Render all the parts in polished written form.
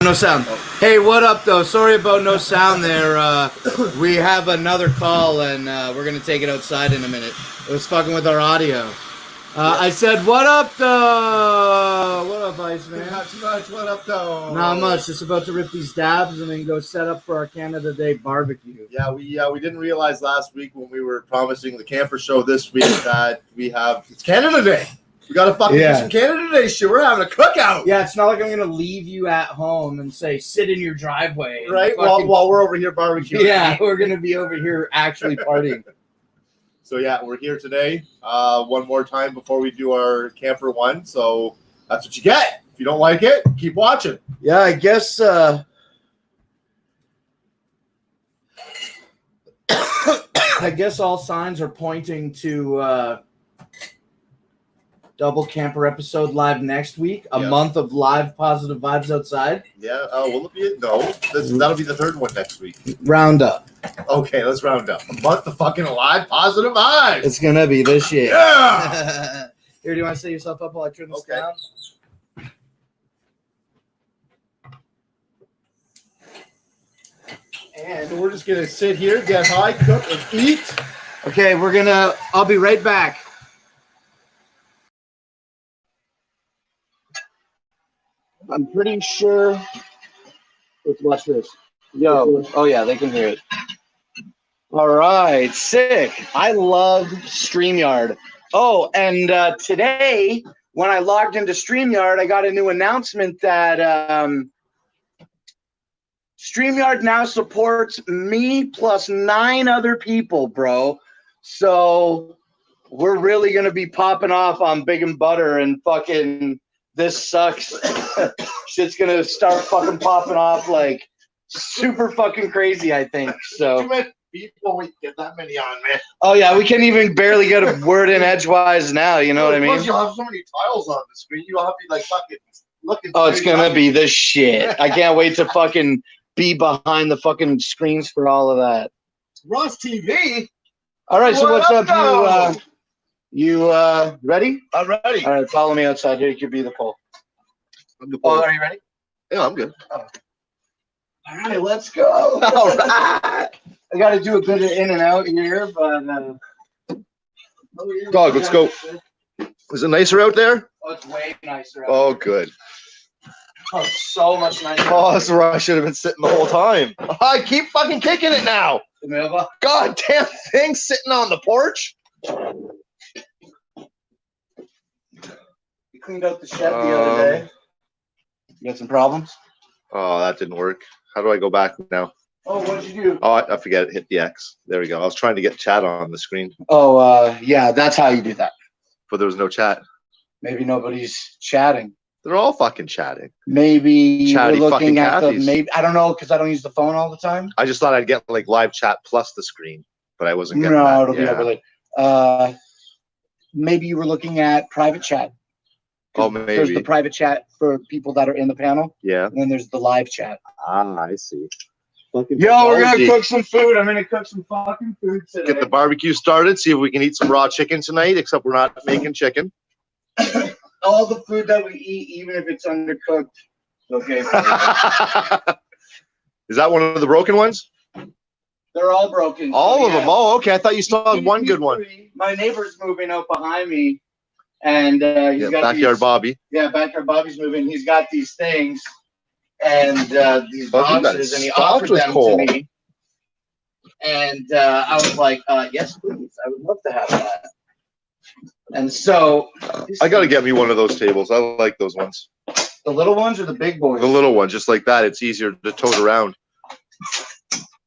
No sound. Hey, what up, though? Sorry about no sound there. We have another call, and we're going to take it outside in a minute. It was fucking with our audio. I said, what up, though? What up, Iceman? Not too much. What up, though? Not much. Just about to rip these dabs and then go set up for our Canada Day barbecue. Yeah, we didn't realize last week when we were promising the camper show this week that it's Canada Day. We got to fucking do some Canada Day shit. We're having a cookout. Yeah, it's not like I'm going to leave you at home and say, sit in your driveway. Right? While we're over here barbecuing. Yeah, we're going to be over here actually partying. So, yeah, we're here today one more time before we do our camper one. So, that's what you get. If you don't like it, keep watching. Yeah, I guess... I guess all signs are pointing to... double camper episode live next week. A month of live positive vibes outside. Yeah. Will it be? No. That'll be the third one next week. Round up. Okay, let's round up. A month of fucking live positive vibes. It's gonna be this year. Yeah. Here, do you want to set yourself up while I turn this down? And we're just gonna sit here, get high, cook, and eat. Okay, I'll be right back. I'm pretty sure. Let's watch this. Yo. Oh, yeah, they can hear it. All right. Sick. I love StreamYard. Oh, and today, when I logged into StreamYard, I got a new announcement that StreamYard now supports me plus 9 other people, bro. So we're really going to be popping off on Big and Butter and fucking... This sucks. Shit's gonna start fucking popping off like super fucking crazy, I think. So too many people, we get that many on, man. Oh yeah, we can't even barely get a word in edgewise now, you know what I mean? Plus you'll have so many tiles on the screen, you'll have to be like fucking looking. Oh, it's gonna be this shit. I can't wait to fucking be behind the fucking screens for all of that. Ross TV. All right, so what's up, you ready? I'm ready. All right, follow me outside here. You can be the pole. I'm the pole. Are you ready? Yeah, I'm good. Oh. All right, let's go. All right. I got to do a bit of in and out here, but... Dog, let's go. Is it nicer out there? Oh, it's way nicer out there. Good. Oh, so much nicer. Oh, that's where I should have been sitting the whole time. I keep fucking kicking it now. God damn thing sitting on the porch. Cleaned out the shed the other day. You got some problems? Oh, that didn't work. How do I go back now? Oh, what did you do? Oh, I forget it. Hit the X. There we go. I was trying to get chat on the screen. Oh, yeah, that's how you do that. But there was no chat. Maybe nobody's chatting. They're all fucking chatting. Maybe Chatty we're looking at Cathy's. maybe I don't know because I don't use the phone all the time. I just thought I'd get like live chat plus the screen, but I wasn't getting that. No, it'll be overlaid. Maybe you were looking at private chat. Oh, maybe. There's the private chat for people that are in the panel. Yeah. And then there's the live chat. Ah, I see. Fucking Yo, we're going to cook some food. I'm going to cook some fucking food today. Get the barbecue started. See if we can eat some raw chicken tonight, except we're not making chicken. All the food that we eat, even if it's undercooked. Okay. Is that one of the broken ones? They're all broken. All of them? Oh, okay. I thought you still had one good one. My neighbor's moving out behind me. And he's got Backyard Bobby. Yeah, Backyard Bobby's moving. He's got these things and these boxes, and he offered them to me. And I was like, yes, please. I would love to have that. And so... I got to get me one of those tables. I like those ones. The little ones or the big boys? The little ones, just like that. It's easier to tote around.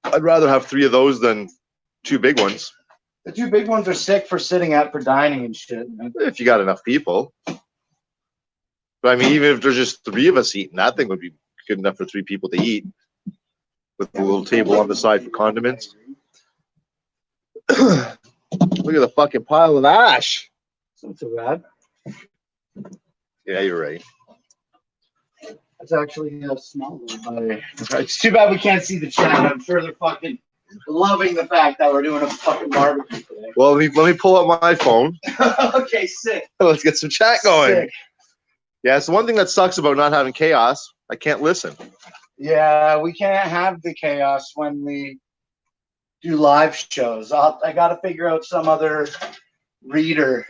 I'd rather have 3 of those than 2 big ones. The 2 big ones are sick for sitting at for dining and shit. If you got enough people. But I mean, even if there's just 3 of us eating, that thing would be good enough for 3 people to eat. With the little table on the side for condiments. Look at the fucking pile of ash. It's not so bad. Yeah, you're right. That's actually a small one. It's too bad we can't see the chat. I'm sure they're fucking loving the fact that we're doing a fucking barbecue today. Well, let me pull up my phone. Okay, sick. Let's get some chat going. Sick. Yeah, so one thing that sucks about not having chaos I can't listen. Yeah, we can't have the chaos when we do live shows. I got to figure out some other reader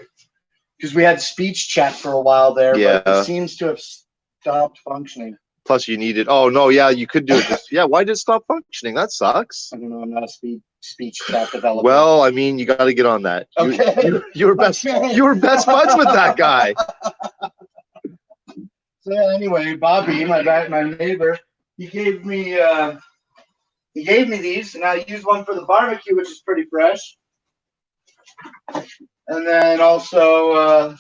because we had speech chat for a while there, Yeah. but it seems to have stopped functioning. Plus, you needed. Oh no, yeah, you could do it. Just, yeah, why did it stop functioning? That sucks. I don't know. I'm not a speech chat developer. Well, I mean, you got to get on that. Okay. You were best. You were best buds with that guy. So yeah, anyway, Bobby, my neighbor, he gave me these, and I used one for the barbecue, which is pretty fresh. And then also,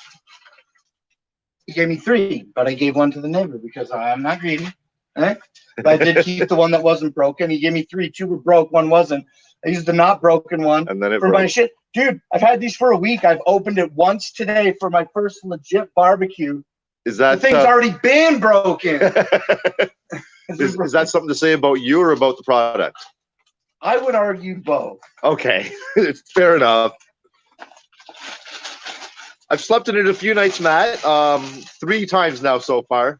he gave me 3, but I gave one to the neighbor because I'm not greedy. Right? But I did keep the one that wasn't broken. He gave me 3. 2 were broke, 1 wasn't. I used the not broken one and then for my shit. Dude, I've had these for a week. I've opened it once today for my first legit barbecue. Is that the thing's already been broken? is that something to say about you or about the product? I would argue both. Okay, fair enough. I've slept in it a few nights, Matt. 3 times now so far,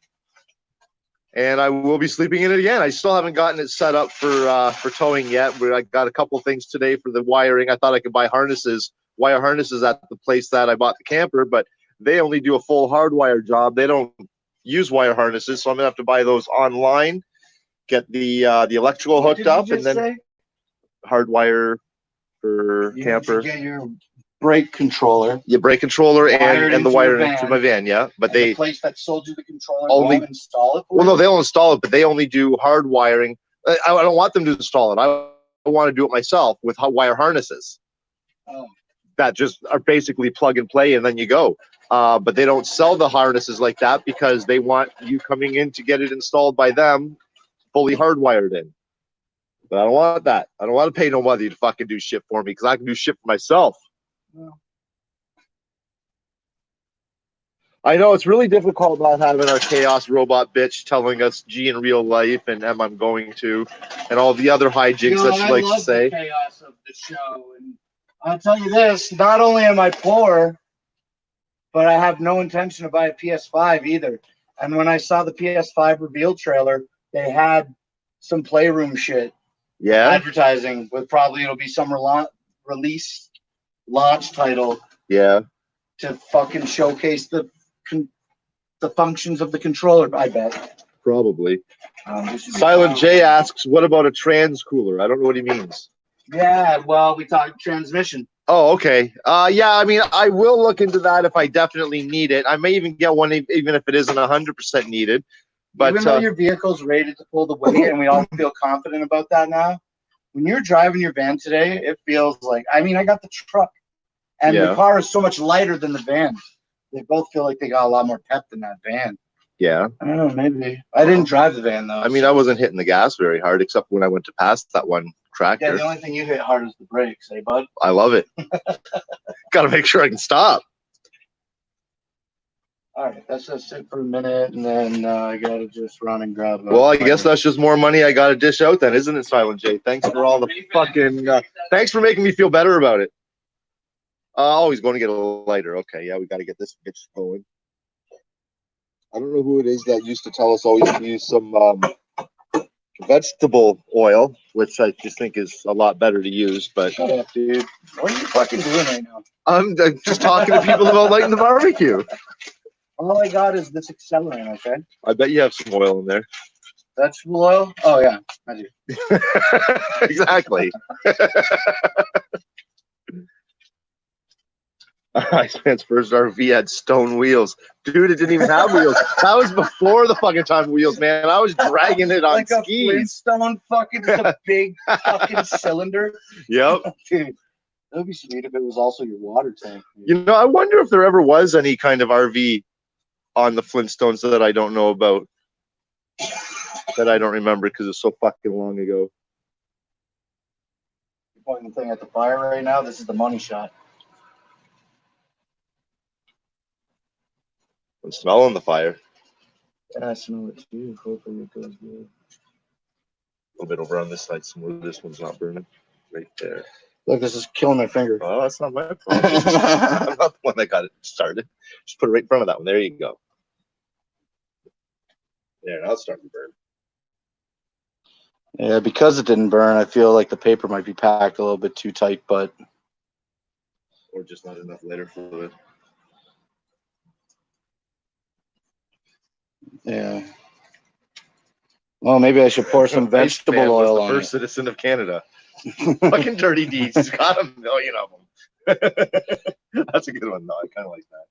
and I will be sleeping in it again. I still haven't gotten it set up for towing yet. But I got a couple things today for the wiring. I thought I could buy wire harnesses at the place that I bought the camper, but they only do a full hardwire job. They don't use wire harnesses, so I'm gonna have to buy those online. Get the electrical hooked up, and then say? Hardwire for camper. Get your brake controller. Your brake controller and the wire into my van, yeah. But the place that sold you the controller only won't install it. Well, no, they'll install it, but they only do hard wiring. I don't want them to install it. I want to do it myself with wire harnesses. Oh. That just are basically plug and play, and then you go. But they don't sell the harnesses like that because they want you coming in to get it installed by them, fully hardwired in. But I don't want that. I don't want to pay nobody to fucking do shit for me because I can do shit for myself. Well. I know it's really difficult not having our chaos robot bitch telling us G in real life and M I'm going to, and all the other hijinks that she likes to say. The chaos of the show, and I'll tell you this: not only am I poor, but I have no intention to buy a PS5 either. And when I saw the PS5 reveal trailer, they had some Playroom shit. Yeah. Advertising with probably it'll be some release launch title. Yeah. To fucking showcase the functions of the controller, I bet. Probably. Silent J asks, what about a trans cooler? I don't know what he means. Yeah, well, we talked transmission. Oh, okay. Yeah, I mean, I will look into that if I definitely need it. I may even get one even if it isn't 100% needed. But even though your vehicle's rated to pull the weight, and we all feel confident about that now, when you're driving your van today, it feels like, I mean, I got the truck, and the car is so much lighter than the van. They both feel like they got a lot more pep than that van. Yeah. I don't know, maybe. I didn't drive the van, though. I mean, I wasn't hitting the gas very hard, except when I went to pass that one tractor. Yeah, the only thing you hit hard is the brakes, eh, bud? I love it. Got to make sure I can stop. All right, that's just it for a minute, and then I got to just run and grab it. Well, I guess that's just more money I got to dish out then, isn't it, Silent J? Thanks for all the fucking... thanks for making me feel better about it. Oh, he's going to get a little lighter. Okay, yeah, we got to get this bitch going. I don't know who it is that used to tell us always to use some vegetable oil, which I just think is a lot better to use. But shut up, dude. What are you fucking doing right now? I'm just talking to people about lighting the barbecue. All I got is this accelerant, okay? I bet you have some oil in there. Vegetable oil? Oh, yeah, I do. Exactly. Iceman's first RV had stone wheels. Dude, it didn't even have wheels. That was before the fucking time wheels, man. I was dragging it on like skis. Like a Flintstone fucking, just a big fucking cylinder. Yep. Dude, that would be sweet if it was also your water tank. Dude. You know, I wonder if there ever was any kind of RV on the Flintstones that I don't know about. That I don't remember because it's so fucking long ago. You're pointing the thing at the fire right now. This is the money shot. I'm smelling the fire. Yeah, I smell it too. Hopefully it goes good. A little bit over on this side, somewhere this one's not burning. Right there. Look, this is killing my finger. Oh, that's not my fault. I'm not the one that got it started. Just put it right in front of that one. There you go. Yeah, now it's starting to burn. Yeah, because it didn't burn, I feel like the paper might be packed a little bit too tight, but Or just not enough lighter fluid. yeah. Well, maybe I should pour some vegetable Iceman oil was the on first citizen of Canada. Fucking dirty deeds. He's got a million of them. That's a good one, though. I kind of like that.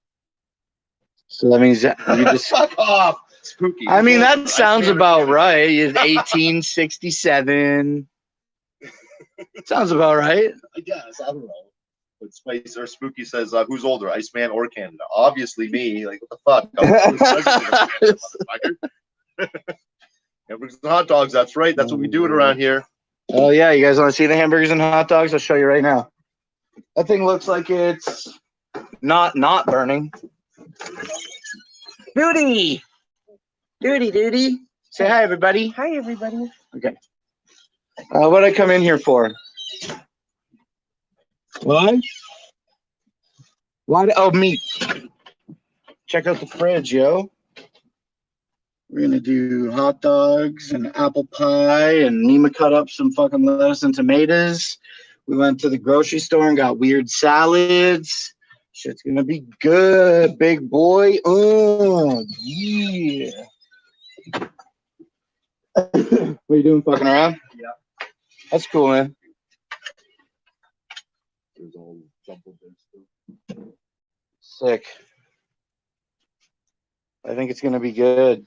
So that means that you just. Fuck off. Spooky. I mean, that Iceman sounds of about Canada. right. It's 1867. Sounds about right. I guess. I don't know. But Spice or Spooky says, who's older, Iceman or Canada? Obviously me. Like, what the fuck? I'm the president of Canada, motherfucker. Hamburgers and hot dogs. That's right. That's what we do it around here. Oh, yeah. You guys want to see the hamburgers and hot dogs? I'll show you right now. That thing looks like it's not burning. Duty. Duty. Say hi, everybody. Hi, everybody. Okay. What did I come in here for? What? Oh, meat. Check out the fridge, yo. We're gonna do hot dogs and apple pie, and Nima cut up some fucking lettuce and tomatoes. We went to the grocery store and got weird salads. Shit's gonna be good, big boy. Oh, yeah. What are you doing, fucking around? Yeah. That's cool, man. There's all jumbled there still. Sick. I think it's gonna be good.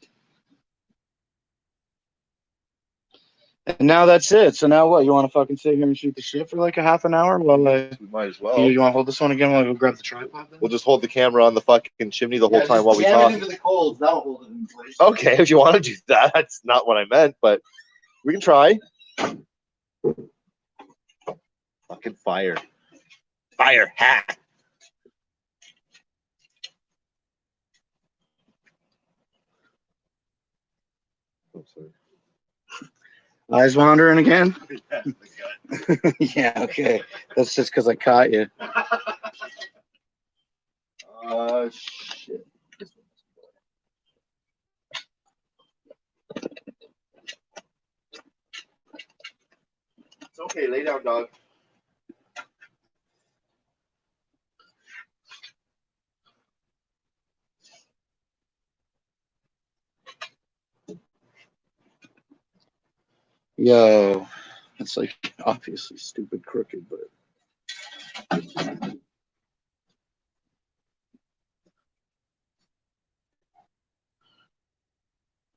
And now that's it. So now what? You want to fucking sit here and shoot the shit for like a half an hour? Well, We might as well. you want to hold this one again while I go grab the tripod? Then? We'll just hold the camera on the fucking chimney the whole time while we talk. It into the coals. That'll hold it in place. Okay, if you want to do that, that's not what I meant, but we can try. Fucking fire. Fire hat. Oh, sorry. Eyes wandering again? Yeah, okay. That's just because I caught you. Shit. It's okay, lay down, dog. Yo, it's like obviously stupid crooked, but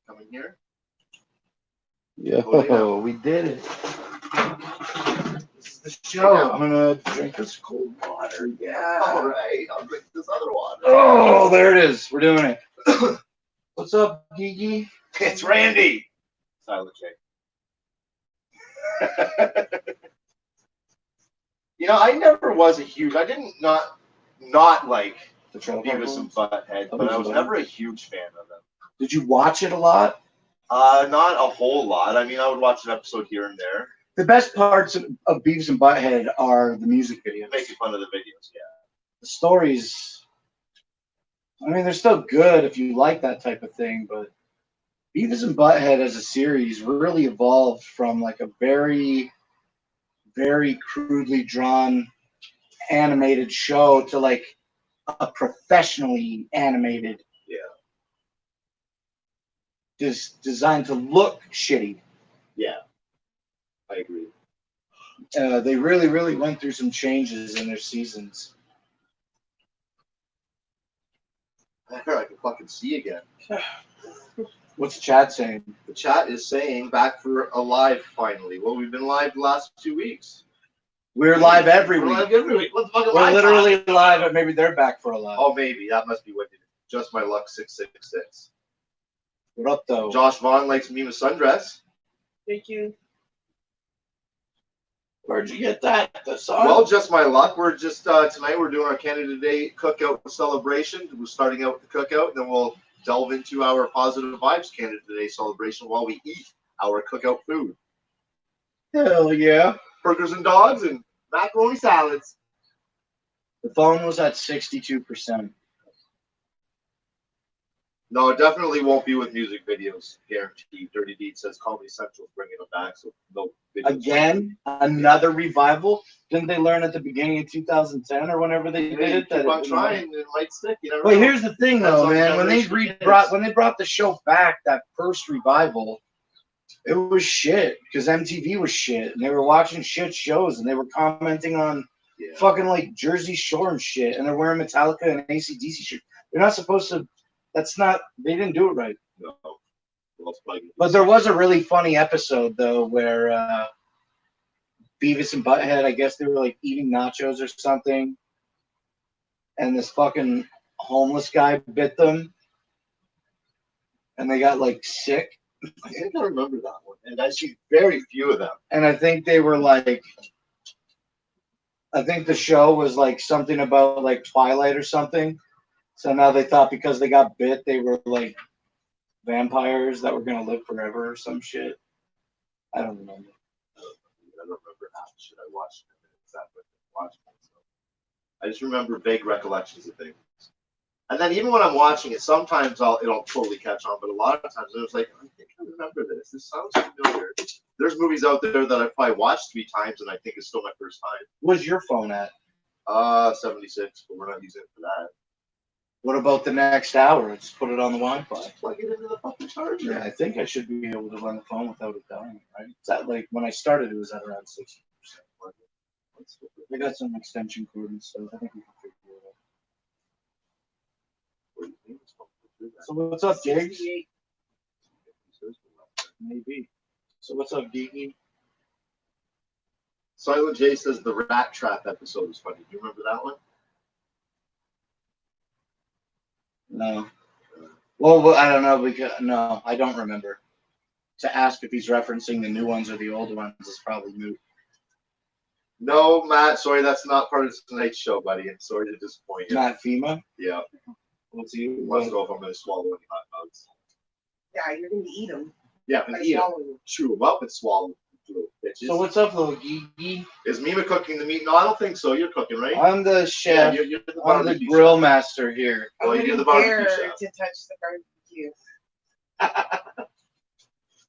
Coming here. yo, we did it. This is the show. I'm gonna drink this cold water. Yeah. All right, I'll drink this other water. Oh, there it is. We're doing it. What's up, Gigi? It's Randy. Silent check. You know, I never was a huge. I didn't not like The Trailer Beavis and Butthead, Oh, but I you was don't? never a huge fan of them. Did you watch it a lot? Not a whole lot. I mean, I would watch an episode here and there, The best parts of Beavis and Butthead are the music videos. making fun of the videos. Yeah. The stories, I mean, they're still good if you like that type of thing, but Beavis and Butthead as a series really evolved from like a very, very crudely drawn animated show to like a professionally animated. Yeah. Just designed to look shitty. Yeah. I agree. They really, really went through some changes in their seasons. I can fucking see again. What's the chat saying? The chat is saying back for a live finally. Well, we've been live the last 2 weeks. We're live every We're week. live every week. What the fuck am We're I literally talking live, about? but maybe they're back for a live. Oh, maybe that must be what did it. Just my luck 666. What up, though? Josh Vaughn likes Mima's sundress. Thank you. Where'd you get that? The song? Well, just my luck. We're just tonight we're doing our Canada Day cookout celebration. We're starting out with the cookout, and then we'll delve into our Positive Vibes Canada Day celebration while we eat our cookout food. Hell yeah. Burgers and dogs and macaroni salads. The phone was at 62%. No, it definitely won't be with music videos. Guaranteed. Dirty Deed says Comedy Central's bringing them back, so no videos. Again, another revival. Didn't they learn at the beginning of 2010 or whenever they did it? Keep on trying, it might stick. You never But know. here's the thing, though, man. When they brought the show back, that first revival, it was shit because MTV was shit, and they were watching shit shows, and they were commenting on fucking like Jersey Shore and shit, and they're wearing Metallica and AC/DC shit. They're not supposed to. That's not. They didn't do it right. No. But there was a really funny episode though where Beavis and Butthead, I guess they were like eating nachos or something, and this fucking homeless guy bit them, and they got like sick. I think I remember that one, and I see very few of them. And I think they were like, I think the show was like something about like Twilight or something. So now they thought because they got bit, they were like vampires that were gonna live forever or some shit. I don't remember. I don't remember how shit I watched. I just remember vague recollections of things. And then even when I'm watching it, sometimes it'll totally catch on, but a lot of times it was like, I think I remember this. This sounds familiar. There's movies out there that I've probably watched 3 times and I think it's still my first time. Where's your phone at? 76, but we're not using it for that. What about the next hour? Let's put it on the Wi-Fi. Plug it into the fucking charger. Yeah, I think I should be able to run the phone without it dying, right? It's at like when I started, it was at around 60%. I got some extension cord and stuff. I think we can figure it out. So what's up, Gigs? Maybe. So what's up, Geeky? Silent J says the Rat Trap episode was funny. Do you remember that one? No. Well, I don't know because no, I don't remember. To ask if he's referencing the new ones or the old ones is probably moot. No, Matt. Sorry, that's not part of tonight's show, buddy. I'm sorry to disappoint you. Matt FEMA? Yeah. What's he? Let's go if I'm going to swallow any hot dogs. Yeah, you're going to eat them. Yeah, I'm going to eat them. Chew them up and swallow them. Little bitches. So what's up, little geeky? Is Mima cooking the meat? No, I don't think so. You're cooking, right? I'm the chef. Yeah, you're the I'm the grill master here. Well, you're the barbecue barbecue chef. to touch the barbecue.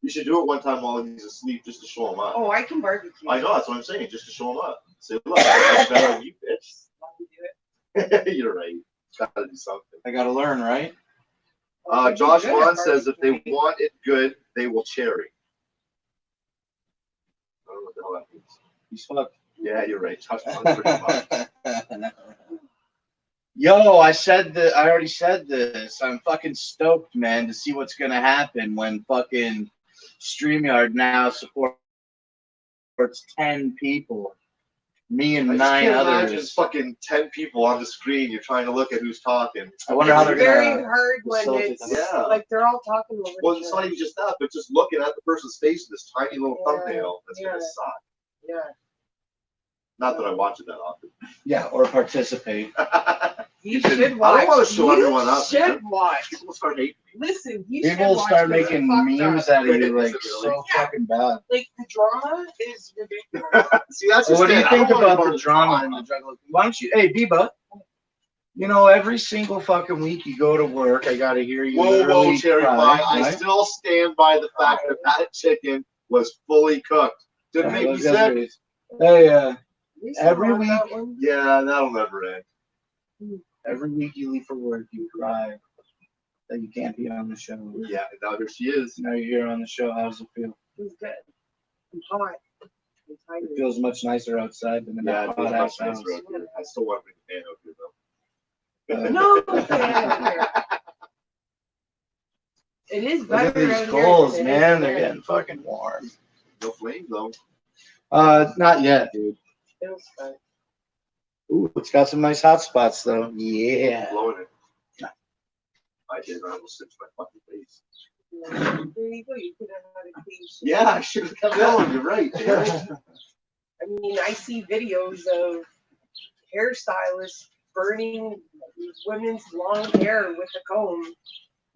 You should do it one time while he's asleep just to show him up. Oh, I can barbecue. I know, that's what I'm saying, just to show him up. Say, look, I'm better than you, bitch. Let me do it. You're right. Gotta do something. I gotta learn, right? Josh Vaughn says if they want it good, they will cherry. I don't know what the hell that means. He's fucked. Yeah, you're right. Josh Vaughn's pretty fucked. Yo, I already said this. I'm fucking stoked, man, to see what's gonna happen when fucking StreamYard now supports 10 people. Me and 9 Imagine others. fucking 10 people on the screen. You're trying to look at who's talking. I wonder how they're gonna. Very hard when it's like they're all talking over. Well, it's not even just that, but just looking at the person's face with this tiny little thumbnail. That's gonna suck. Yeah. Not that I watch it that often. Yeah, or participate. You should watch. I don't want to show everyone up. You should watch. People start hating me. Listen, you People should watch. start making memes out of you like Really? so fucking bad. Like the drama is ridiculous. See, that's Well, what do you I think don't wanna about go the to drama and the drug? Why don't you, hey, Biba? You know, every single fucking week you go to work, I gotta hear you. Whoa, Cherry cry, Pie. right? I still stand by the fact that chicken was fully cooked. Didn't make me sick. Hey, every week. Yeah, that'll never end. Every week you leave for work, you cry that you can't be on the show. Yeah, now here she is. Now you're here on the show. How does it feel? It's good. I'm hot. I'm tired. It feels much nicer outside than in that it feels hot much ass house. nicer out here. I still want to bring the fan out here, though. No, fan here. It is Look better at these out coals, here. man. They're getting fucking warm. No flames, though. Not yet, dude. It was fun. Ooh, it's got some nice hot spots, though. Yeah. Blowing it. I did. I almost slipped my fucking face. There you go. You could have had a clean shave. Yeah, I should have kept going. You're right. I mean, I see videos of hairstylists burning women's long hair with a comb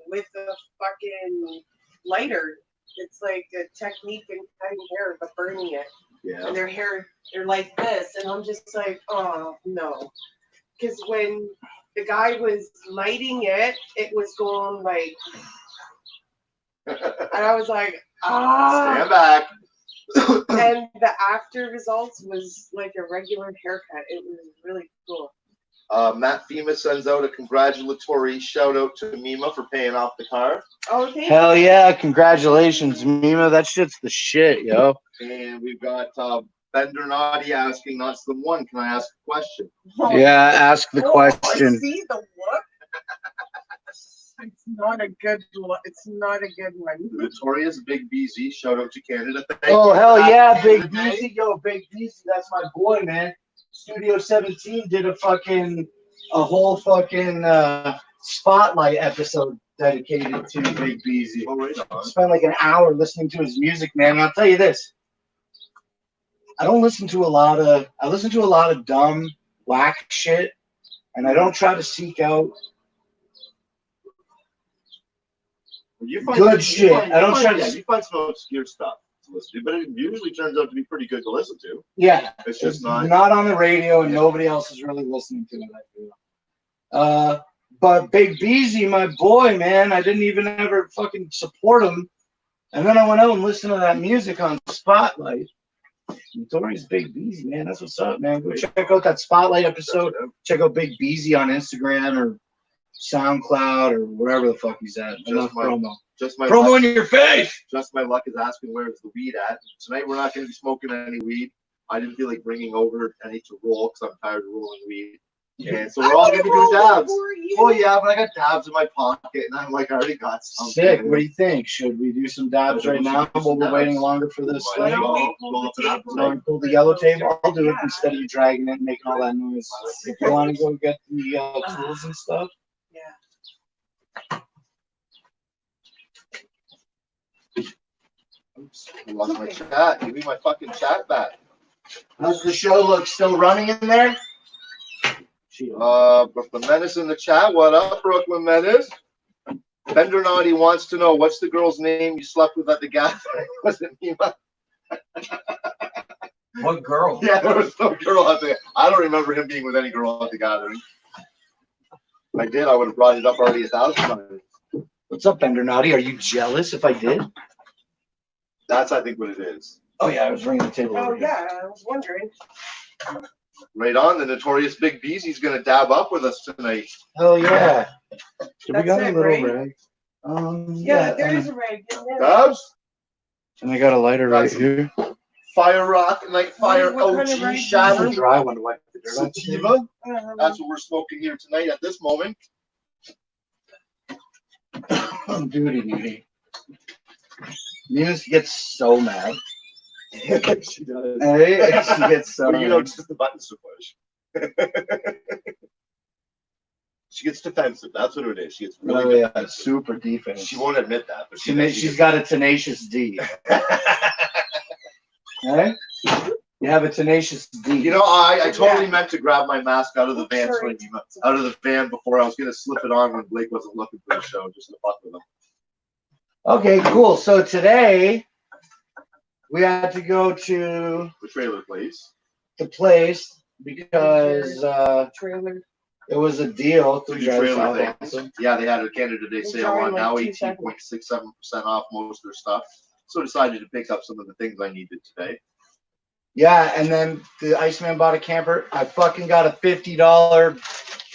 with a fucking lighter. It's like a technique in cutting hair, but burning it. Yeah. And their hair, they're like this. And I'm just like, oh, no. Because when the guy was lighting it. It was going like, and I was like, Stand back. And the after results was like a regular haircut. It was really cool. Matt Fema sends out a congratulatory shout out to Mima for paying off the car. Oh, thank Hell yeah, congratulations, Mima. That shit's the shit, yo. And we've got Bender Naughty asking, not the one, can I ask a question? you. Yeah, ask the I question. see the look. It's not a good look. It's not a good one. Notorious Big BZ, shout out to Canada. Thank Oh, you hell for that. yeah, Big Beezy. Yo, Big Beezy, that's my boy, man. Studio 17 did a whole fucking spotlight episode dedicated to Big Beezy. Oh, right on. Spent like an hour listening to his music, man. And I'll tell you this. I listen to a lot of dumb, whack shit, and I don't try to seek out You good shit. I don't try to. You find some obscure stuff to listen to, but it usually turns out to be pretty good to listen to. Yeah, It's just not on the radio, and nobody else is really listening to it. I feel. But Big Beezy, my boy, man, I didn't even ever fucking support him, and then I went out and listened to that music on Spotlight. Notorious Big Beezy, man, that's what's up, man. Go check out that Spotlight episode. Check out Big Beezy on Instagram or SoundCloud or wherever the fuck he's at. Just my Promo luck, in your face. just my luck is asking where's the weed at. Tonight we're not going to be smoking any weed. I didn't feel like bringing over any to roll because I'm tired of rolling weed. And so we're all going to be doing dabs. Oh yeah, but I got dabs in my pocket, and I'm like, I already got some. Sick. What do you think? Should we do some dabs right now while we're waiting longer for this Why thing? don't we pull the table? So we pull the yellow table. I'll do it instead of you dragging it and making all that noise. If you want to go get the tools and stuff. Yeah. Oops, I lost my chat. Give me my fucking chat back. How's the show look? Still running in there? Brooklyn Menace in the chat. What up, Brooklyn Menace? Bender Naughty wants to know what's the girl's name you slept with at the gathering? Was it Mima? What girl? Yeah, there was no girl at the. I don't remember him being with any girl at the gathering. If I did, I would have brought it up already 1,000 times. What's up, Bender Naughty? Are you jealous if I did? That's, I think, what it is. Oh yeah, I was ringing the table. Oh yeah, I was wondering. Right on. The Notorious Big Beezy's gonna dab up with us tonight. Hell yeah. So we That's got a it, little right? rag. Yeah, there is a rag in there. Dabs? And I got a lighter right Got here. Fire Rock, like Fire What kind of OG rag? That's a Shadow. dry one to wipe the dirt off the table. Sativa. That's what we're smoking here tonight at this moment. Duty. Muse gets so mad. She does. Hey, she gets so Well, you know, mad. just the buttons to push. She gets defensive. That's what it is. She gets really Oh yeah, defensive. super defense. She won't admit that, but she She's got a tenacious D. Right? You have a tenacious D. You know, I totally meant to grab my mask out of the van, Sorry. out of the van before I was gonna slip it on when Blake wasn't looking for the show, just to fuck with him. Okay, cool. So today we had to go to The trailer place. the place because Trailer. it was a deal. So to your drive trailer South thing. Boston. Yeah, they had a Canada Day It's sale drawing on like now, 2 18.67% off most of their stuff. So I decided to pick up some of the things I needed today. Yeah, and then the Iceman bought a camper. I fucking got a $50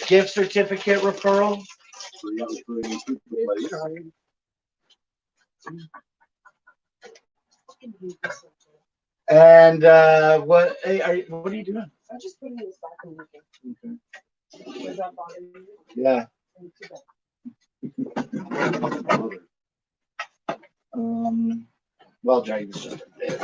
gift certificate referral. So yeah, we're putting into the place. And what are you doing? I'm just putting this back in the thing. Okay. Was that bothering you? Yeah. Well, Dragon's just a bit.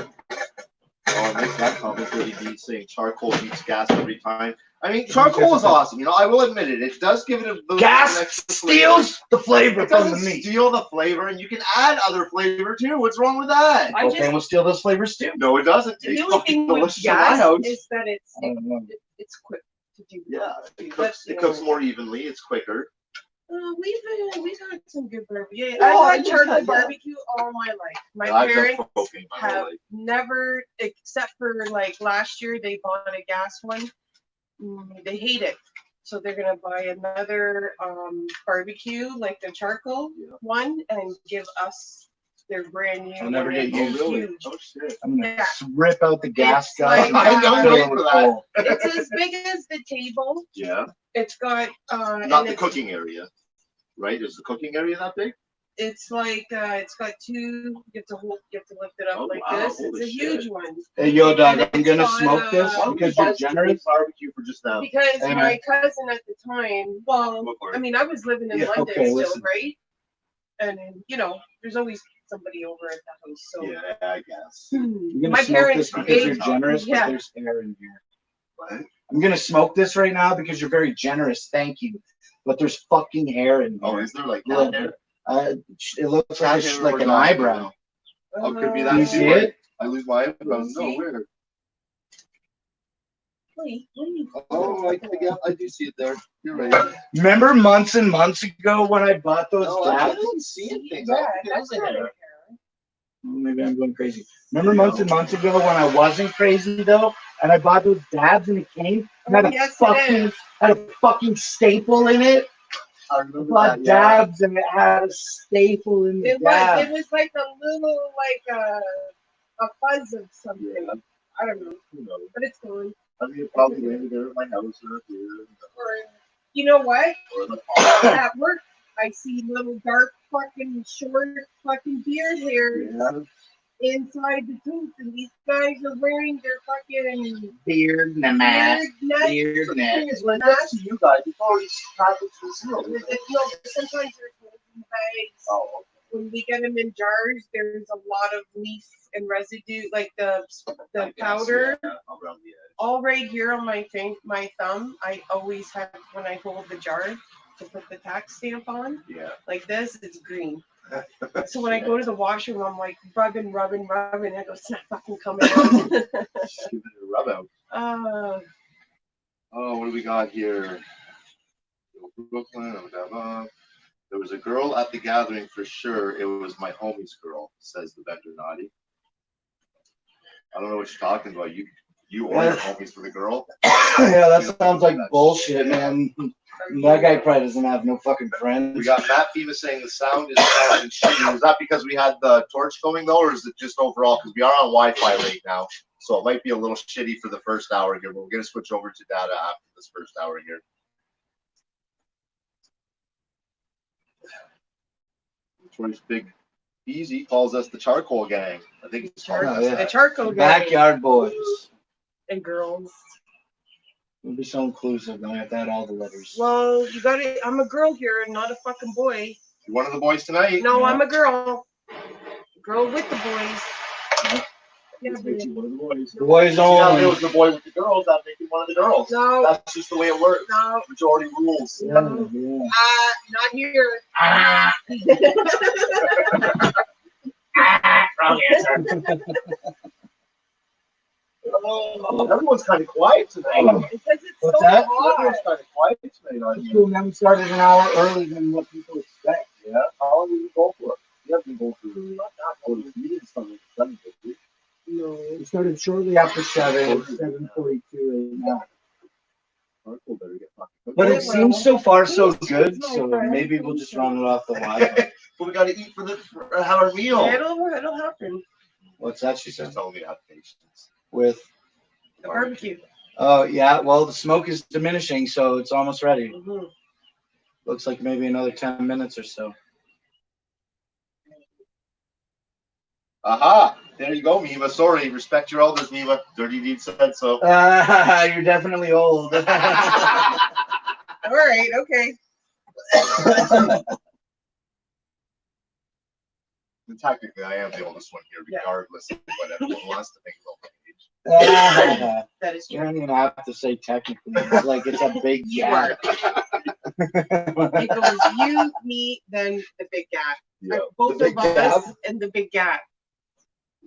Oh, it makes that comment really be saying charcoal beats gas every time. I mean, charcoal is awesome. You know, I will admit it. It does give it a little Gas extra steals the flavor It from the doesn't meat. steal the flavor, and you can add other flavor too. What's wrong with that? I Okay, we'll steal those flavors too. No, it doesn't. The Tastes only fucking thing with delicious in my gas house. is that I don't know. it's quick to do. Yeah, it That's cooks the more evenly. It's quicker. We've had some good barbecue. Yeah, Oh, I I've had just charcoal had- yeah. barbecue all my life. My I've done parents propane my whole have life. never, except for like last year, they bought a gas one. They hate it. So they're gonna buy another barbecue, like the charcoal one, and give us their brand new. I'll never one. get used to it. Huge. Oh shit! I'm gonna Yeah. rip out the gas It's gun. like, and I'm fill waiting it for with that. coal. It's as big as the table. Yeah. It's got Not and the it's, cooking area, right? Is the cooking area that big? It's like it's got two. You have to lift it up Oh, like wow, this. It's holy a huge shit. one. Hey, yo, dog, And I'm it's gonna got, smoke this Why don't we because buy you're some generous. barbecue for just now? Because Hey, my man. cousin at the time, well, Go for it. I mean, I was living in Yeah, London okay, still, listen. right? And you know, there's always somebody over at the house. So Yeah, I guess. I'm gonna my smoke parents, this because you're they- generous, yeah. but there's air in here. What? I'm gonna smoke this right now because you're very generous. Thank you. But there's fucking hair in Oh, here. is there like Yeah. that there? It looks Cat like, hair like or an dog hair? eyebrow. Oh, could be Do that you too. see it? I lose my eyebrows. No, See? where? Wait, what are you? Oh, I do see it there. You're right. Remember months and months ago when I bought those No, I dabs? don't see anything. Yeah, that's not a hair. Maybe I'm going crazy. Remember months and months ago when I wasn't crazy though, and I bought those dabs and it came and Oh, yes, it is. had a fucking staple in it. I I remember bought that. Yeah. dabs and it had a staple in the It dab. was like a little a fuzz of something. Yeah. I don't know, Who knows? but it's gone. I mean, it probably landed there at my house or up here. Or you know what? Or the At work, I see little dark fucking short fucking beard hairs inside the tooth, and these guys are wearing their fucking Beard and a mask. net. Beard net. It's like that's to you guys. It's already happened to the zero. No, sometimes there's golden bags. Oh, When we get them in jars, there's a lot of leaf and residue, like the I guess, powder. yeah, around the edge. All right here on my thumb, I always have when I hold the jar to put the tax stamp on. Yeah. Like this, it's green. So when I go to the washroom, I'm like rubbing. I go, it's not fucking coming out. Just give it a rub out. Oh, what do we got here? Brooklyn. There was a girl at the gathering for sure. It was my homie's girl, says the vendor Naughty. I don't know what you're talking about. You or your homies for the girl? Yeah, that sounds like bullshit, man. That guy probably doesn't have no fucking friends. We got Matt Fema saying the sound is sounding shitty. Is that because we had the torch going though, or is it just overall? Because we are on Wi-Fi right now, so it might be a little shitty for the first hour here. But we're gonna switch over to data after this first hour here. Troy's Big Easy calls us the Charcoal Gang. I think it's called Oh, us yeah. The that. charcoal guy Backyard boys. and girls. We'll be so inclusive. Don't have to add all the letters. Well, you got it. I'm a girl here, not a fucking boy. You're one of the boys tonight. No, Yeah. I'm a girl. Girl with the boys. Yeah, This makes you one of the boys. Boys See how there only. was the boy with the girls, that makes you one of the girls. no, That's just the way it works. no, Majority rules. Yeah, yeah. not here. Wrong answer. Oh, everyone's kind of quiet tonight. Because it's What's so that? hot. Everyone's kind of quiet tonight on It's here. cool, man. We started an hour early than what people expect. Yeah. How long did you go for? You haven't been going for not that long. You didn't start at 7, did you? No, we started shortly after 7, 7:42 now. Charcoal better get fucking But it Yeah, seems so far so Please, good, my so friend. maybe we'll just run it off the Wi-Fi. But we got to eat for have our meal. It'll happen. What's that she said? Just tell me to have patience. With, The barbecue. oh yeah, well the smoke is diminishing, so it's almost ready. Mm-hmm. Looks like maybe another 10 minutes or so. Aha! There you go, Miva. Sorry, respect your elders, Miva. Dirty Deed said so. You're definitely old. All right. Okay. And technically, I am the oldest one here, regardless of what everyone wants to think about my age. That is You true. don't even have to say technically. It's like it's a big You gap. It goes you, me, then the big gap. Yeah. Both The of big us gap. and the big gap.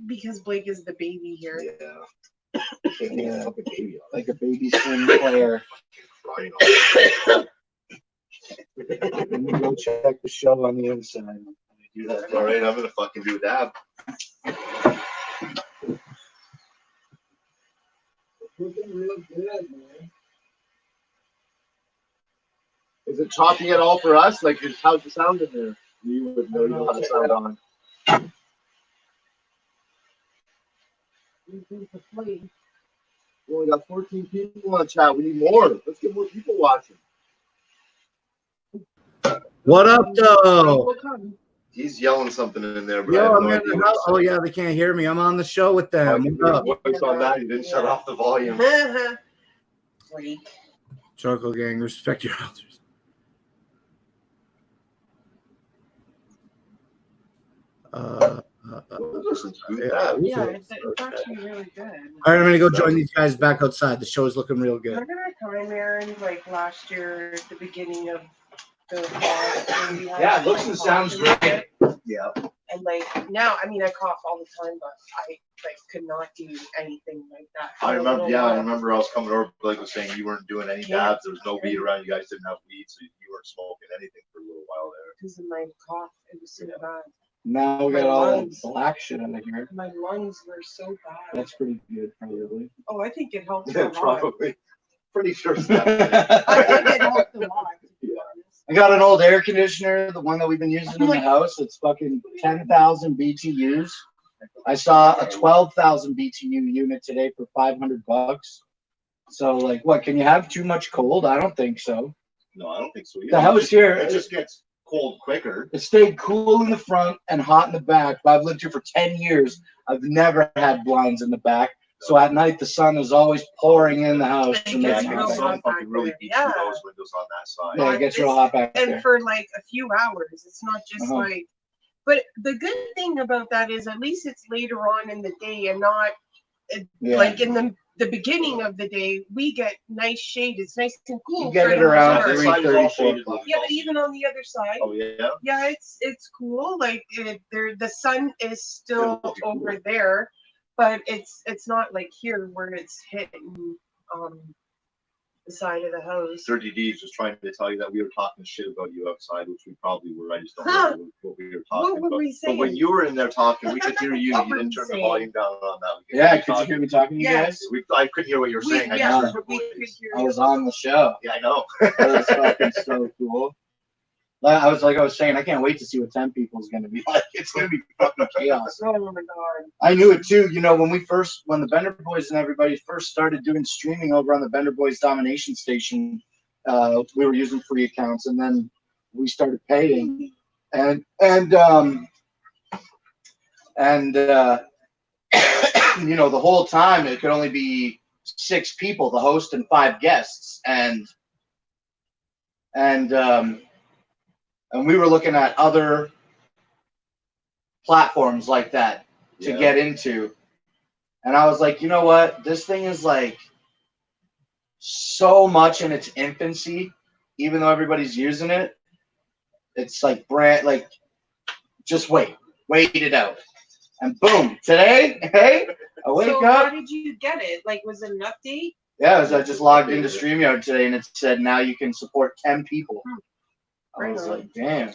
Because Blake is the baby here. Yeah. Yeah. Fucking baby on Like a baby swim player. crying on Let me go check the show on the inside. Let me do that. All right, I'm gonna fucking do a dab. Looking real good, man. Is it choppy at all for us? Like, how's the sound in there? You would know, you know how to sound on. We only got 14 people on chat. We need more. Let's get more people watching. What up, though? He's yelling something in there, but I Yo, have I'm no in idea the what house. he's Oh, saying. yeah, they can't hear me. I'm on the show with I them. can What hear up? a voice on that. You didn't shut off the volume. Freak. Charcoal Gang, respect your elders. Listen, Yeah, it's actually really good. All right, I'm going to go join these guys back outside. The show is looking real good. Remember that time, Aaron, like last year, at the beginning of the fall? when we had, Yeah, it looks like, and sounds cough great. and Yeah. And like now, I mean, I cough all the time, but I like could not do anything like that. I for a remember. little Yeah, I while. remember. I was coming over. Blake was saying you weren't doing any Yeah. dabs. There was no weed around. You guys didn't have weed, so you weren't smoking anything for a little while there. Because of my cough, it was so bad. Now we got all that black shit in here. My lungs were so bad. That's pretty good, probably. Oh, I think it helped a Yeah, lot. probably. Pretty sure. I think it helped a lot. To be honest. I got an old air conditioner, the one that we've been using in the house. It's fucking 10,000 BTUs. I saw a 12,000 BTU unit today for $500. So, like, what? Can you have too much cold? I don't think so. No, I don't think so. The house here, It just gets cold quicker. it stayed cool in the front and hot in the back. But I've lived here for 10 years. I've never had blinds in the back. So at night, the sun is always pouring in the house. It And gets makes Yeah, it real the hot. hot sun fucking really back beats there. through Yeah. those windows on that side. Yeah, it gets real hot back And there. for like a few hours, it's not just Uh-huh. like. But the good thing about that is at least it's later on in the day and not Yeah. like in the beginning of the day. We get nice shade. It's nice and cool. You get for it the around summer. This side is 3:30, all 4 shaded. o'clock. Yeah, but even on the other side, Oh yeah. yeah, it's cool. Like the sun is still over there, but it's not like here where it's hitting the side of the house. 30 D's just trying to tell you that we were talking shit about you outside, which we probably were. I just don't know what we were talking What were about. we saying? But when you were in there talking, we could hear you. What You were didn't we turn the saying? volume down on that. We could Yeah, hear you could you talking. hear me talking to you Yes. guys? I couldn't hear what you were saying. I Yeah, just heard but we voice. could hear I you. was on the show. Yeah, I know. That's fucking so cool. I was saying, I can't wait to see what 10 people is going to be like. It's going to be fucking chaos. Oh my god. I knew it too. You know, when the Bender Boys and everybody first started doing streaming over on the Bender Boys Domination Station, we were using free accounts, and then we started paying, and you know, the whole time it could only be 6 people, the host and 5 guests, and we were looking at other platforms like that to get into. And I was like, you know what? This thing is like so much in its infancy, even though everybody's using it. It's like just wait it out. And boom, today, hey, I wake So up. how did you get it? Like, was it an update? Yeah, I just logged into StreamYard today, and it said now you can support 10 people. I was like, damn.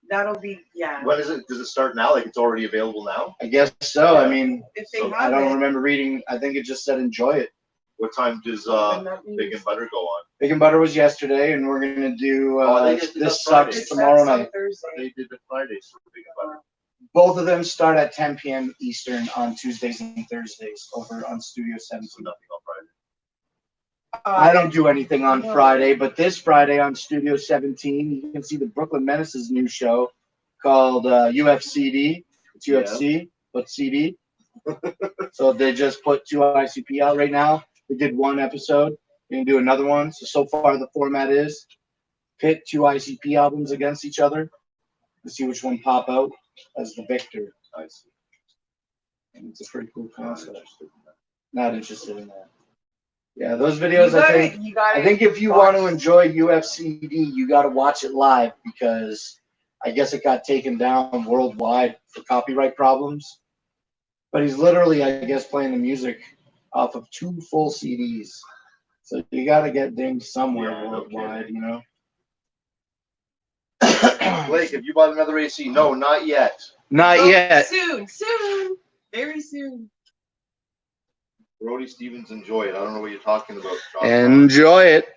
That'll be, yeah. When is it? Does it start now? Like it's already available now? I guess so. I mean, If they So I have don't it, remember reading. I think it just said enjoy it. What time does then that means- Big and Butter go on? Big and Butter was yesterday, and we're gonna do They just did This that Friday. Sucks It tomorrow starts on night. Thursday. They did the Fridays for Big and Butter. Both of them start at 10 p.m. Eastern on Tuesdays and Thursdays over on Studio 17. So nothing on Friday. I don't do anything on No. Friday, but this Friday on Studio 17, you can see the Brooklyn Menace's new show called UFCD. It's UFC, but CD. So they just put 2 ICP out right now. They did 1 episode. They're gonna do another one. So far the format is pit 2 ICP albums against each other to see which one pop out as the victor. I see. And it's a pretty cool Not concept. interested in that. Not interested in that. Yeah, those videos, You got I think if you want to enjoy UFCD, you got to watch it live because I guess it got taken down worldwide for copyright problems. But he's literally, I guess, playing the music off of 2 full CDs. So you got to get dinged somewhere Yeah, no worldwide, kidding. you know? Blake, have you bought another AC? No, not yet. Not yet. Soon. Very soon. Brody Stevens, enjoy it. I don't know what you're talking about. Josh. Enjoy it.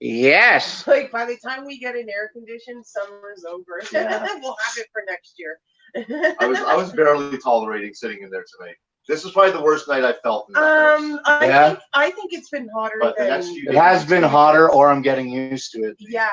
Yes. Like by the time we get an air conditioned, summer's over. Yeah. We'll have it for next year. I was barely tolerating sitting in there tonight. This is probably the worst night I've felt in that house. I think it's been hotter But the than next few It has been hotter, or I'm getting used to it. yeah.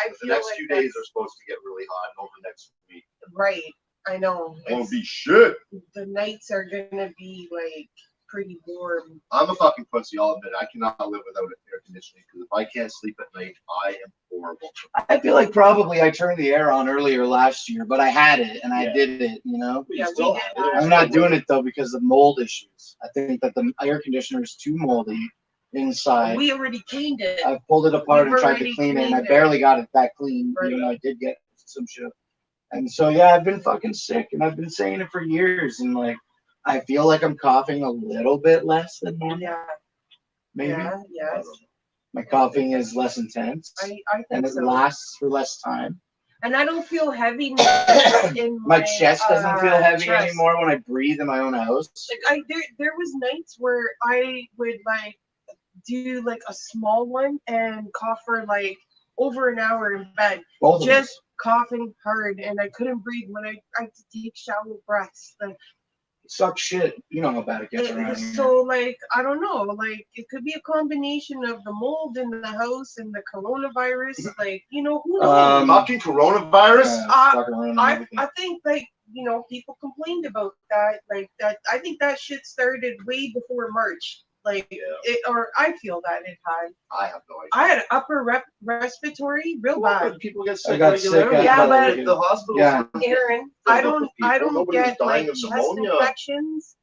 I The feel next like few days that's are supposed to get really hot over the next week. right. I know. Won't be shit. The nights are gonna be like pretty warm. I'm a fucking pussy, I'll admit. I cannot live without air conditioning because if I can't sleep at night, I am horrible. I feel like probably I turned the air on earlier last year, but I had it and I did it, you know? Yeah, we still did have it. have I'm not doing it though because of mold issues. I think that the air conditioner is too moldy inside. We already cleaned it. I pulled it apart and We've tried to already clean it, and I cleaned it. barely got it that clean, Right. even though I did get some shit. And so, yeah, I've been fucking sick, and I've been saying it for years, and like, I feel like I'm coughing a little bit less than normal. Yeah. Maybe Yeah. Yes. my coughing is less intense, I and think it so. lasts for less time. And I don't feel heavy in My chest doesn't feel heavy chest. anymore when I breathe in my own house. Like there was nights where I would like do like a small one and cough for like over an hour in bed, Both of just us. coughing hard, and I couldn't breathe when I had to take shallow breaths. Like Sucks shit. You know how bad it gets around here. so, like I don't know, like it could be a combination of the mold in the house and the coronavirus. Like who knows? Fucking coronavirus? Stuck around and everything. I think like people complained about that, like that. I think that shit started way before March. Like I feel that it had. I have no idea. I had upper respiratory real bad. People get I sick got sick regularly. Yeah, but the hospitals. Yeah. Aaron, Filled I up don't with people. Nobody was get dying like of chest pneumonia. infections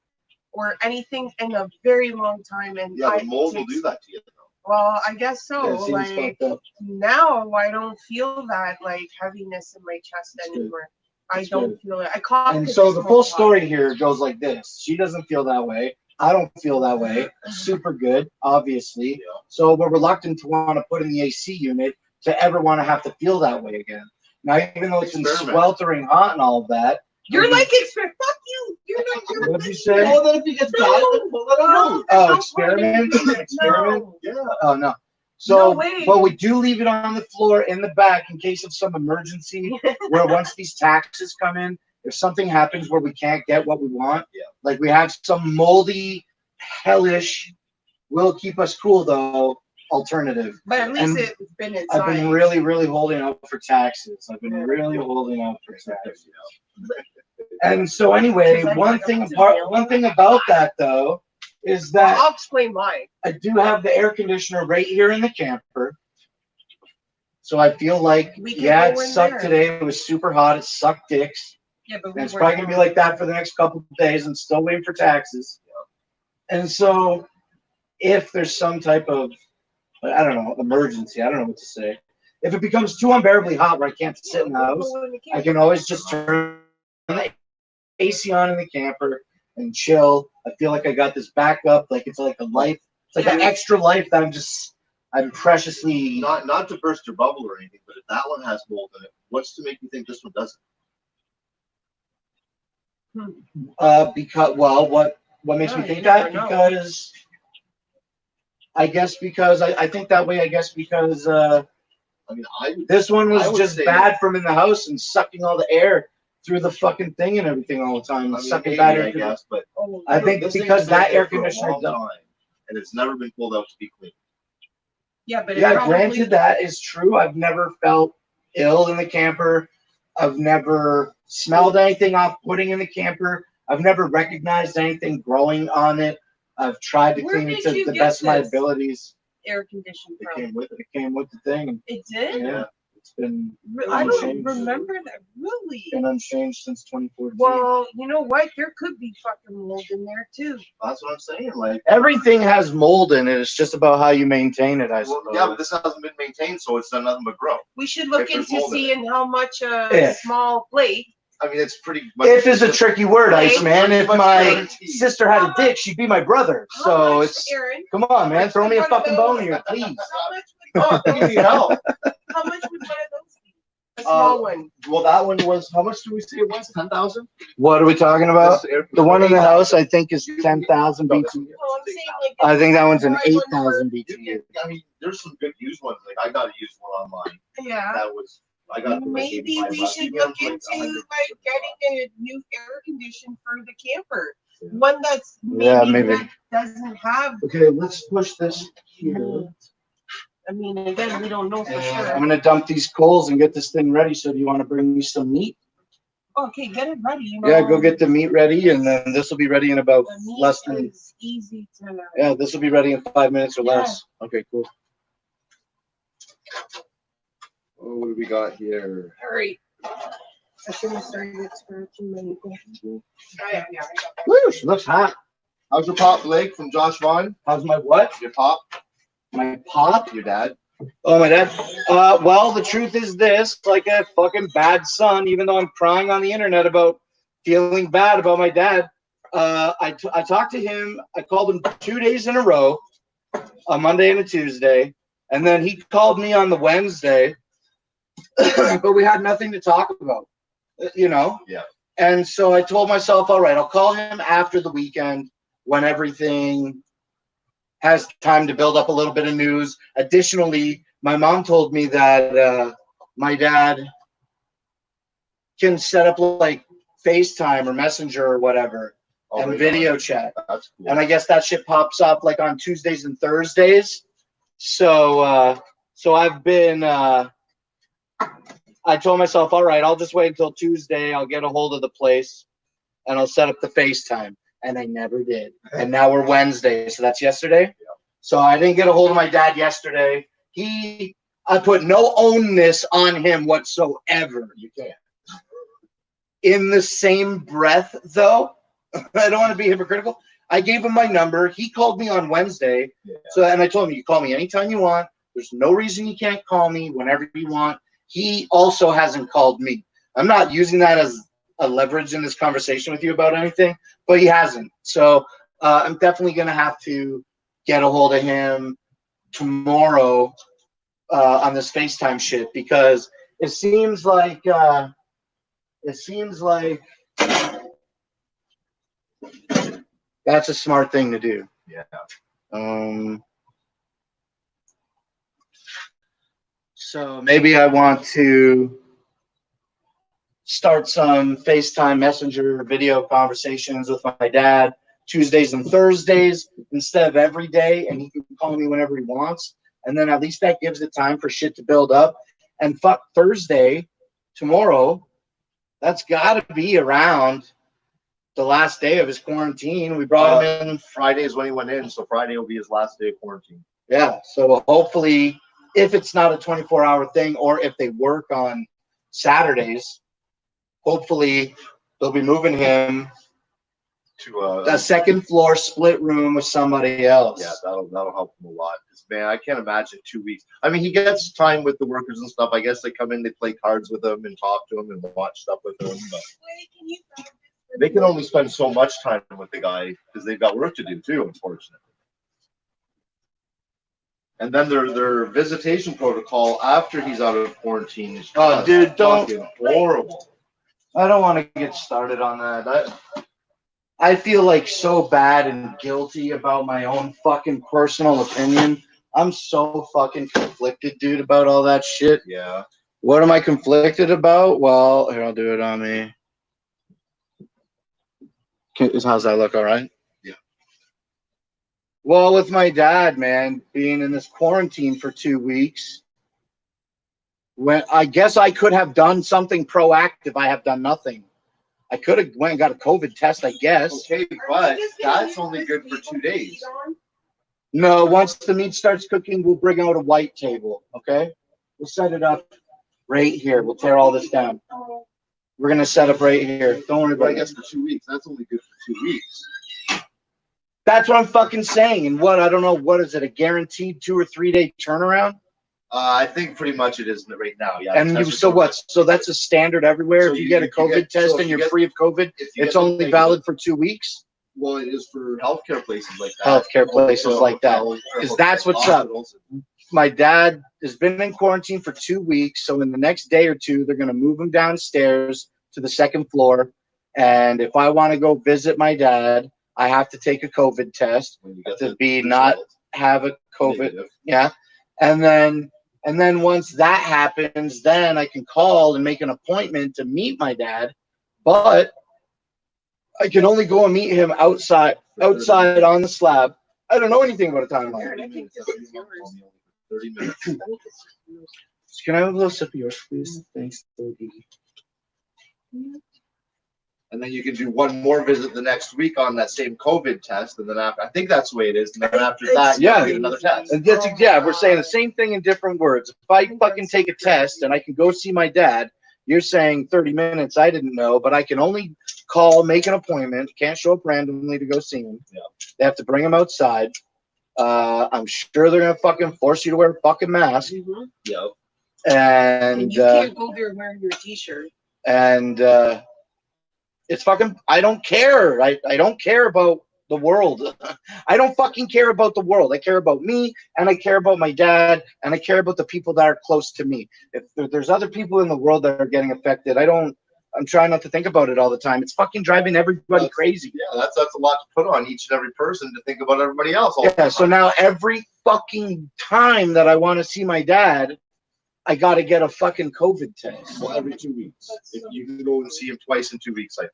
or anything in a very long time, and Yeah, the mold will do that to you. Well, I guess so. Yeah, it seems Like fucked up. now, I don't feel that like heaviness in my chest That's good. anymore. I That's don't good. feel it. I cough. And 'cause so I the smoke full pot. story here goes like this. She doesn't feel that way. I don't feel that way. Super good, obviously. Yeah. So we're reluctant to want to put in the AC unit to ever want to have to feel that way again. Now, even though it's been Experiment. sweltering hot and all of that. You're like fuck you. You're not. You're What'd you say? Well, then if you get bad, then pull it out. No, Oh, there's experiment? no point. Experiment? No. Yeah. Oh, no. So, No way. but we do leave it on the floor in the back in case of some emergency where once these taxes come in, if something happens where we can't get what we want, like we have some moldy, hellish, will keep us cool though, alternative. But at least And it's been inside. I've been really, really holding out for taxes. I've been really holding out for taxes. And so anyway, one thing about that though is that I'll explain why. I do have the air conditioner right here in the camper. So I feel like, We can yeah, it go in sucked there. today. It was super hot. It sucked dicks. Yeah, but And it's probably going to be like that for the next couple of days. I'm still waiting for taxes. And so if there's some type of, I don't know, emergency, I don't know what to say. If it becomes too unbearably hot where I can't sit in the house, I can always just turn the AC on in the camper and chill. I feel like I got this backup, like it's like a life. It's like an extra life that I'm preciously. Not to burst your bubble or anything, but if that one has mold in it, what's to make you think this one doesn't? Because what makes me think that? Because I guess because I think that way. I guess because I mean, this one was I would just say- bad from in the house and sucking all the air through the fucking thing and everything all the time. I mean, Sucking maybe, bad air. I guess, but I think this thing's because been that there air for a conditioner long does. time, and it's never been pulled out to be clean. Yeah, but Yeah, granted, that is true. I've never felt ill in the camper. I've never smelled anything off-putting in the camper. I've never recognized anything growing on it. I've tried to Where clean it did to you the get best of my this? abilities. air conditioned It from. came with it. It came with the thing. It did? Yeah, it's been I don't unchanged. remember that. Really? Been unchanged since 2014. Well, you know what? There could be fucking mold in there too. That's what I'm saying. Like, Everything has mold in it. It's just about how you maintain it, I well, suppose. yeah, but this hasn't been maintained, so it's done nothing but grow. We should look If there's into mold in it. seeing how much a If. small plate. I mean, it's pretty much. If is a tricky word, Iceman. If Much my guaranteed. sister had a dick, she'd be my brother. How So much, it's Aaron? come on, man. Throw me a One of fucking bone those- here, please. How much Oh, would give me help. how much would one of those be? The small one. Well, that one was, how much do we say it was? 10,000? What are we talking about? The one in the house, I think, is 10,000 BTU. Oh, I'm saying like. I think that one's an Right one 8,000 for- BTU. I mean, there's some good used ones. Like, I got a used one online. Yeah. That was, I got it for like Maybe 85 we bucks. should You get them look for, like, into 100. like getting a new air condition for the camper. One that's Yeah, maybe. that doesn't have. Okay, let's push this here. I mean, again, we don't know for And sure. I'm gonna dump these coals and get this thing ready. So do you want to bring me some meat? Okay, get it ready. You know, Yeah, go get the meat ready, and then this will be ready in about the meat less than. is easy to. Yeah, this will be ready in 5 minutes or Yeah. less. Okay, cool. Oh, what do we got here? All right. I should have started scratching my. Oh, yeah. Woo, she looks hot. How's your pop, Blake, from Josh Vaughn? How's my what? Your pop? My pop? Your dad? Oh, my dad. Well, the truth is this: like a fucking bad son. Even though I'm crying on the internet about feeling bad about my dad, I talked to him. I called him 2 days in a row, a Monday and a Tuesday, and then he called me on the Wednesday. But we had nothing to talk about, you know. Yeah. And so I told myself, all right, I'll call him after the weekend when everything has time to build up a little bit of news. Additionally, my mom told me that my dad can set up like FaceTime or Messenger or whatever and video chat. That's cool. And I guess that shit pops up like on Tuesdays and Thursdays. So I've been I told myself, all right, I'll just wait until Tuesday. I'll get a hold of the place and I'll set up the FaceTime. And I never did. And now we're Wednesday. So that's yesterday. Yeah. So I didn't get a hold of my dad yesterday. I put no onus on him whatsoever. You can't. In the same breath, though, I don't want to be hypocritical. I gave him my number. He called me on Wednesday. Yeah. And I told him, you call me anytime you want. There's no reason you can't call me whenever you want. He also hasn't called me. I'm not using that as a leverage in this conversation with you about anything, but he hasn't. So I'm definitely going to have to get a hold of him tomorrow on this FaceTime shit, because it seems like that's a smart thing to do. Yeah. So maybe I want to start some FaceTime Messenger video conversations with my dad Tuesdays and Thursdays instead of every day, and he can call me whenever he wants. And then at least that gives it time for shit to build up. And fuck, Thursday, tomorrow, that's got to be around the last day of his quarantine. We brought him in. Friday is when he went in, so Friday will be his last day of quarantine. Yeah, so hopefully, if it's not a 24-hour thing, or if they work on Saturdays, hopefully they'll be moving him To a second floor split room with somebody else. yeah, that'll help him a lot. 'Cause, man, I can't imagine 2 weeks. I mean, he gets time with the workers and stuff. I guess they come in, they play cards with him and talk to him and watch stuff with him. But they can only spend so much time with the guy because they've got work to do too, unfortunately. And then their visitation protocol after he's out of quarantine is Oh, dude, don't. fucking horrible. I don't want to get started on that. I feel like so bad and guilty about my own fucking personal opinion. I'm so fucking conflicted, dude, about all that shit. Yeah. What am I conflicted about? Well, here, I'll do it on me. How's that look? All right? Yeah. Well, with my dad, man, being in this quarantine for 2 weeks, when I guess I could have done something proactive, I have done nothing. I could have went and got a COVID test, I guess. Okay, but that's only good for 2 days. No, once the meat starts cooking, we'll bring out a white table, okay? We'll set it up right here. We'll tear all this down. We're going to set up right here. Don't worry But about I it. guess for 2 weeks, that's only good for 2 weeks. That's what I'm fucking saying. And what, I don't know, what is it, a guaranteed 2 or 3 day turnaround? I think pretty much it is right now. Yeah. And you, so what? So that's a standard everywhere. So if you get a COVID test and you're free of COVID, it's only valid for 2 weeks? Well, it is for healthcare places like that. Healthcare places like that. Because that's what's up. my dad has been in quarantine for 2 weeks. So in the next day or two, they're going to move him downstairs to the second floor. And if I want to go visit my dad, I have to take a COVID test to be not have a COVID. Negative. Yeah. And then once that happens, then I can call and make an appointment to meet my dad. But I can only go and meet him outside on the slab. I don't know anything about a timeline. 30 minutes. Can I have a little sip of yours, please? Thanks. And then you can do one more visit the next week on that same COVID test, and then after, I think that's the way it is. And then after that, yeah, you get another test. And yeah, we're saying the same thing in different words. If I fucking take a test and I can go see my dad, you're saying 30 minutes. I didn't know, but I can only call, make an appointment. Can't show up randomly to go see him. Yeah. They have to bring him outside. I'm sure they're gonna fucking force you to wear a fucking mask. Mm-hmm. Yep. And you can't go there wearing your t-shirt. And it's fucking. I don't care. I don't care about the world. I don't fucking care about the world. I care about me, and I care about my dad, and I care about the people that are close to me. If there's other people in the world that are getting affected, I'm trying not to think about it all the time. It's fucking driving everybody crazy. Yeah, that's a lot to put on each and every person to think about everybody else. Yeah, so now every fucking time that I want to see my dad, I got to get a fucking COVID test. Well, every 2 weeks. If you can go and see him twice in 2 weeks, I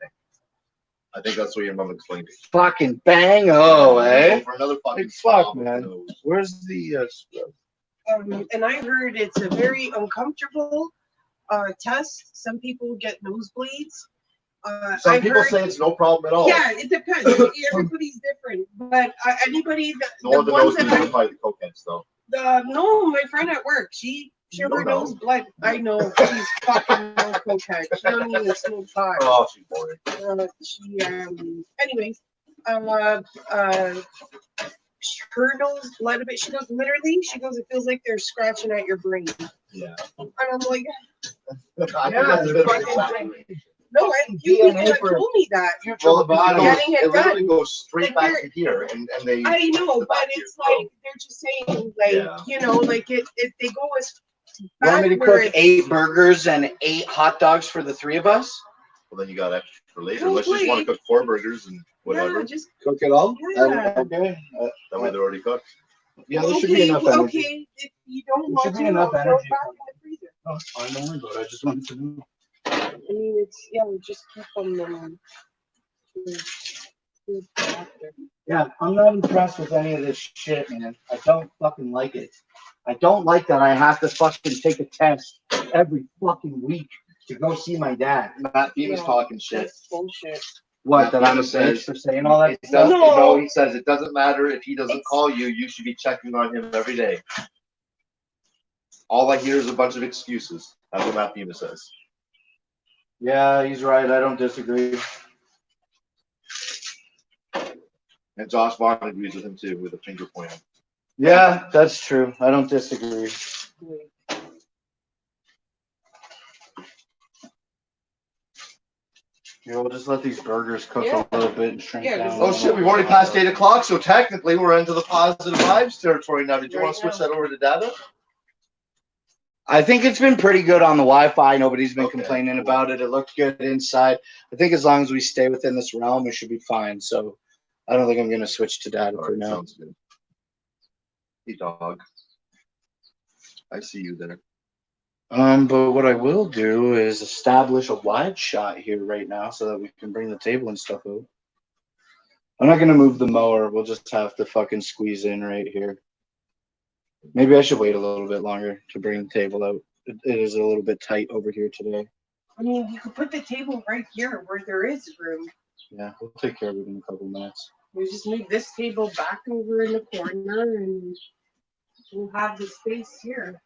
think that's what your mom explained. Fucking bang! Oh, eh? For another fucking fuck, man. Where's the and I heard it's a very uncomfortable test. Some people get nosebleeds. Some people say it's no problem at all. Yeah, it depends. Everybody's different. But anybody that no one knows the probably the cokeheads though. No, my friend at work, she knows blood. I know she's fucking no cokehead. She don't even smoke pot. Oh, she's boring. Anyways, her nose blood a bit. She goes literally. She goes. It feels like they're scratching at your brain. Yeah. And I'm like, yeah. No, and you people have told me that. Well, the body, getting it literally done. goes straight back to here, and they. I know, but it's like they're just saying, like you know, like it they go as. You want me to cook 8 burgers and 8 hot dogs for the 3 of us? Well, then you got extra for later. Unless you just want to cook 4 burgers and whatever. Yeah, just cook it all. Yeah. Okay. That way they're already cooked. Yeah, there should be enough energy. Okay, if you don't want to, enough throw it energy. back in the freezer. Oh, it's fine, don't worry about it. I just wanted to know. I mean, it's we just keep them. Yeah, I'm not impressed with any of this shit, man. I don't fucking like it. I don't like that I have to fucking take a test every fucking week to go see my dad. Matt Beavis talking shit. That's bullshit. What, that I'm a bitch for saying all that stuff? No. No, he says it doesn't matter if he doesn't call you. You should be checking on him every day. All I hear is a bunch of excuses. That's what Matt Beavis says. Yeah, he's right. I don't disagree. And Josh Vaughn agrees with him too, with a finger pointing. Yeah, that's true. I don't disagree. Yeah, we'll just let these burgers cook a little bit and shrink down. Oh shit, we've already passed 8 o'clock, so technically we're into the positive vibes territory now. Did you want to switch that over to data? I think it's been pretty good on the Wi-Fi. Nobody's been complaining about it. It looked good inside. I think as long as we stay within this realm, we should be fine. So I don't think I'm going to switch to data for now. Sounds good. Hey, dog. I see you there. But what I will do is establish a wide shot here right now so that we can bring the table and stuff out. I'm not going to move the mower. We'll just have to fucking squeeze in right here. Maybe I should wait a little bit longer to bring the table out. It is a little bit tight over here today. I mean, you could put the table right here where there is room. Yeah, we'll take care of it in a couple minutes. We just move this table back over in the corner and we'll have the space here.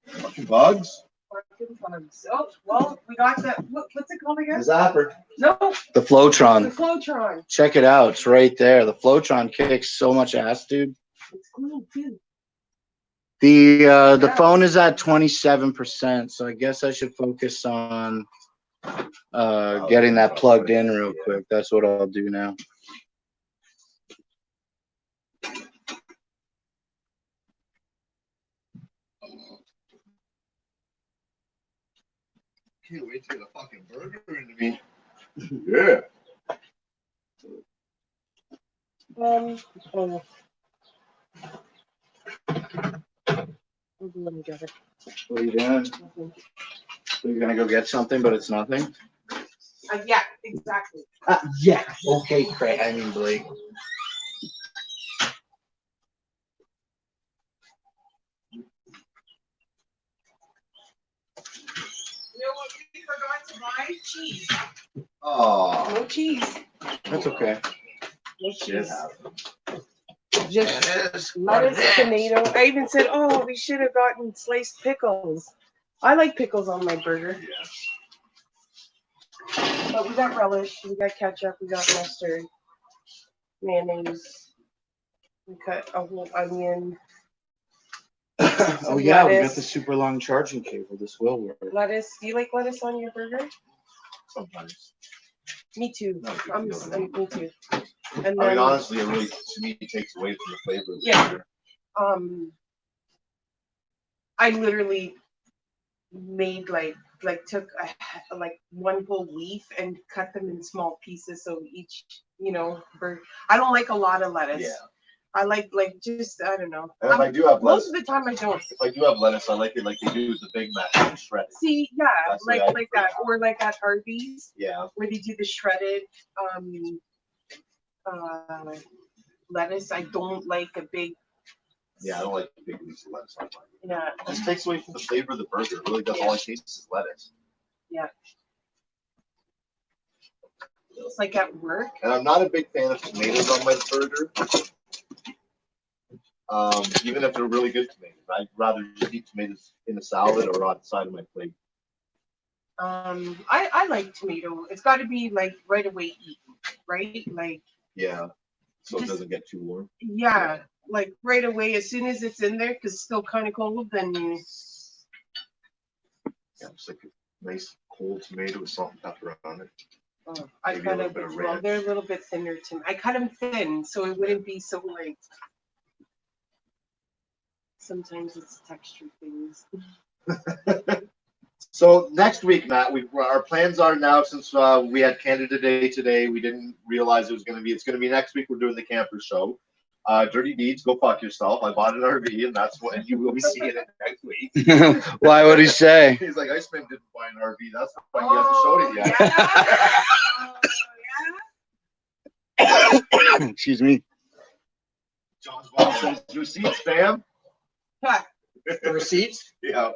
Fucking bugs? Fucking bugs. Oh, well, we got that. What's it called again? The zapper. No. The Flowtron. The Flowtron. Check it out. It's right there. The Flowtron kicks so much ass, dude. It's cool, too. The phone is at 27%, so I guess I should focus on getting that plugged in real quick. That's what I'll do now. can't wait to get a fucking burger into me. Yeah. Oh. Let me get it. What are you doing? You're gonna go get something, but it's nothing. Yeah, exactly. Yeah. Okay, Craig. I mean Blake. You know what we forgot to buy? Cheese. Oh, No cheese. that's okay. No Shit cheese. happens. Just It is. lettuce, tomato. I even said, oh, we should have gotten sliced pickles. I like pickles on my burger. But we got relish, we got ketchup, we got mustard, mayonnaise. We cut a whole onion. Oh yeah, we got lettuce. the super long charging cable. This will work. Lettuce. Do you like lettuce on your burger? Sometimes. Me too. No, Me too. And I mean, then, honestly, it really, to me, it takes away from the flavor of the Yeah. burger. I literally made took like one whole leaf and cut them in small pieces so each burger. I don't like a lot of lettuce. Yeah. I like just I don't know. And if I do have lettuce, Most of the time I don't. if I do have lettuce, I like it like they do with the Big Mac, shredded. See, yeah, That's the way I like that, or like at Harvey's Yeah. where they do the shredded lettuce. I don't like a big. Yeah, I don't like big leaves of lettuce on mine. Yeah. It just takes away from the flavor of the burger. It really does. All I taste is lettuce. Yeah. It's like at work. And I'm not a big fan of tomatoes on my burger. Even if they're really good tomatoes, I'd rather just eat tomatoes in a salad or on the side of my plate. I like tomato. It's got to be like right away eaten, right? Like. Yeah. So it doesn't get too warm. Yeah, like right away as soon as it's in there, because it's still kind of cold. Then. Yeah, just like a nice cold tomato with salt and pepper on it. Oh, I Maybe cut a little them. bit of Well, ranch. they're a little bit thinner too. I cut them thin so it wouldn't be so like. Sometimes it's texture things. So next week, Matt, our plans are now, since we had Canada Day today, we didn't realize it was going to be. It's going to be next week. We're doing the camper show. Dirty Deeds, go fuck yourself. I bought an RV, and that's what you will be seeing it next week. Why would he say? He's like, Iceman didn't buy an RV. That's why he hasn't showed it yet. Yeah. Excuse me. John's mom says receipts, fam. The receipts? Yeah,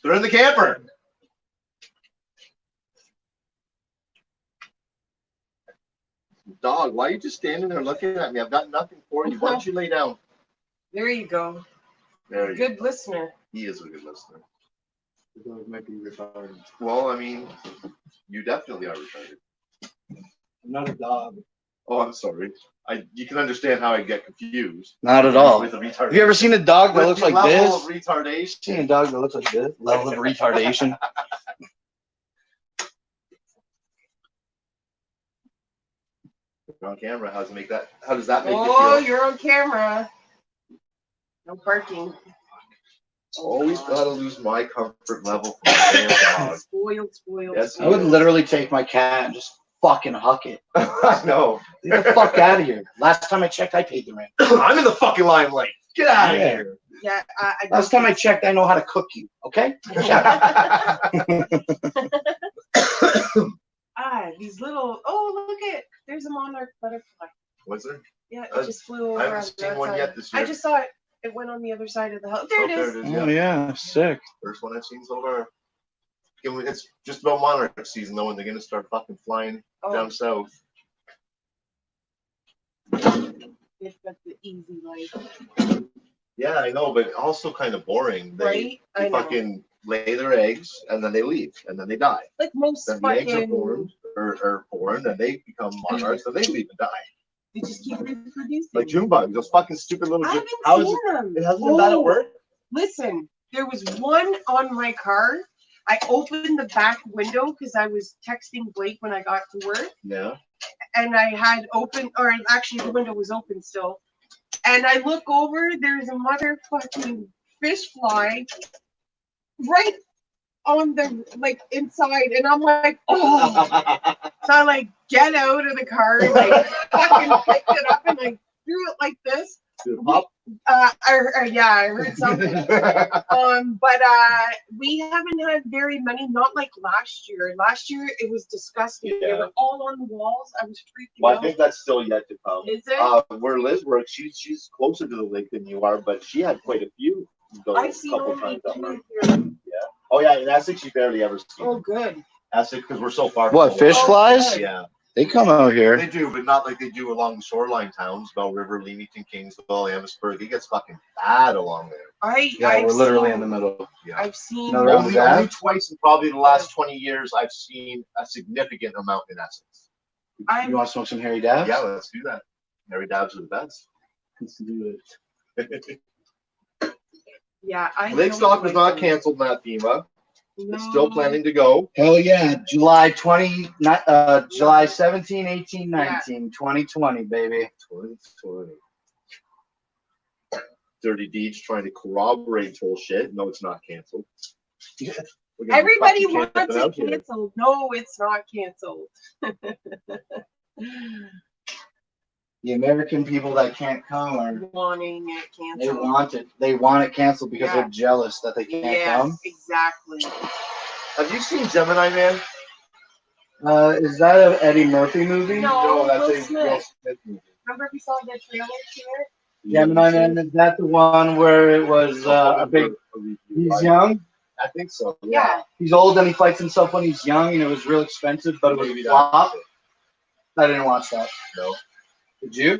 they're in the camper. Dog, why are you just standing there looking at me? I've got nothing for you. Why don't you lay down? There you go. There you Good listener. He is a good listener. The dog might be retarded. Well, I mean, you definitely are retarded. I'm not a dog. Oh, I'm sorry. You can understand how I get confused. Not at all. With the Have you ever seen a dog that looks like level this? of retardation. Seen a dog that looks like this? Level of retardation. You're on camera. How does that make you Oh, feel? you're on camera. No parking. Always gotta lose my comfort level from a damn dog. Spoiled. Yes, I would literally take my cat and just fucking huck it. I know. Get the fuck out of here. Last time I checked, I paid the rent. I'm in the fucking limelight. Get out of Yeah. here. Yeah. Last time I checked, I know how to cook you. Okay? These little. Oh, look at. There's a monarch butterfly. What's there? Yeah, it just flew over. I on haven't the seen one outside. yet this year. I just saw it. It went on the other side of the house. There it is. Oh, yeah. Sick. First one I've seen so far. It's just about monarch season though, when they're gonna start fucking flying down south. They've got the easy life. Yeah, I know, but also kind of boring. Right? I They know. fucking lay their eggs and then they leave and then they die. Like most Then the eggs are fucking. born and they become monarchs and they leave and die. They just keep reproducing. Like June bugs, those fucking stupid little I June. haven't seen them. It hasn't been bad at work. Listen, there was one on my car. I opened the back window because I was texting Blake when I got to work. Yeah. And I had open, or actually the window was open still. And I look over, there's a motherfucking fish fly right on the like inside, and I'm like, oh. So I like get out of the car, and like fucking picked it up, and like threw it like this. Yeah, I heard something. But we haven't had very many. Not like last year. Last year it was disgusting. Yeah. They were all on the walls. I was freaking Well, I out. think that's still yet to come. Is it? Where Liz works, she's closer to the lake than you are, but she had quite a few. I've seen couple only times up 2 there. here. Yeah. Oh yeah, in Essex you barely ever see. Oh, them. good. Essex, because we're so far. What, from fish the flies? Yeah. They come out here. They do, but not like they do along the shoreline towns, Bell River, Leamington, Kingsville, Amherstburg. It gets fucking bad along there. Yeah, we're literally in the middle. Yeah. I've seen. No, Only twice in probably the last 20 years I've seen a significant amount in Essex. You want to smoke some hairy dabs? Yeah, let's do that. Hairy dabs are the best. Let's do it. Yeah, Lake Stock was not canceled, Matt Thema. It's still planning to go. Hell yeah. July 17, 18, 19, 2020, baby. 2020. Dirty Deeds trying to corroborate bullshit. No, it's not canceled. Everybody wants it canceled. No, it's not canceled. The American people that can't come are Wanting it canceled. They want it canceled because they're jealous that they can't come. Exactly. Have you seen Gemini Man? Is that an Eddie Murphy movie? No, that's Will a Smith. Will Smith movie. Remember we saw the trailer to it? Gemini Man, is that the one where it was a big, he's young? I think so. Yeah. He's old and he fights himself when he's young and it was real expensive, but it was Maybe flop. I didn't watch that. No. Did you?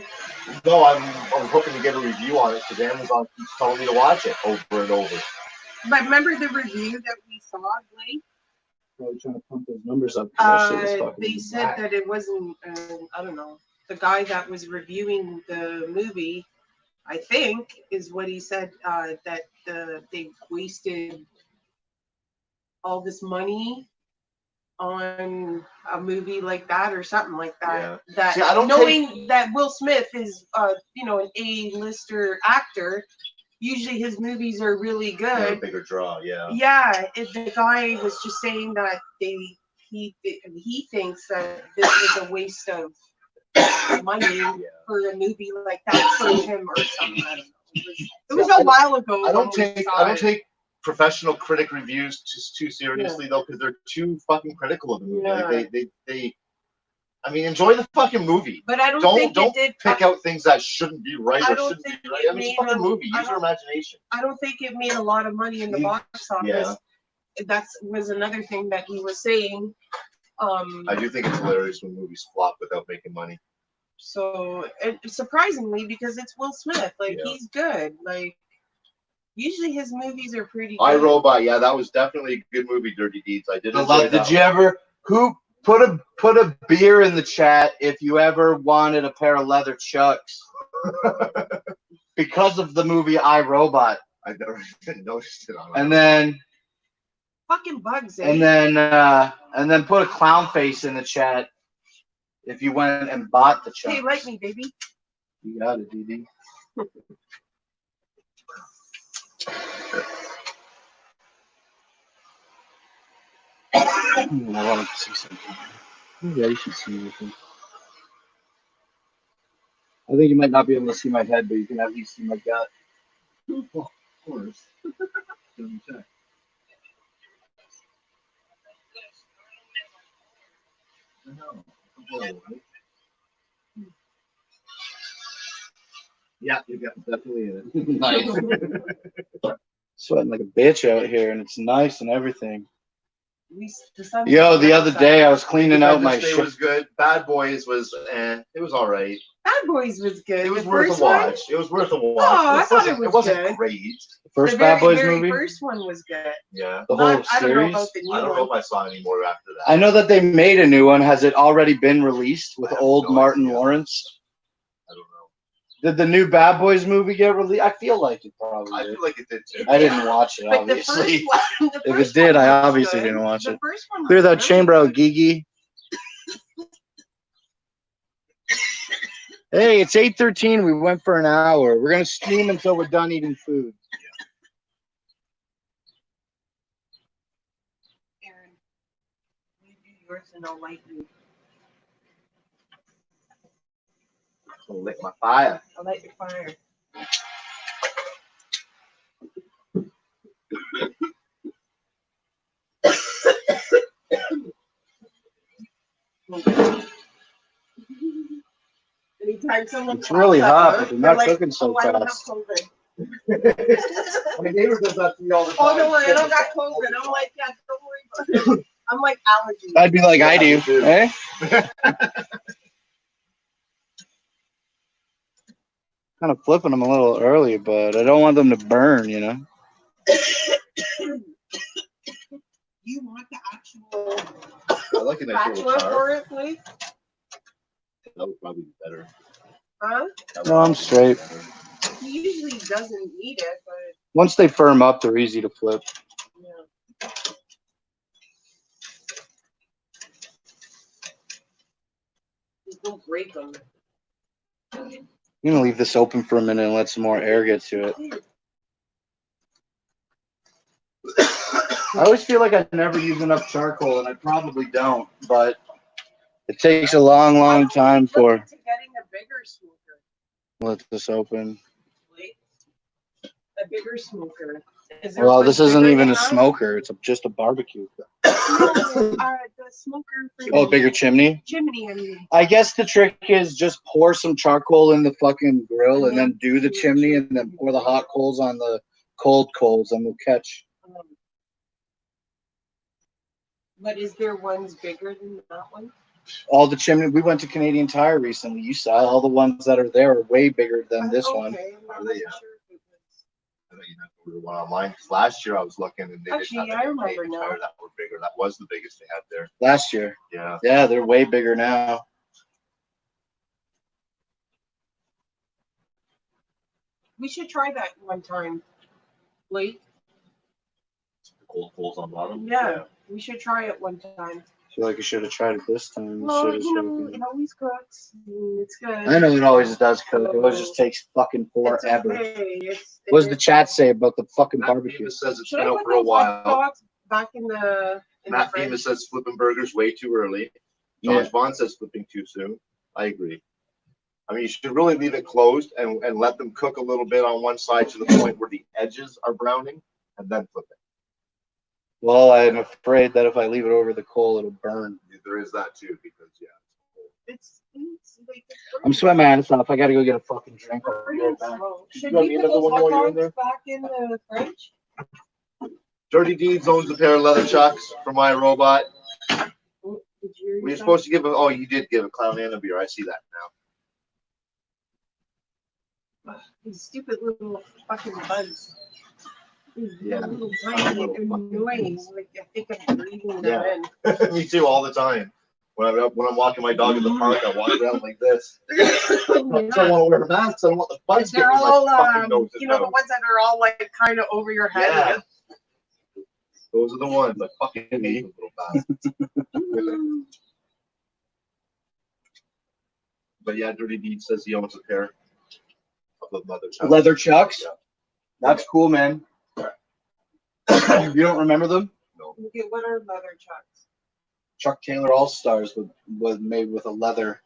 No, I'm hoping to get a review on it because Amazon keeps telling me to watch it over and over. But remember the review that we saw, Blake? Probably trying to pump those numbers up. That shit was fucking They said that it wasn't, I don't know, the guy that was reviewing the movie, I think, is what he said, that they wasted all this money on a movie like that or something like that. Yeah. That See, I don't knowing that Will Smith is, an A-lister actor, usually his movies are really good. A bigger draw, yeah. Yeah, if the guy was just saying that he thinks that this is a waste of money for a movie like that for him or something. I don't know. It was a while ago. I don't take professional critic reviews too seriously though, because they're too fucking critical of the movie. Yeah. Like they I mean, enjoy the fucking movie. But I don't pick out things that shouldn't be right I or don't shouldn't be think right. it I mean, it's a made fucking a- movie. I Use your don't- imagination. I don't think it made a lot of money in the box office. Yeah. That was another thing that he was saying. I do think it's hilarious when movies flop without making money. So surprisingly, because it's Will Smith, he's good. Like usually his movies are pretty good. I, Robot, yeah, that was definitely a good movie. Dirty Deeds. I did. Did you ever? Who put a beer in the chat if you ever wanted a pair of leather chucks? Because of the movie I, Robot. I never even noticed it on. And then fucking bugs. And then put a clown face in the chat if you went and bought the chucks. Hey, like me, baby. You got it, DD. I wanted to see something. Yeah, you should see anything. I think you might not be able to see my head, but you can at least see my gut. Oh, of course. Let me check. Yeah, you got definitely in it. Nice. Sweating like a bitch out here, and it's nice and everything. The Yo, the other day I was cleaning out my shit. shit. Was good. Bad Boys was, it was all right. Bad Boys was good. It was the worth first a watch. one? It was worth a watch. Oh, I thought it wasn't good. Great. The first the Bad Boys very movie? First one was good. Yeah. The whole I don't know series? about the new I don't one. know if I saw any more after that. I know that they made a new one. Has it already been released with old no Martin idea. Lawrence? I don't know. Did the new Bad Boys movie get released? I feel like it probably I did. feel like it did too. I didn't watch it, But obviously. the If first it did, one I was obviously good. didn't watch The it. first one Clear was that really chamber out, good. Gigi. Hey, it's 8:13. We went for an hour. We're gonna stream until we're done eating food. yours and I'll light you. I'll lick my fire. I'll light your fire. Anytime someone It's really hot, but they're not like, cooking so I don't have fast. COVID. My neighbor does that to me all the time. Oh, don't worry, I don't got COVID. I'm like, yeah, don't worry about it. I'm like allergies. I'd be like, I do. Eh? Kind of flipping them a little early, but I don't want them to burn, you know? You want the actual I like a nice little spatula char. for it, please? That would probably be better. Huh? No, I'm straight. He usually doesn't need it, but Once they firm up, they're easy to flip. yeah. Just don't break them. I'm gonna leave this open for a minute and let some more air get to it. I always feel like I never use enough charcoal, and I probably don't, but it takes a long, long time for. Look into getting a bigger smoker. Let this open. Wait. A bigger smoker. Is there Well, one this isn't bigger even than a that? smoker. It's just a barbecue. No, the smoker for Oh, the bigger chimney? chimney, I mean. I guess the trick is just pour some charcoal in the fucking grill and then do the chimney and then pour the hot coals on the cold coals and we'll catch. But is there ones bigger than that one? All the chimney. We went to Canadian Tire recently. You saw all the ones that are there are way bigger than this one. Okay, I'm not Are they? sure if it was. I know you have to order one online. 'Cause last year I was looking and they Actually, didn't I have remember any now. tire that were bigger. That was the biggest they had there. Last year. Yeah. Yeah, they're way bigger now. We should try that one time. Blake? The cold coals on bottom. Yeah, we should try it one time. I feel like I should have tried it this time. Well, Should've, you know, should've. it always cooks. It's good. I know it always does cook. It always just takes fucking It's forever. okay. What does the chat say about the fucking Matt barbecue? Bemis says it's Should been I out put for a those while. hot dogs back in the Matt fridge? Bemis says flipping burgers way too early. Yeah. Josh Vaughn says flipping too soon. I agree. I mean, you should really leave it closed and let them cook a little bit on one side to the point where the edges are browning and then flip it. Well, I'm afraid that if I leave it over the coal, it'll burn. There is that too, because It's like it's I'm sweating my ass off. I gotta go get a fucking drink. I'll be pretty right back. slow. Should You got we me put another those one while hot you're in dogs back in the fridge? Dirty Deeds owns a pair of leather chucks for my robot. Oh, did you We're supposed to give a, oh, you did give a clown and a beer. I see that now. These stupid little fucking bugs. These Yeah. little tiny annoying. Like I think I'm breathing them Yeah. in. Me too, all the time. When I'm walking my dog in the park, I walk around like this. I don't want to wear masks. I don't want the bugs They're getting all, my fucking nose you know, the out. ones that are all like kind of over your head. Yeah. Those are the ones. I fucking hate those little bastards. But yeah, Dirty Deed says he owns a pair of the leather chucks. Leather chucks? Yeah. That's cool, man. You don't remember them? No. Okay, what are leather chucks? Chuck Taylor All Stars was made with a leather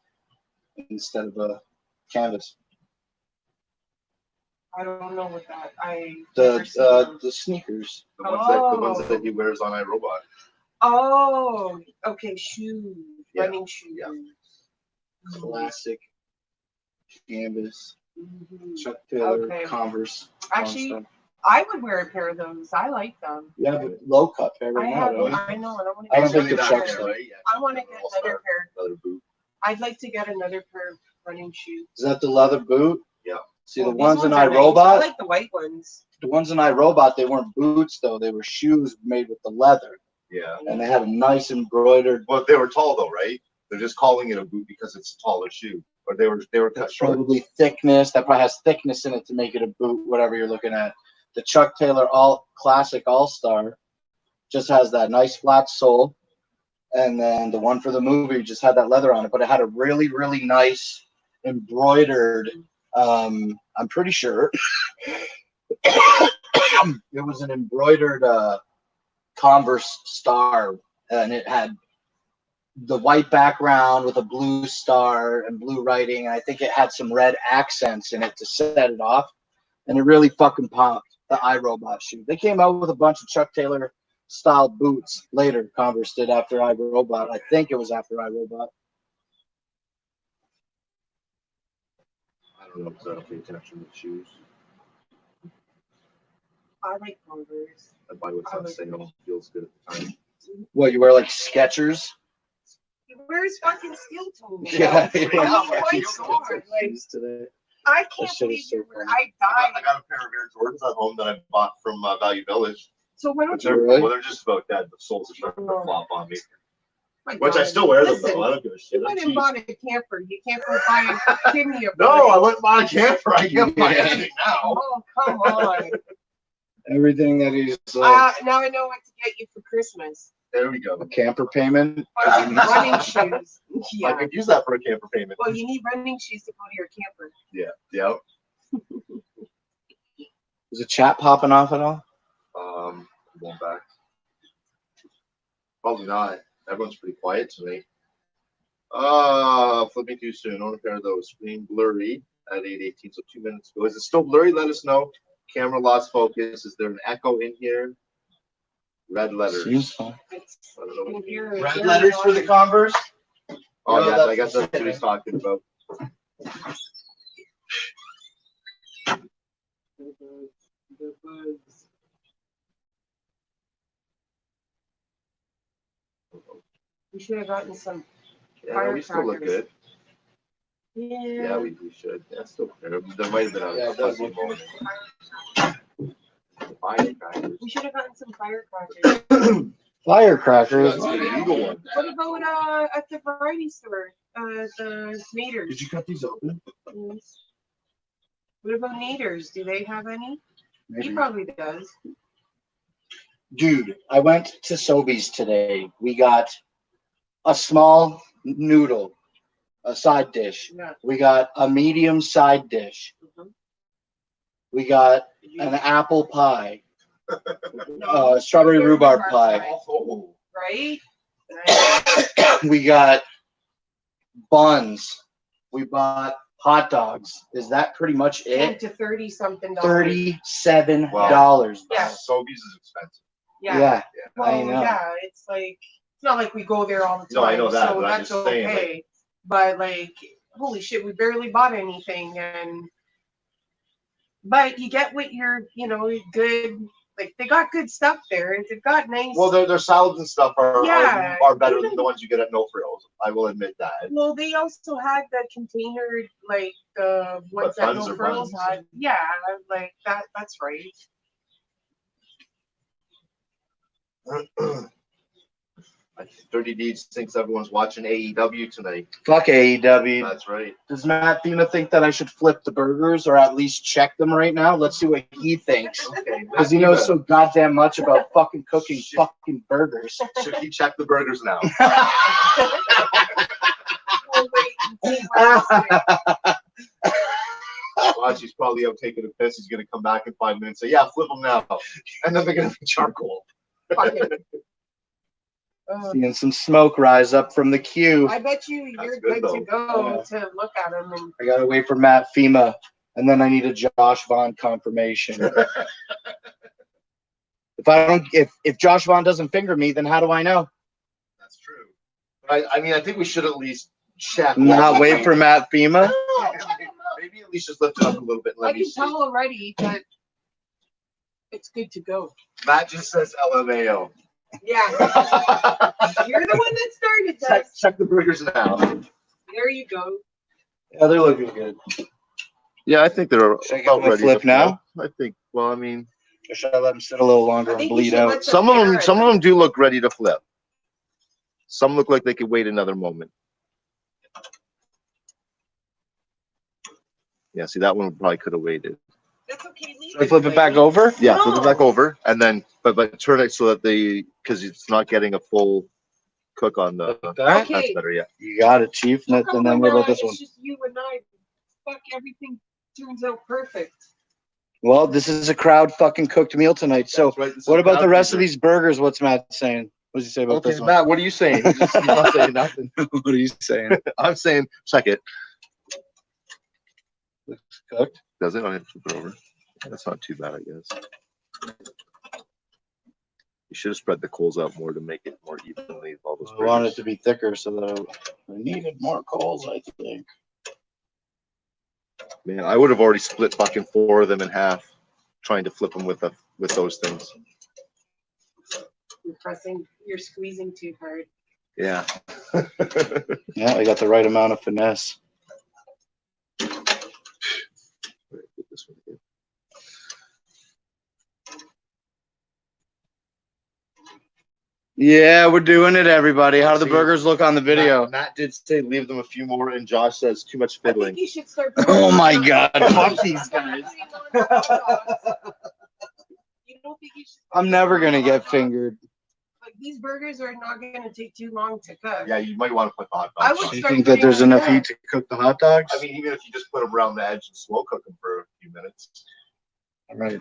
instead of a canvas. I don't know what that. I never seen them. The sneakers. The ones that he wears on iRobot. Oh, okay, shoes, Yeah. running shoes. Yeah. Classic canvas. Mhm. Chuck Taylor Okay. Converse. Actually, All Star. I would wear a pair of those. I like them. You have a low cut pair I right now, have. don't you? I know, and I want to I get. don't think the another Chucks pair. are. right? Yeah. I want to get another pair. Leather boot. I'd like to get another pair of running shoes. Is that the leather boot? Yeah. See, Oh, the these ones in are nice. iRobot, I like the white ones. the ones in iRobot, they weren't boots though. They were shoes made with the leather, Yeah. and they had a nice embroidered. Well, they were tall though, right? They're just calling it a boot because it's a taller shoe. Or they were cut That's short. probably thickness. That probably has thickness in it to make it a boot. Whatever you're looking at. The Chuck Taylor Classic All Star just has that nice flat sole, and then the one for the movie just had that leather on it, but it had a really, really nice embroidered. I'm pretty sure it was an embroidered Converse star, and it had the white background with a blue star and blue writing. I think it had some red accents in it to set it off, and it really fucking popped. The iRobot shoe. They came out with a bunch of Chuck Taylor style boots later. Converse did after iRobot. I think it was after iRobot. I don't know because I don't pay attention to shoes. I like Converse. I buy what's on sale. Feels good at the time. What, you wear like Skechers? Where's fucking steel toes? Yeah. I mean, my God, like, Today. I can't That shit believe is so you're where funny. I I died. got a pair of Air Jordans at home that I bought from Value Village. So why But don't they're, you? Really? well, they're just about dead. The soles are starting to flop on me. My Which I God. still wear them Listen, though. I don't give a shit. You I'm went and cheap. bought a camper. You can't go buy a kidney. No, I went and bought a camper. I can't buy Yeah. anything now. Oh, come on. Everything that he's Now I know what to get you for Christmas. There we go. a camper payment. Running shoes. I Yeah. could use that for a camper payment. Well, you need running shoes to go to your camper. Yeah. Yeah. Is the chat popping off at all? Going back. Probably not. Everyone's pretty quiet tonight. Flipping too soon. Own a pair of those. Screen blurry at 8:18, so 2 minutes ago. Is it still blurry? Let us know. Camera lost focus. Is there an echo in here? Red letters. Seems fine. I don't know what you mean. Red letters for the Converse? Oh, No, yeah, that's I guess that's the what he's talking about. The bugs. We should have gotten some. Yeah, no, we still look good. Yeah. Yeah, we should. Yeah, still there might have been a Yeah, it does fuzzy look moment. Firecrackers. We should have gotten some firecrackers. Firecrackers. That's the Eagle one. What about at the variety store? The Naders. Did you cut these open? Yes. What about Naders? Do they have any? He Maybe. probably does. Dude, I went to Sobeys today. We got a small noodle, a side dish. Yeah. We got a medium side dish. Mhm. We got an apple pie, No, strawberry rhubarb pie. Oh. right? We got buns. We bought hot dogs. Is that pretty much 10 it? to 30 something. $37. Yeah. Sobeys is expensive. Yeah. I Well, know. yeah, it's like it's not like we go there all the time. No, I know that, so but I'm that's just saying, like- okay. But like, holy shit, we barely bought anything, but you get what you're, good. Like they got good stuff there, and they've got nice. Well, their salads and stuff Yeah, are better even- than the ones you get at No Frills. I will admit that. Well, they also had the container, like the ones that buns No are Frills buns. had. Yeah, like that. That's right. 30 Deeds thinks everyone's watching AEW tonight. Fuck AEW. That's right. Does Matt Thema think that I should flip the burgers or at least check them right now? Let's see what he thinks. Okay. Because he knows so goddamn much about fucking cooking fucking burgers. Should he check the burgers now? We'll wait and see what they say. Watch, he's probably out taking a piss. He's gonna come back in 5 minutes. Say, yeah, flip them now, and then they're gonna be charcoal. Fucking- Seeing some smoke rise up from the queue. I bet you're That's good good, to go Yeah. to look at them. And I gotta wait for Matt Thema, and then I need a Josh Vaughn confirmation. If Josh Vaughn doesn't finger me, then how do I know? That's true. I mean, I think we should at least check. Not wait for Matt Thema. Maybe at least just lift it up a little bit. And I let me can see. tell already that it's good to go. Matt just says LMAO. Yeah, you're the one that started check, this. check the burgers now. There you go. Yeah, they're looking good. Yeah, I think they're Should I give them a flip now? I think. Well, I mean, Or should I let them sit a little longer I and think you bleed should out? let some of them do look ready to flip. Some look like they could wait another moment. Yeah, see, that one probably could have waited. That's okay. Leave Should I flip it back over? Yeah, flip it No. back over, and then but turn it so that because it's not getting a full cook on the. Like that? Okay. That's better, yeah. You got it, Chief. And then what about this one? It's just you and I. Fuck, everything turns out perfect. Well, this is a crowd fucking cooked meal tonight. So That's right, this is what about the crowd rest of pleaser. these burgers? What's Matt saying? What does he say about Okay, this one? Matt, what are you saying? You're not saying nothing. What are you saying? I'm saying check it. Looks cooked. Does it? I have to flip it over. That's not too bad, I guess. You should have spread the coals out more to make it more evenly. All those I want it to be thicker so that I needed more coals, I think. Man, I would have already split fucking 4 of them in half, trying to flip them with those things. You're squeezing too hard. Yeah. Yeah, I got the right amount of finesse. Yeah, we're doing it, everybody. How do the burgers look on the video? Matt did say leave them a few more, and Josh says too much I fiddling. think you should start. Oh my God! Fuck these guys. You don't think you should? I'm never gonna get fingered. Like, these burgers are not gonna take too long to cook. Yeah, you might want to put the hot I dogs would on. Do you start think that there's putting enough on heat to cook the hot dogs? I mean, even if you just put them around the edge and slow cook them for a few minutes. All right.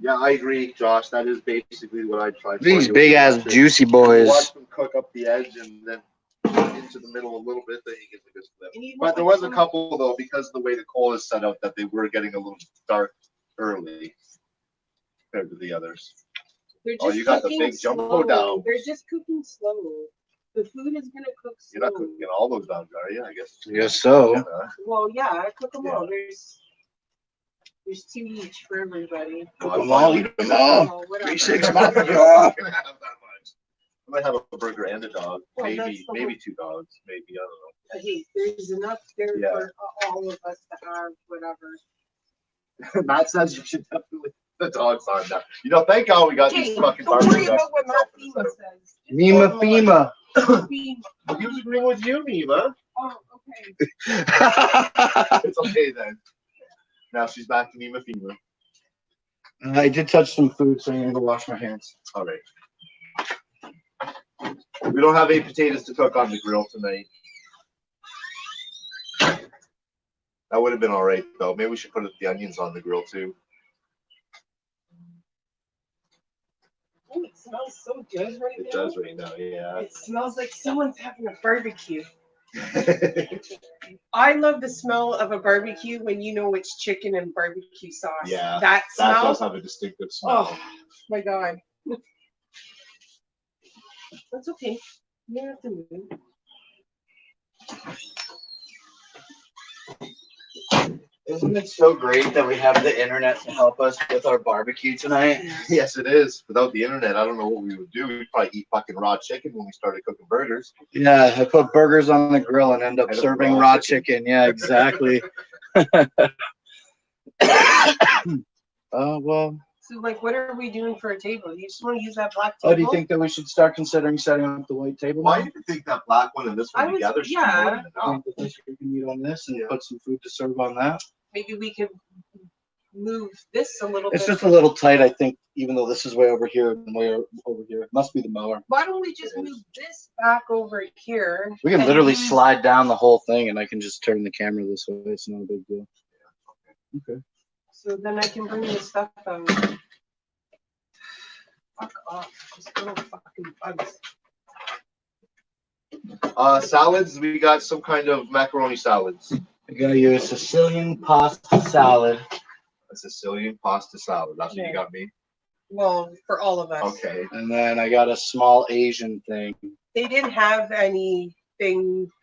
Yeah, I agree, Josh. That is basically what I tried. These big ass juicy boys. Watch them cook up the edge and then into the middle a little bit, then you get the good flip. And you But want, there like, was a couple though, because of the way the coal is set up, that they were getting a little dark early compared to the others. They're Oh, just you got the cooking big jumbo slow. down. They're just cooking slow. The food is gonna cook slow. You're not cooking all those down, are you? I guess. Yes, so. Yeah, Well, yeah, I cook them Yeah. all. There's 2 each for everybody. Cook 'em all, eat 'em all. Oh, whatever. 3-6 I'm months not ago. gonna have that much. I might have a burger and a dog. Well, Maybe, that's the maybe 2 dogs. Maybe, I don't Hey, there's enough there Yeah. for all of us to have whatever. know. Matt says you should definitely put the dogs on now. You know, thank God we got Hey, these fucking don't worry barbecue about what Matt guys. Fema says. Mima Fema. Fema. He was agreeing with you, Neva. Oh, okay. It's okay then. Now she's back to Neva Fema. I did touch some food, so I'm gonna go wash my hands. All right. We don't have any potatoes to cook on the grill tonight. That would have been all right though. Maybe we should put the onions on the grill too. Oh, it smells so good right It now. does right now, yeah. It smells like someone's having a barbecue. I love the smell of a barbecue when you know it's chicken and barbecue sauce. Yeah, That That smell. does have a distinctive smell. Oh my God. That's okay. You don't have to move. Isn't it so great that we have the internet to help us with our barbecue tonight? Yes, it is. Without the internet, I don't know what we would do. We'd probably eat fucking raw chicken when we started cooking burgers. Yeah, I put burgers on the grill and end up And serving raw raw chicken. Yeah, exactly. Well. So, like, what are we doing for a table? You just want to use that black Oh, table? do you think that we should start considering setting up the white table? Why do you think that black one and this one I was- together should yeah. be more than I enough? think that this we can eat on this and Yeah. put some food to serve on that. Maybe we could move this a little It's bit. just a little tight, I think, even though this is way over here and way over here. It must be the mower. Why don't we just move this back over here? We can and literally use- slide down the whole thing and I can just turn the camera this way. It's not a big deal. Okay. So then I can bring this stuff out. Fuck off. Just little fucking bugs. Salads, we got some kind of macaroni salads. I got you a Sicilian pasta salad. A Sicilian pasta salad. That's what you got me? Well, for all of us. Okay. And then I got a small Asian thing. They didn't have anything.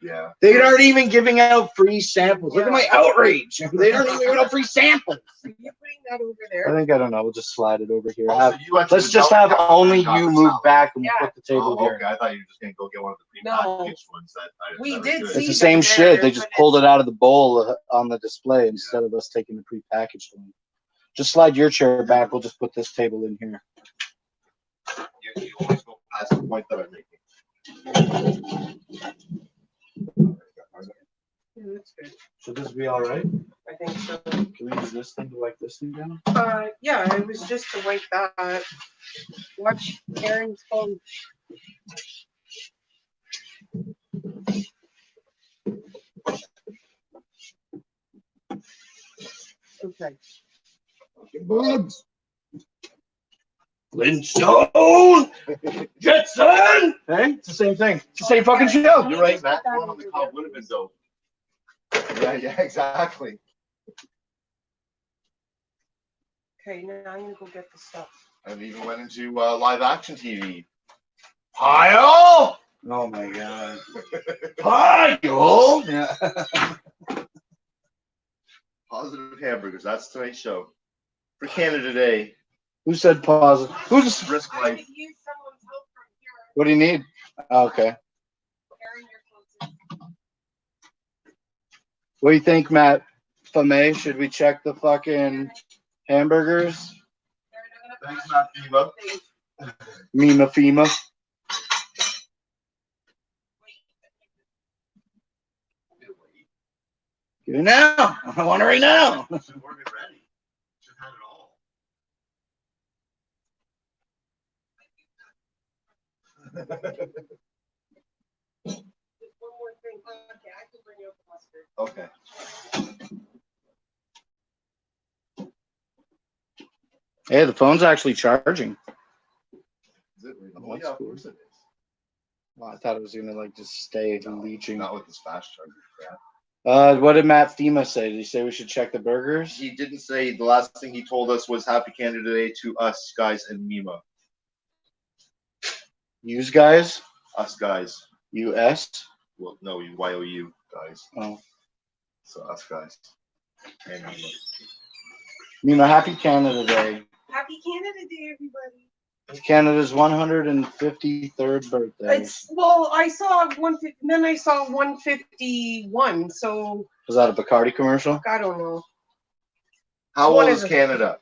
Yeah. They aren't even giving out free samples. Look at my outrage. They aren't even giving out free samples. Are you putting that over I there? think, I don't know. We'll just slide it over here. Also, you went to Let's the just Delta have Tower only and got you the move salad. back and Yeah. we'll put the table Oh, here. okay. I thought you were just gonna go get one of the No. prepackaged ones. We that did was see good. It's the them same there, shit. They just but pulled it out of the bowl on the display instead of us taking the prepackaged one. Just slide your chair back. We'll just put this table in here. You always go past the point that I'm making. Yeah, that's good. Should this be all right? I think so. Can we use this thing to wipe this thing down? Yeah, it was just to wipe that. Watch Aaron's phone. Okay. Bugs. Flintstone. Jetson. Hey, it's the same thing. It's the same fucking show. You're right, Matt. One on the cob would have been dope. Yeah, exactly. Okay, now I'm gonna go get the stuff. And even went into live action TV. Pile! Oh my god. Pile. Yeah. Positive Hamburgers. That's tonight's show. For Canada Day. Who said pause? Who's Risk I life. could use someone's help from here. What do you need? Oh, okay. Carrying your clothes. What do you think, Matt? Fame? Should we check the fucking hamburgers? Thanks, Matt Fiba. Mima Fema. Get it now. I want it right now. Should have ready. Should have had it all. Just one more thing. Okay, I can bring you up the mustard. Okay. Hey, the phone's actually charging. Is it really? Oh, that's Yeah, of cool. course it is. Well, I thought it was gonna like just stay leeching. Not with this fast charger crap. What did Matt Fema say? Did he say we should check the burgers? He didn't say. The last thing he told us was Happy Canada Day to us guys and Mima. Yous guys? Us guys. US? Well, no, YOU guys. Oh. So us guys. And Mima. Mima, happy Canada Day. Happy Canada Day, everybody. It's Canada's 153rd birthday. Well, I saw 150, then I saw 151. So Was that a Bacardi commercial? I don't know. How What old is is it? Canada?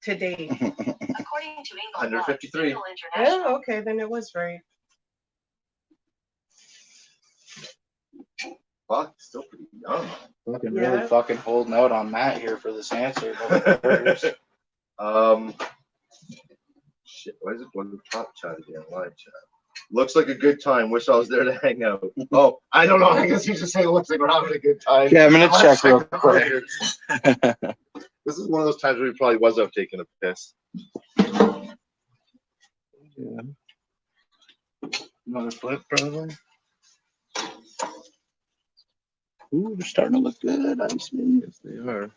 Today. According to English 153. International. Yeah, okay, then it was right. Fuck, still pretty young. Fucking Yeah. really fucking holding out on Matt here for this answer. Shit, why is it going to top chat again? Live chat. Looks like a good time. Wish I was there to hang out. Oh, I don't know. I guess you just say it looks like we're having a good time. Yeah, I'm gonna Let's check real the quick. burgers. This is one of those times where he probably was out taking a piss. Yeah. Another flip, probably. Ooh, they're starting to look good, Iceman. Yes, they are.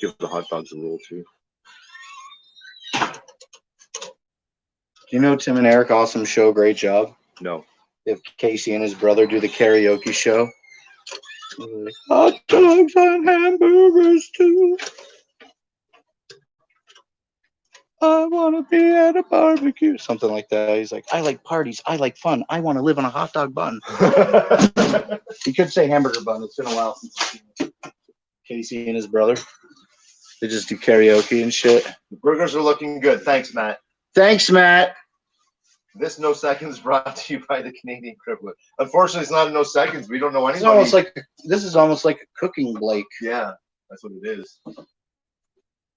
Give the hot dogs a roll too. You know Tim and Eric, awesome show, great job. No. If Casey and his brother do the karaoke show. Hot dogs and hamburgers too. I want to be at a barbecue. Something like that. He's like, I like parties. I like fun. I want to live on a hot dog bun. He could say hamburger bun. It's been a while since I've seen it. Casey and his brother. They just do karaoke and shit. The burgers are looking good. Thanks, Matt. Thanks, Matt. This No Seconds brought to you by the Canadian Crippler. Unfortunately, it's not a No Seconds. We don't know It's anybody. almost like this is almost like a cooking Blake. Yeah, that's what it is.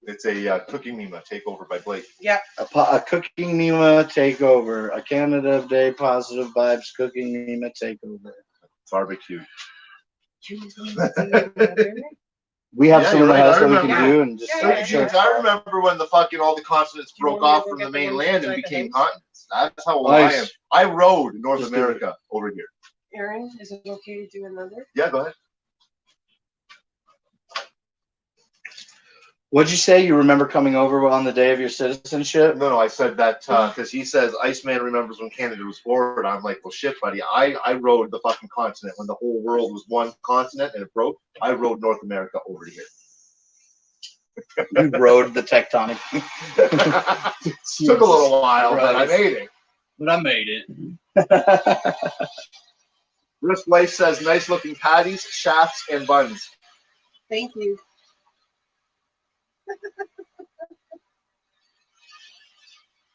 It's a cooking Mima takeover by Blake. Yeah. A cooking Mima takeover. A Canada Day positive vibes cooking Mima takeover. Barbecue. We have Yeah, some in you're the right, house I that we can remember. do and just Yeah, like, yeah, sure. I remember when the fucking all the continents Do you broke want me to off go from get the the ones mainland and inside the became house? continents. That's how old I am. Nice. I rode North Just do it. America over here. Aaron, is it okay to do another? Yeah, go ahead. What'd you say? You remember coming over on the day of your citizenship? No, I said that because he says Iceman remembers when Canada was forward. I'm like, well, shit, buddy. I rode the fucking continent when the whole world was one continent and it broke. I rode North America over here. You rode the tectonic. Took a little while, but I Right. made it. But I made it. Risk Life says nice looking patties, shafts, and buns. Thank you.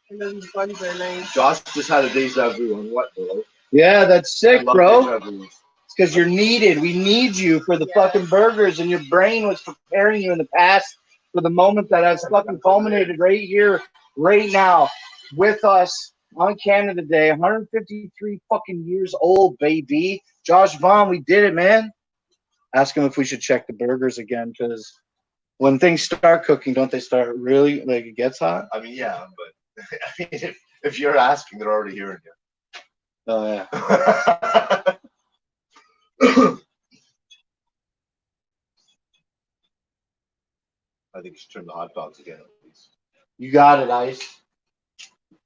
And those buns are nice. Josh just had a deja vu on what, bro? Yeah, that's sick, I love bro. deja vus. It's because you're needed. We need you for the Yeah. fucking burgers, and your brain was preparing you in the past for the moment that has fucking culminated right here right now with us on Canada Day, 153 fucking years old, baby. Josh Vaughn, we did it, man. Ask him if we should check the burgers again, because when things start cooking, don't they start really, like, it gets hot? I mean, yeah, but I mean, if you're asking, they're already hearing you. Oh, yeah. I think you should turn the hot dogs again, at least. You got it, Ice.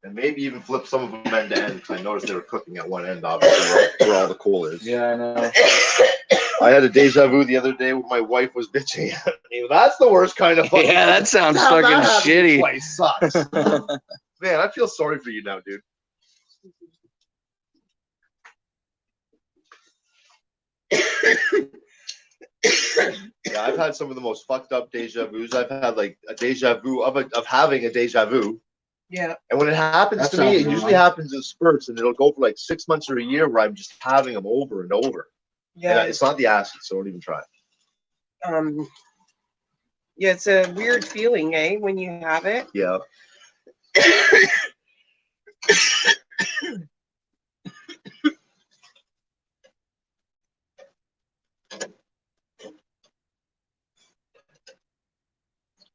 And maybe even flip some of them end to end, because I noticed they were cooking at one end, obviously, where all the coal is. Yeah, I know. I had a deja vu the other day when my wife was bitching at me. That's the worst kind of fucking. Yeah, that sounds That fucking happened shitty. twice. Sucks. Man, I feel sorry for you now, dude. Yeah, I've had some of the most fucked up deja vus. I've had like a deja vu of having a deja vu. Yeah. And when it happens That to me, it sounds usually wrong. happens in spurts, and it'll go for like 6 months or a year where I'm just having them over and over. Yeah. And it's not the acid, so don't even try it. Yeah, it's a weird feeling, eh, when you have it. Yeah.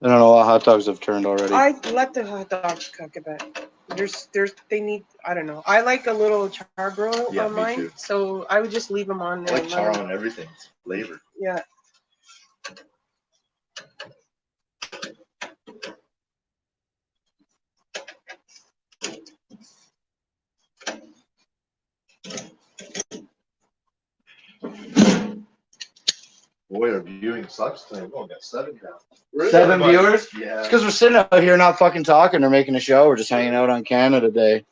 I don't know what hot dogs have turned already. I let the hot dogs cook a bit. They need, I don't know. I like a little charbroil Yeah, on me mine, too. so I would just leave them on I there. like and char let 'em- on everything. It's flavored. Yeah. Boy, our viewing sucks tonight. We only got 7 now. Where is 7 everybody? viewers? Yeah. It's because we're sitting out here not fucking talking or making a show. We're just hanging out on Canada Day.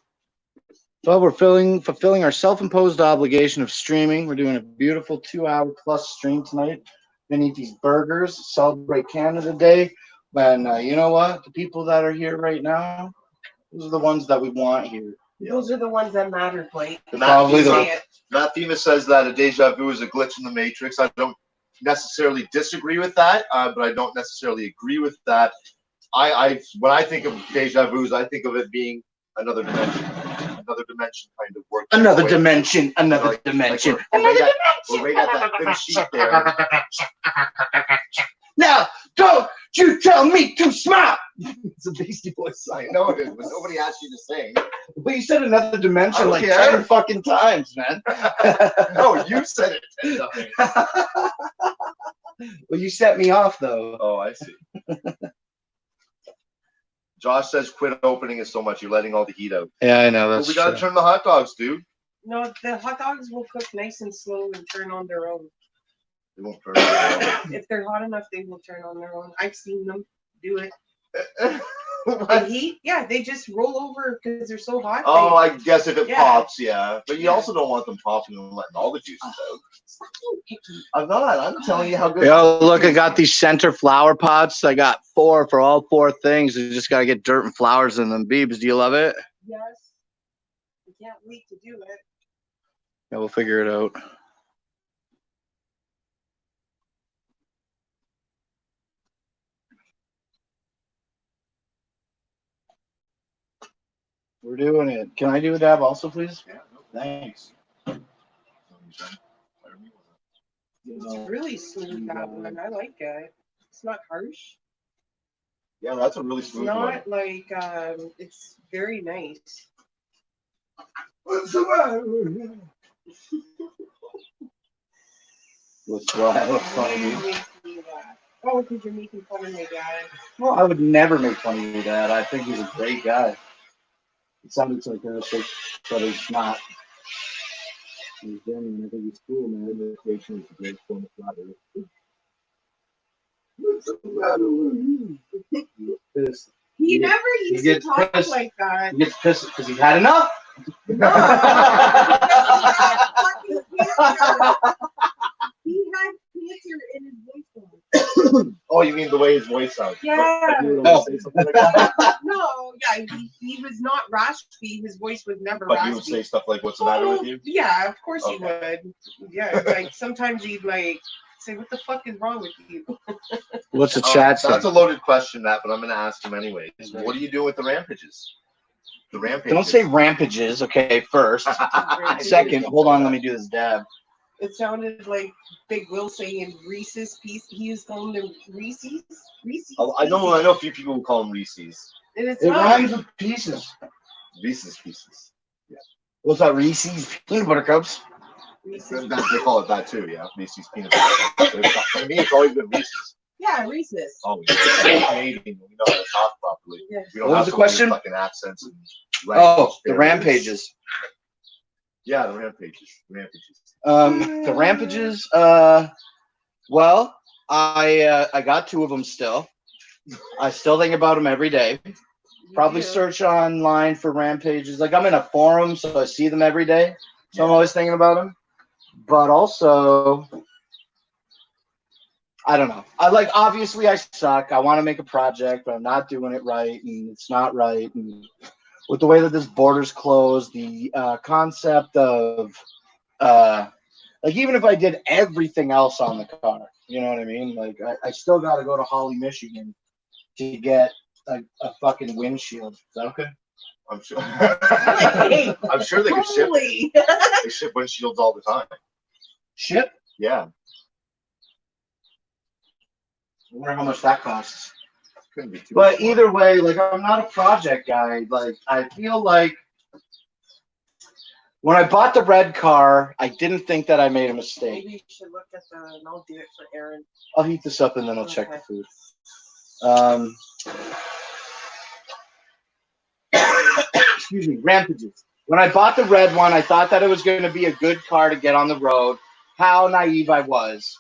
So we're fulfilling our self-imposed obligation of streaming. We're doing a beautiful 2-hour plus stream tonight. Gonna eat these burgers, celebrate Canada Day. And you know what? The people that are here right now, those are the ones that we want here. Those are the ones that matter, Blake. Probably the- Say it. Matt Themis says that a deja vu is a glitch in the matrix. I don't necessarily disagree with that, but I don't necessarily agree with that. When I think of deja vus, I think of it being another dimension kind of work. Another Like, dimension, another like dimension. we're right at that thin sheet there. Now, don't you tell me to smile. It's a Beastie Boys song. I know it is, but nobody asked you to sing. Well, you said another I dimension don't like care. 10 fucking times, man. No, you said it 10 times. Well, you set me off, though. Oh, I see. Josh says quit opening it so much. You're letting all the heat out. Yeah, I know. But That's we gotta true. turn the hot dogs, dude. No, the hot dogs will cook nice and slow and turn on their own. They won't turn it If they're hot enough, they will turn on their own. I've seen them do it. on. The heat, yeah, they just roll over because they're so hot. Oh, I guess if it Yeah. pops, yeah. But you Yeah. also don't want them popping and letting all the juices out. I'm not. I'm telling you how good. Yo, look, I got these center flower pots. I got 4 for all 4 things. You just got to get dirt and flowers in them. Beebs, do you love it? Yes. I can't wait to do it. Yeah, we'll figure it out. We're doing it. Can I do a dab also, please? Yeah. Thanks. It's really smooth, that one. I like it. It's not harsh. Yeah, that's a really It's smooth one. not like, it's very nice. What's the matter? What's why? What's Why funny, are you dude? making me that? Oh, because you're making fun of my dad. Well, I would never make fun of your dad. I think he's a great guy. It sounded sarcastic, but he's not. He's genuine. I think he's cool, man. Meditation is a great form of flattery. What's the matter with you? Pissed. He He never used to gets talk pissed. like that. He gets pissed because he's had enough. No. He had cancer in his voice. Oh, you mean the way his voice sounds? Yeah. Like you would No. always say something like that. No, yeah, he was not raspy. His voice was never But raspy. you would say stuff like, "What's the matter with you?" Yeah, of course he Okay. would. Yeah, like sometimes he'd like Say, what the fuck is wrong with you? What's the chat say? That's a loaded question, Matt, but I'm going to ask him anyway. What do you do with the rampages? The rampages. Don't say rampages, okay, first. Second, hold on, let me do this dab. It sounded like Big Will saying Reese's piece. He was calling them Reese's. Reese's. Oh, I know a few people who call them Reese's. And it's It not. rhymes with pieces. Reese's Pieces. What's that, Reese's peanut butter cups? Reese's. They call it that too, yeah. Reese's peanut butter. For me, it's always been Reese's. Yeah, Reese's. Oh, we're Canadian. We know how to talk properly. Yeah. We don't What have was the so many question? fucking accents and Oh, the barriers. rampages. Yeah, the rampages. Rampages. The rampages. Well, I got 2 of them still. I still think about them every day. Probably search online for rampages. Like I'm in a forum, so I see them every day. So I'm always thinking about them. But also, I don't know. Obviously I suck. I want to make a project, but I'm not doing it right, and it's not right. And with the way that this border's closed, the concept of like even if I did everything else on the car, you know what I mean? Like I still got to go to Holly, Michigan to get a fucking windshield. Is that okay? I'm sure. I'm sure they can ship. Holy. They ship windshields all the time. Ship? Yeah. I wonder how much that costs. Couldn't be too But much more. either way, like I'm not a project guy. Like I feel like when I bought the red car, I didn't think that I made a mistake. Maybe you should look at the, and I'll do it for Aaron. I'll heat this up and then I'll check the Okay. food. Excuse me, rampages. When I bought the red one, I thought that it was going to be a good car to get on the road. How naive I was.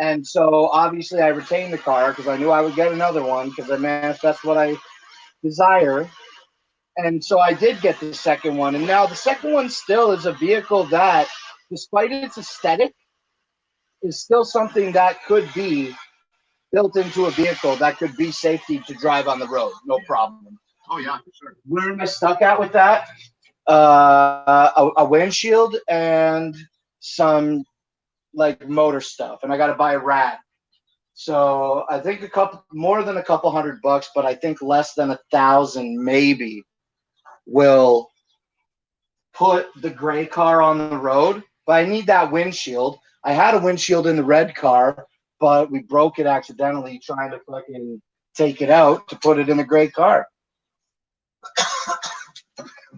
And so obviously I retained the car because I knew I would get another one because I manifest what I desire. And so I did get the second one. And now the second one still is a vehicle that, despite its aesthetic, is still something that could be built into a vehicle that could be safety to drive on the road. No problem. Oh yeah, for sure. Where am I stuck at with that? A windshield and some like motor stuff, and I got to buy a rad. So I think more than a couple $100, but I think less than 1,000 maybe will put the gray car on the road. But I need that windshield. I had a windshield in the red car, but we broke it accidentally trying to fucking take it out to put it in the gray car.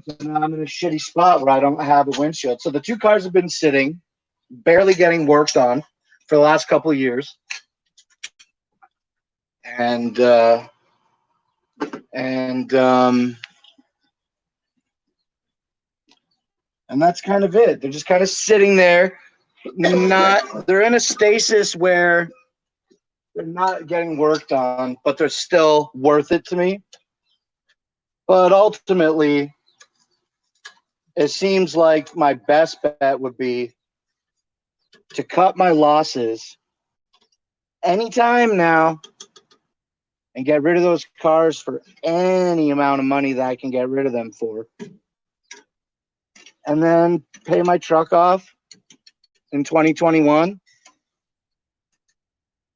So now I'm in a shitty spot where I don't have a windshield. So the 2 cars have been sitting, barely getting worked on for the last couple of years. And that's kind of it. They're just kind of sitting there. They're in a stasis where they're not getting worked on, but they're still worth it to me. But ultimately, it seems like my best bet would be to cut my losses anytime now and get rid of those cars for any amount of money that I can get rid of them for. And then pay my truck off in 2021.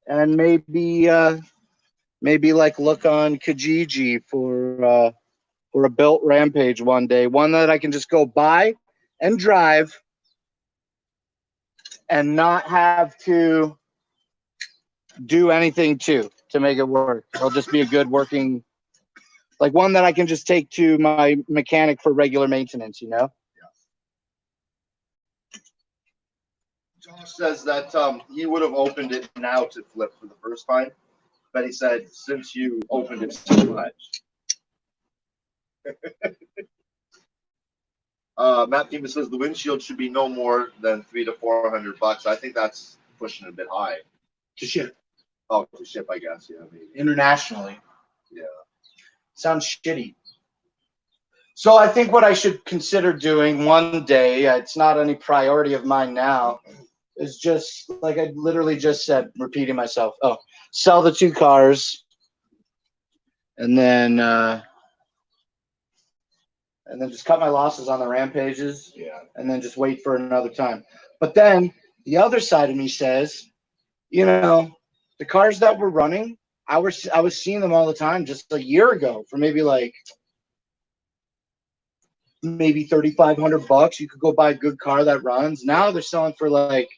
And maybe like look on Kijiji for a built Rampage one day. One that I can just go buy and drive and not have to do anything to make it work. It'll just be a good working, like one that I can just take to my mechanic for regular maintenance, you know? Josh says that he would have opened it now to flip for the first time, but he said since you opened it so much. Matt Pima says the windshield should be no more than $300 to $400. I think that's pushing it a bit high. To ship. Oh, to ship, I guess. Yeah, maybe. Internationally. Yeah. Sounds shitty. So I think what I should consider doing one day, it's not any priority of mine now, is just, like I literally just said, repeating myself, sell the 2 cars and then just cut my losses on the Rampages. Yeah. And then just wait for another time. But then the other side of me says, you know, the cars that were running, I was seeing them all the time just a year ago for maybe $3,500. You could go buy a good car that runs. Now they're selling for like,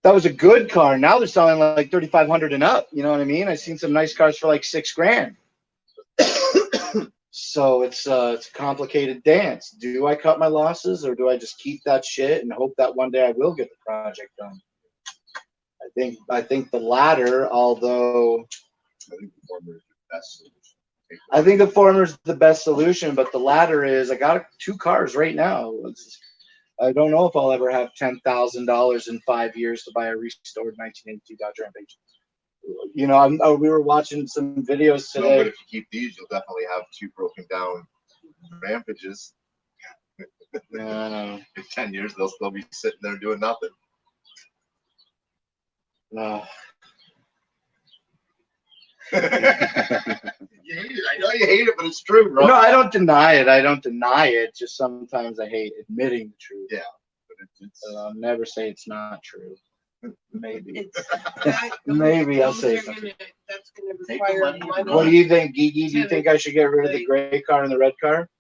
that was a good car. Now they're selling like 3,500 and up. You know what I mean? I've seen some nice cars for like $6,000. So it's a complicated dance. Do I cut my losses or do I just keep that shit and hope that one day I will get the project done? I think the latter, although I think the former is the best solution, but the latter is I got 2 cars right now. I don't know if I'll ever have $10,000 in 5 years to buy a restored 1982 Dodge Rampage. You know, we were watching some videos today. No, but if you keep these, you'll definitely have 2 broken down Rampages. No. In 10 years, they'll still be sitting there doing nothing. No. You hate it. I know you hate it, but it's true, bro. No, I don't deny it. I don't deny it. Just sometimes I hate admitting the truth. Yeah, but I'll never say it's not true. Maybe. That- Maybe I'll those say are something. That's gonna Take the require money. money. What do you think, Gigi? Do you think I should get rid of the gray car and the red car?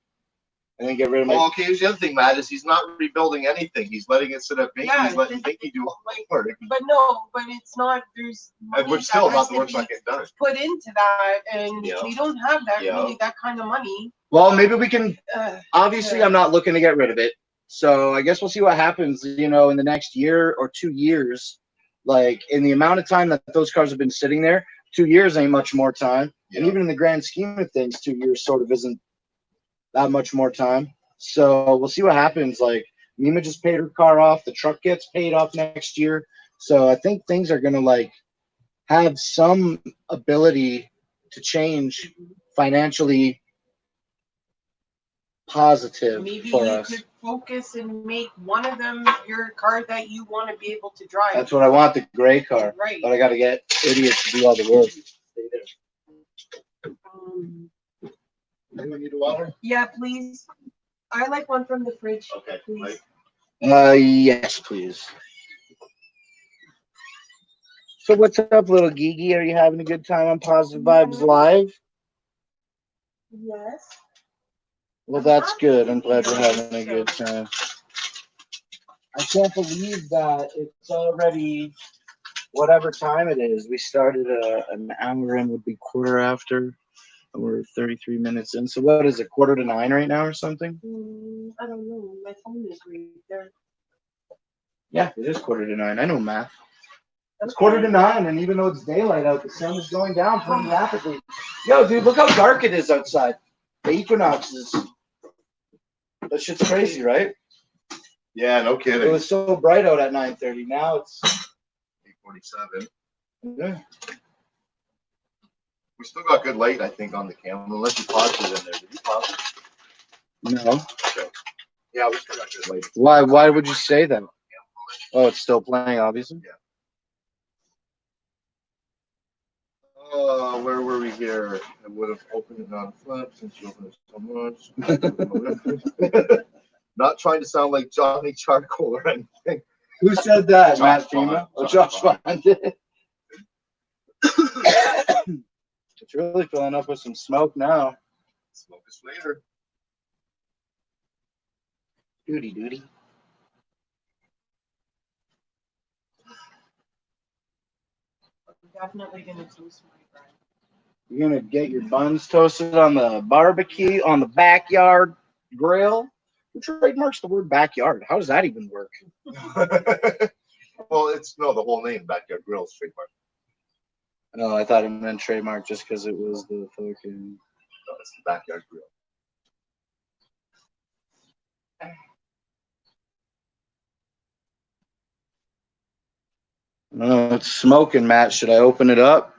And then get rid of my. Well, okay, here's the other thing, Matt, is he's not rebuilding anything. He's letting it sit at me. Yeah, He's letting Mickey do all the work. But no, but it's not. There's money But still, that not has the to work's be not getting done. put into that, and Yeah. we don't have that Yeah. really that kind of money. Well, maybe we can. Uh, Obviously, Yeah. I'm not looking to get rid of it. So I guess we'll see what happens, you know, in the next year or 2 years. Like, in the amount of time that those cars have been sitting there, 2 years ain't much more time. Yeah. And even in the grand scheme of things, 2 years sort of isn't that much more time. So we'll see what happens. Like, Mima just paid her car off. The truck gets paid off next year. So I think things are going to, like, have some ability to change financially positive maybe for you us. could focus and make one of them your car that you want to be able to drive. That's what I want, the gray car. Right. But I got to get idiots to do all the work. Anyone need a water? Yeah, please. I like one from the fridge. Okay, Please. Mike. Yes, please. So what's up, little Gigi? Are you having a good time on Positive Vibes Live? Yes. Well, that's good. I'm glad we're having a good time. I can't believe that it's already whatever time it is. We started an hour in, would be quarter after. And we're 33 minutes in. So what is it, 8:45 right now or something? I don't know. My phone is right there. Yeah, it is 8:45. I know math. It's 8:45, and even though it's daylight out, the sun is going down pretty rapidly. Yo, dude, look how dark it is outside. The equinox is. That shit's crazy, right? Yeah, no It kidding. was so bright out at 9:30. Now it's. 8:47. Yeah. We still got good light, I think, on the camera, unless you paused it in there. Did you pause it? No. Yeah, we still got good light. Why? Why would you say that? Oh, it's still playing, obviously. Where were we here? I would have opened it on flip since you opened it so much. Not trying to sound like Johnny Charcoal or anything. Who said that? Josh Matt Vaughn. Fema? Oh, Josh Josh Vaughn. Vaughn did. It's really filling up with some smoke now. Smoke us later. Duty. I'm definitely gonna toast my bread. You're gonna get your buns toasted on the barbecue on the backyard grill. Who trademarks the word backyard? How does that even work? Well, it's no, the whole name, Backyard Grill's trademark. No, I thought it meant trademark just because it was the fucking. No, it's the Backyard Grill. No, it's smoking, Matt. Should I open it up?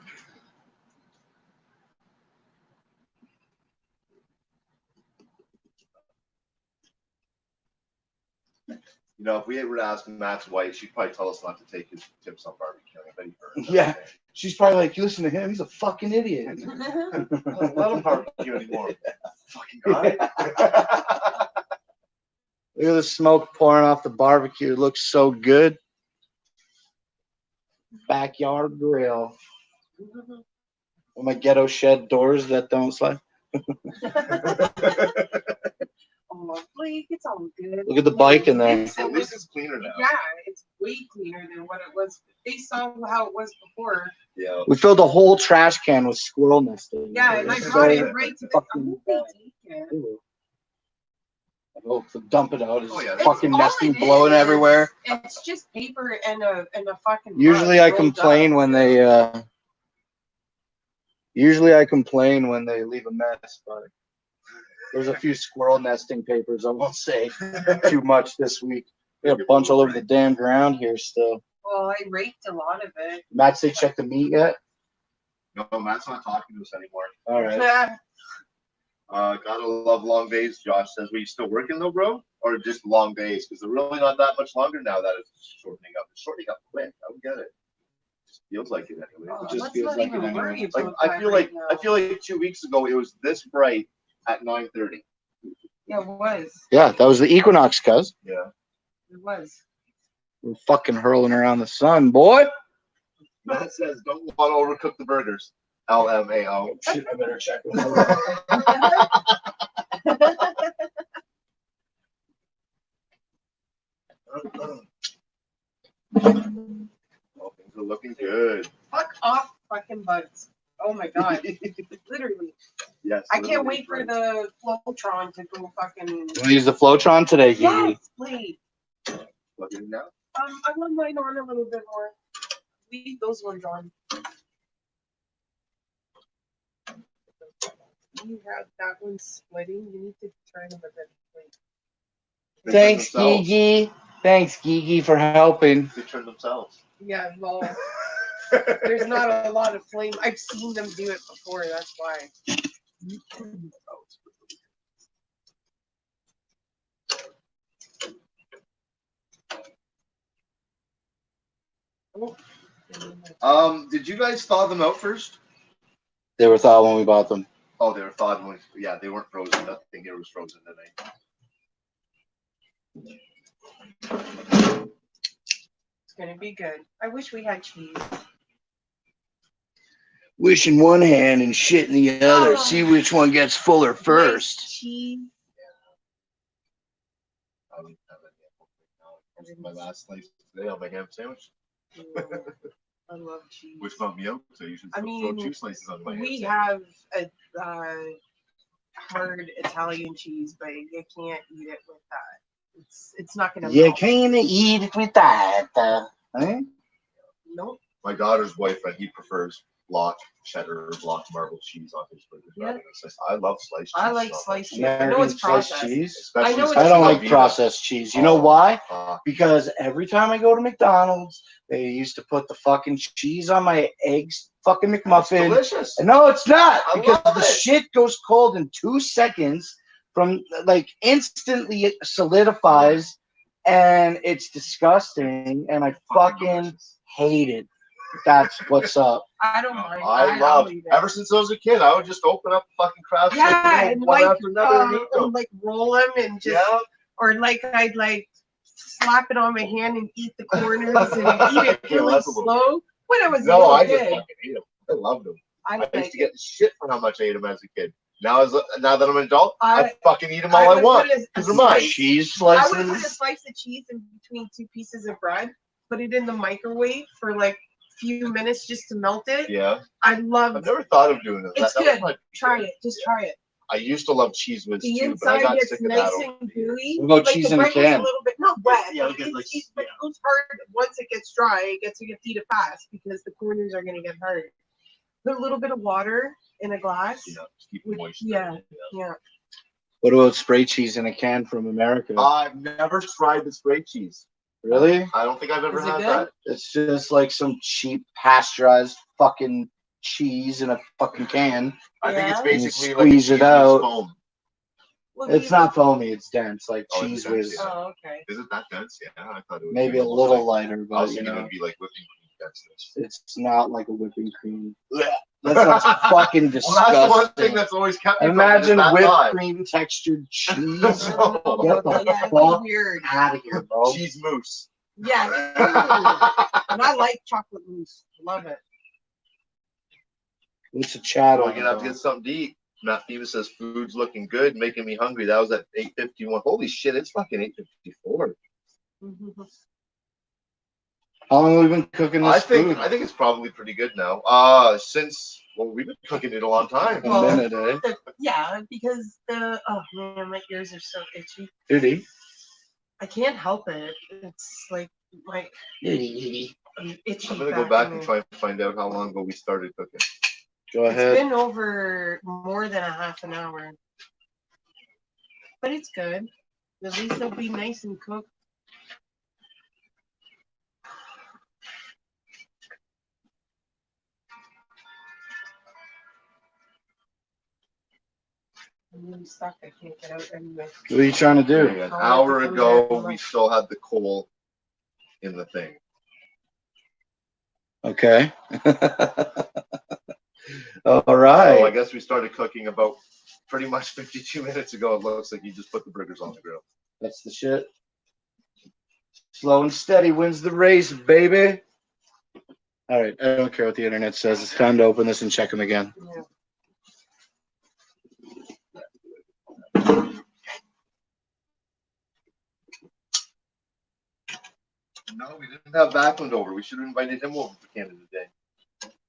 You know, if we were to ask Matt's wife, she'd probably tell us not to take his tips on barbecue. I bet he heard. Yeah. She's probably like, you listen to him, he's a fucking idiot. I don't let him barbecue anymore. Fucking guy. Look at the smoke pouring off the barbecue. It looks so good. backyard grill. With my ghetto shed doors that don't slide. Oh, Blake, it's all good. Look at the bike in there. At least it's cleaner now. Yeah, it's way cleaner than what it was based on how it was before. Yeah. We filled a whole trash can with squirrel nesting. Yeah, and I It's brought so it right to the. I hope they take it. Ew. I hope to dump it out. It's Oh, yeah. fucking It's all nesting it blowing is. everywhere. It's just paper and a fucking. Usually rug I rolled complain up. when they usually I complain when they leave a mess, but there's a few squirrel nesting papers. I won't say too much this week. We have a bunch all over the damn ground here still. Well, I raked a lot of it. Max, they checked the meat yet? No, Matt's not talking to us anymore. All right. Yeah. Gotta love long days. Josh says, "Were you still working though, bro, or just long days? Because they're really not that much longer now that it's shortening up. It's shortening up quick. I don't get it. Just feels like it anyway. Oh, It just let's feels not like even it anyway. worry Like about I that feel right like 2 weeks ago it was this bright at 9:30. Yeah, it was. Yeah, that was the equinox, cuz. Yeah. It was. We're fucking hurling around the sun, boy. Matt says, "Don't want to overcook the burgers." LMAO. Shit, I better check. Well, things are looking good. Fuck off, fucking bugs. Oh my god. Literally. Yes. I can't wait for the Flowtron to go fucking. You want to use the Flowtron today, Gigi? Yes, please. Plug it in now. I want mine on a little bit more. Leave those ones on. You have that one splitting. You need to turn them a bit. Please. Thanks, Gigi. Thanks, Gigi, for helping. They turn themselves. Yeah, well, there's not a lot of flame. I've seen them do it before. That's why. Did you guys thaw them out first? They were thawed when we bought them. Oh, they were thawed when. Yeah, they weren't frozen. I think it was frozen tonight. It's gonna be good. I wish we had cheese. Wish in one hand and shit in the other. Oh. See which one gets fuller Nice first. cheese. I don't have any. My last slice today on my ham sandwich, I love cheese. which bumped me out. So you should I throw mean, 2 slices on my ham We sandwich. have a hard Italian cheese, but you can't eat it with that. It's not gonna. You melt. can't eat it with that. Eh? Nope. My daughter's boyfriend, he prefers block cheddar or block marble cheese on his burgers. Yeah. rather than sliced. I love sliced cheese. I like so sliced much. cheese. I know American it's sliced processed. cheese. Especially I know I don't like Velveeta. processed cheese. You know Oh, why? uh, Because every time I go to McDonald's, they used to put the fucking cheese on my eggs, fucking it's McMuffin. delicious. No, it's not, I because love the it. shit goes cold in 2 seconds from like instantly it solidifies, and it's disgusting, and I fucking delicious. hate it. That's what's up. I don't mind. I I'll love. eat it. Ever since I was a kid, I would just open up the fucking crab stick Yeah, and and one like, after another and eat them. like roll them and just, Yeah. or like I'd like slap it on my hand and eat the corners and eat it Yeah, really that's a little- slow. When I was a No, little I just kid, fucking ate them. I loved them. I I like used to it. get shit for how much I ate them as a kid. Now that I'm an adult, I I fucking eat them all I would want. put a 'Cause they're mine. slice- Cheese I would put a slices. slice of cheese in between 2 pieces of bread, put it in the microwave for like a few minutes just to melt it. Yeah. I love I've never thought of doing it. It's That was good. my- Try it. Just try it. I used to love cheese whiz The too, but I inside got gets sick of nice that over and the years. gooey. What about Like cheese the in a bread was can? a little bit not wet. Yeah, but like- it goes hard once it gets dry. It gets to get eat it fast because the corners are gonna get hard. Put a little bit of water in a glass. Yeah, just keep it With- moist. yeah. Yeah. What about spray cheese in a can from America? I've never tried the spray cheese. Really? I don't think I've ever Is it had good? that. It's just like some cheap pasteurized fucking cheese in a fucking can. I think it's Yeah. basically You like squeeze it cheese whiz out. foam. Well, It's not foamy, it's dense, like Oh, it's cheese dense, whiz. yeah. Oh, okay. Is it that dense? Yeah, I thought it would Maybe be a almost little like, lighter, I was but you thinking it know, would be like whipping cream denseness. it's not like a whipping cream. That sounds fucking Well, that's the one disgusting. thing that's always kept me from it, is Imagine that whipped vibe. cream textured cheese. I don't know No. about that. Yeah, Fuck it's weird. out of here, bro. Cheese mousse. Yeah. Ew. And I like chocolate mousse. Love it. What's a chat We're on? gonna have to get something to eat. Matt Beavis says food's looking good, making me hungry. That was at 8:51. Holy shit, it's fucking 8:54. How long have we been cooking this food? I think it's probably pretty good now. Since we've been cooking it a long time. A minute, eh? Yeah, because oh man, my ears are so itchy. Duty. I can't help it. It's like my itchy. I'm gonna go back and try and find out how long ago we started cooking. Go ahead. It's been over more than a half an hour. But it's good. At least it'll be nice and cooked. I'm really stuck. I can't get out anyway. What are you trying to do? An hour ago, we still had the coal in the thing. Okay. All right. So I guess we started cooking about pretty much 52 minutes ago. It looks like you just put the burgers on the grill. That's the shit. Slow and steady wins the race, baby. All right. I don't care what the internet says. It's time to open this and check them again. Yeah. No, we didn't have Backlund over. We should have invited him over for Canada Day.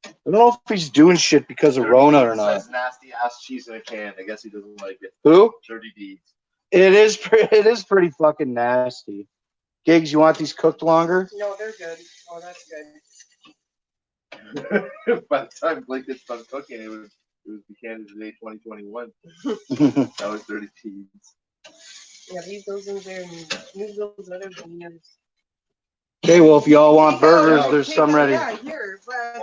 I don't know if he's doing shit because of Rona or not. Says nasty ass cheese in a can. I guess he doesn't like it. Who? Dirty deeds. It is pretty fucking nasty. Gigs, you want these cooked longer? No, they're good. Oh, that's good. By the time Blake gets done cooking, it was the Canada Day 2021. That was dirty deeds. Yeah, these goes in there and use those other veneers. Okay, well, if y'all want burgers, there's some ready. Yeah, here, but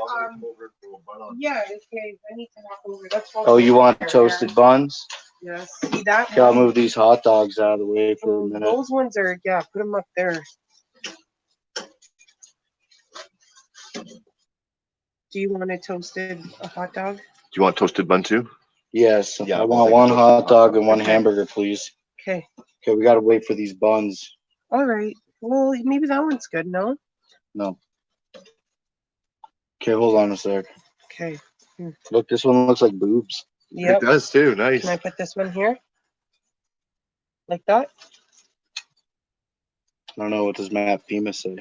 yeah, okay. I need to walk over. That's all. Oh, you want toasted buns? Yes. See that Okay, I'll one? move these hot dogs out of the way for a Oh, minute. those ones are, yeah, put them up there. Do you want a toasted hot dog? Do you want toasted bun too? Yes, Yeah, I we'll want take one toasted hot dog and one Okay. hamburger, please. Okay. Okay, we gotta wait for these buns. All right. Well, maybe that one's good, no? No. Okay, hold on a sec. Okay. Look, this one looks like boobs. Yep. It does too. Nice. Can I put this one here? Like that? I don't know, what does Matt Pima say?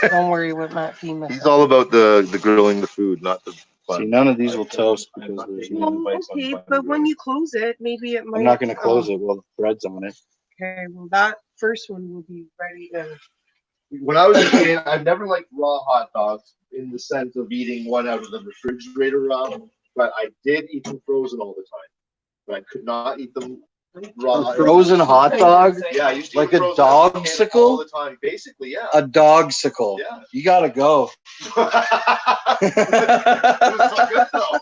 Don't worry what Matt Pima He's said. all about the grilling the food, not the See, bun. none of these will toast because there's no... Well, okay, but when you close it, maybe it might. I'm not gonna close it while the bread's on it. Okay, well, that first one will be ready to. When I was a kid, I've never liked raw hot dogs in the sense of eating one out of the refrigerator raw, but I did eat them frozen all the time. But I could not eat them raw. A frozen hot dog? Yeah, I used to Like eat a frozen as a kid dogsicle? all the time. Basically, yeah. A dogsicle. Yeah. You gotta go. It was so good though.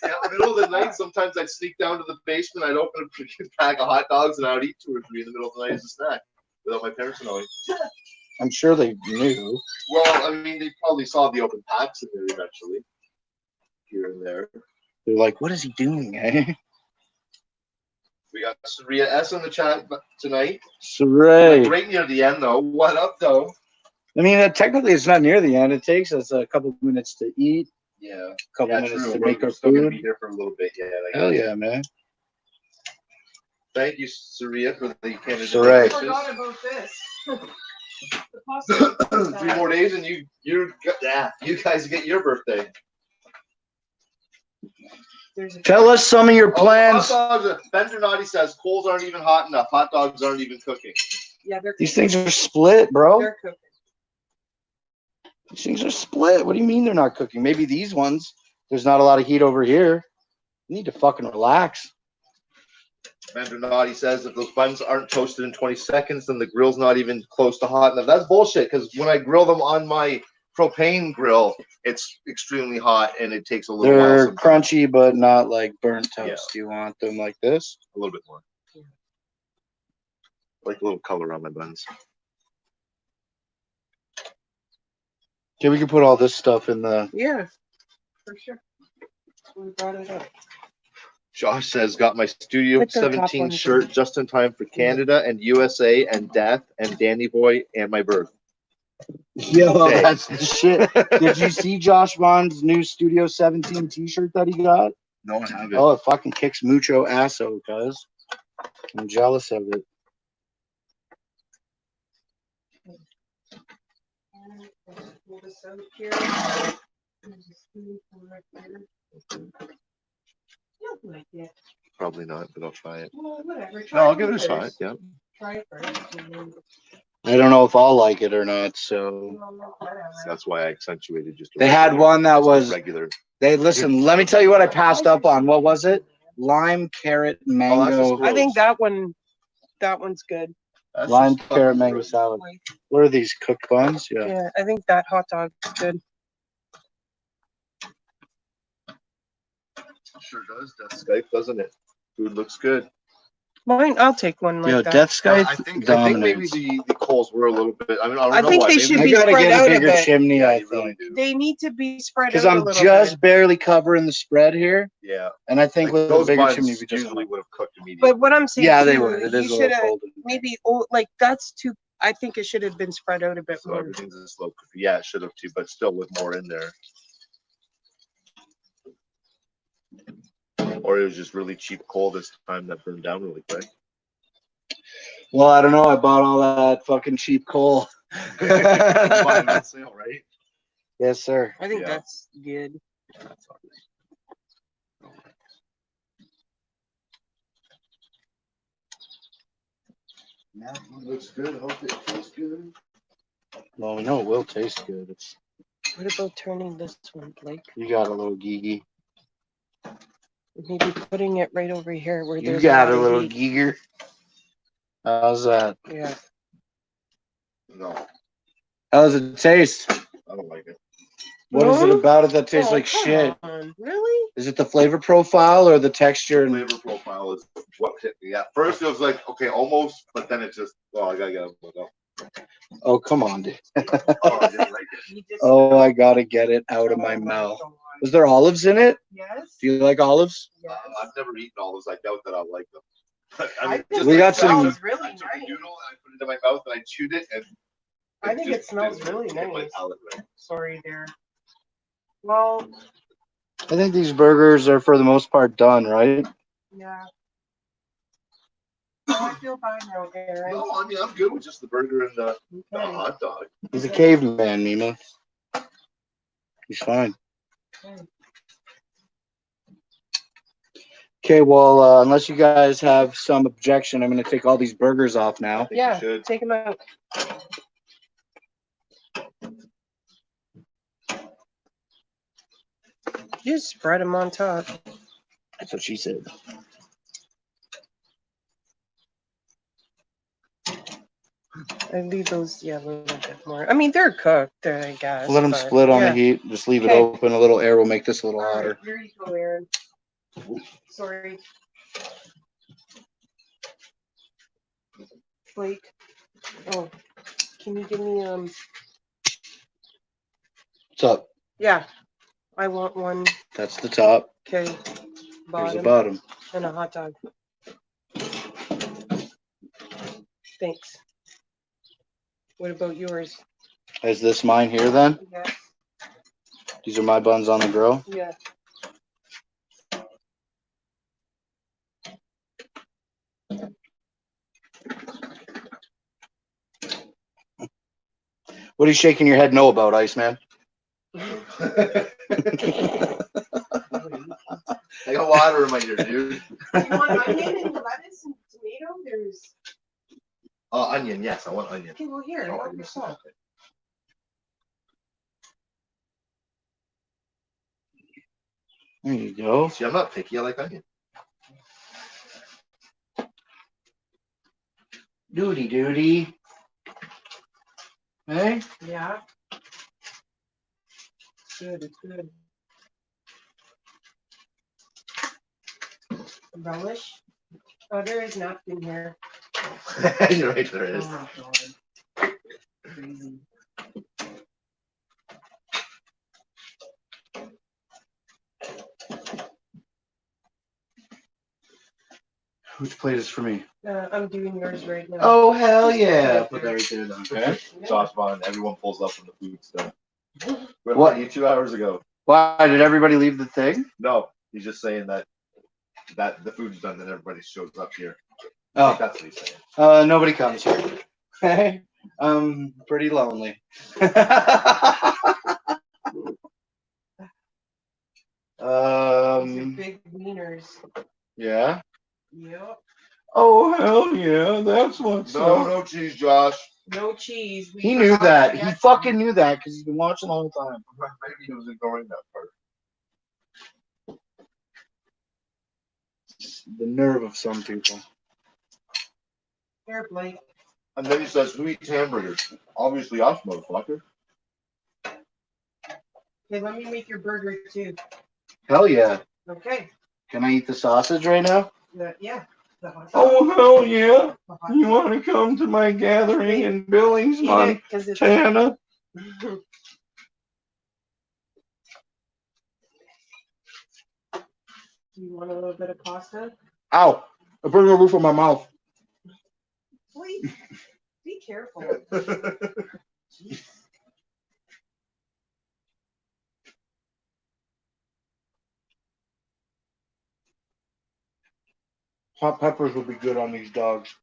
Yeah, middle of the night, sometimes I'd sneak down to the basement, I'd open a pack of hot dogs, and I'd eat 2 or 3 in the middle of the night as a snack without my parents knowing. I'm sure they knew. Well, I mean, they probably saw the open packs in there eventually, here and there. They're like, what is he doing, eh? We got Saria S in the chat tonight. Saray. Right near the end, though. What up, though? I mean, technically, it's not near the end. It takes us a couple minutes to eat, Yeah. a couple minutes true. to We're make our still gonna food. be here for a little bit. Yeah. Hell yeah, man. Thank you, Saria, for the Canada. Saray. I forgot about this. The pasta. 3 more days, and you guys get your birthday. Tell us some of your plans. Hot dogs, Ben Donati says coals aren't even hot enough. Hot dogs aren't even cooking. Yeah, they're These things are split, bro. They're cooking. These things are split. What do you mean they're not cooking? Maybe these ones. There's not a lot of heat over here. You need to fucking relax. Ben Donati says if those buns aren't toasted in 20 seconds, then the grill's not even close to hot enough. That's bullshit, because when I grill them on my propane grill, it's extremely hot and it takes a little while. They're sometimes. crunchy, but not like burnt toast. You want them like this? A little bit more. I like a little color on my buns. Okay, we can put all this stuff in the... Yeah, for sure. We brought it up. Josh says, got my Studio Put the top 17 ones shirt in. just in time for Canada and USA and Death and Danny Boy and my birth. Yo, Okay. that's the shit. Did you see Josh Vaughn's new Studio 17 t-shirt that he got? No, I haven't. Oh, it fucking kicks mucho asso, cuz. I'm jealous of it. Pull this out here. There's a spoon right there. You don't like it. Probably not, but I'll try it. Well, whatever. No, Try I'll give it a shot. first. Yeah. Try it first. And then, I don't know if I'll like it or not, so. well, whatever. That's why I accentuated just. They had one that was- regular. They listen, let me tell you what I passed up on. What was it? Lime, carrot, mango. just- I think that one's good. That's Lime, just carrot, fucking mango gross. salad. What are these, cooked buns? Yeah. Yeah, I think that hot dog's good. Sure does. That's Skype, doesn't it? Food looks good. Mine, I'll take one like Yo, that. Death Sky I think maybe dominates. the coals were a little bit. I mean, I don't I know think why. they Maybe should I be gotta spread get out a a bigger bit. chimney, Yeah, I you really think. do. They need to be spread Because out a I'm little just bit. barely covering the spread here, Yeah. and I think Like, with a those bigger buns chimney, we just usually would have cooked immediately. But what I'm saying, yeah, they too, would. It you is a should little have cold. maybe like that's too. I think it should have been spread out a bit So more. everything's a slow cooker. Yeah, it should have too, but still with more in there. Or it was just really cheap coal this time that burned down really quick. Well, I don't know. I bought all that fucking cheap coal. Buying it on sale, right? Yes, sir. I think Yeah. that's good. That's obvious. Yeah, it looks good. Hope it tastes good. Well, we know it will taste good. It's, What about turning this one, Blake? you got a little geegy. Maybe putting it right over here where You there's got a a lot little of heat. geeger. How's that? Yeah. No, How does it taste? I don't like it. What is it No? about it that tastes Oh, like come shit? on. Really? Is it the flavor profile or the texture? And Flavor profile is what hit me. At first, it was like, okay, almost, but then it just, oh, I gotta get it. oh, come on, dude. Oh, I didn't like it. You just Oh, I gotta get it out of my mouth. God. Was there olives in it? Yes. Do you like olives? Yes. I've never eaten all those. I doubt that I'll like them. I just think We it got some- smells really I took a nice. noodle and I put it in my mouth and I chewed it and I think it just smells didn't really hit my nice. palate right. Sorry, there. Well, I think these burgers are for the most part done, right? yeah. I feel fine now, Aaron. No, I mean I'm good with just the burger and the Okay. hot dog. He's a caveman, Mima. He's fine. Okay. Okay, well, unless you guys have some objection, I'm going to take all these burgers off now. I think Yeah, you should. take them out. Just spread them on top. That's what she said. I leave those, yeah, a little bit more. I mean, they're cooked, I guess. Let them but, split on yeah. the heat. Just leave it Okay. open. A little air will make this a little All right, hotter. here you go, Aaron. Sorry. Blake. Oh, can you give me What's up? yeah, I want one. That's the top. Okay. Here's the Bottom bottom. and a hot dog. Thanks. What about yours? Is this mine here then? Yeah. These are my buns on the grill. Yeah. What are you shaking your head no about, Iceman? I got water in my ear, dude. You want onion and lettuce and tomato? There's. Onion, yes, I want onion. Okay, well here, Oh, help onion. yourself. There you go. See, I'm not picky. I like onion. Doody doody. Hey? Yeah. Good, it's good. Relish. Oh, there is napkin here. You're right, there is. Oh my god. Crazy. Which plate is for me? I'm doing yours right now. Oh, hell yeah. Put that right there then. Okay. Sauce bond. Everyone pulls up when the food's done. We What? had 2 hours ago. Why? Did everybody leave the thing? No, he's just saying that the food's done, then everybody shows up here. I Oh. think that's what he's saying. Nobody comes here. Hey, I'm pretty lonely. Your big wieners. Yeah. Yep. Oh, hell yeah. That's what's No cheese, Josh. No cheese. We He knew forgot that. to He get fucking knew that because he's been watching the whole time. Maybe he was ignoring that part. The nerve of some people. Here, Blake. And then he says, "Who eats hamburgers?" Obviously, us, motherfucker. Okay, let me make your burger too. Hell yeah. Okay. Can I eat the sausage right now? Yeah. The hot dog. Oh, hell yeah. The hot You dog. want to come to my gathering in Billings, Eat it, 'cause it's Montana? You want a little bit of pasta? Ow. I put the roof of my mouth. Please. Be careful. Hot peppers would be good on these dogs.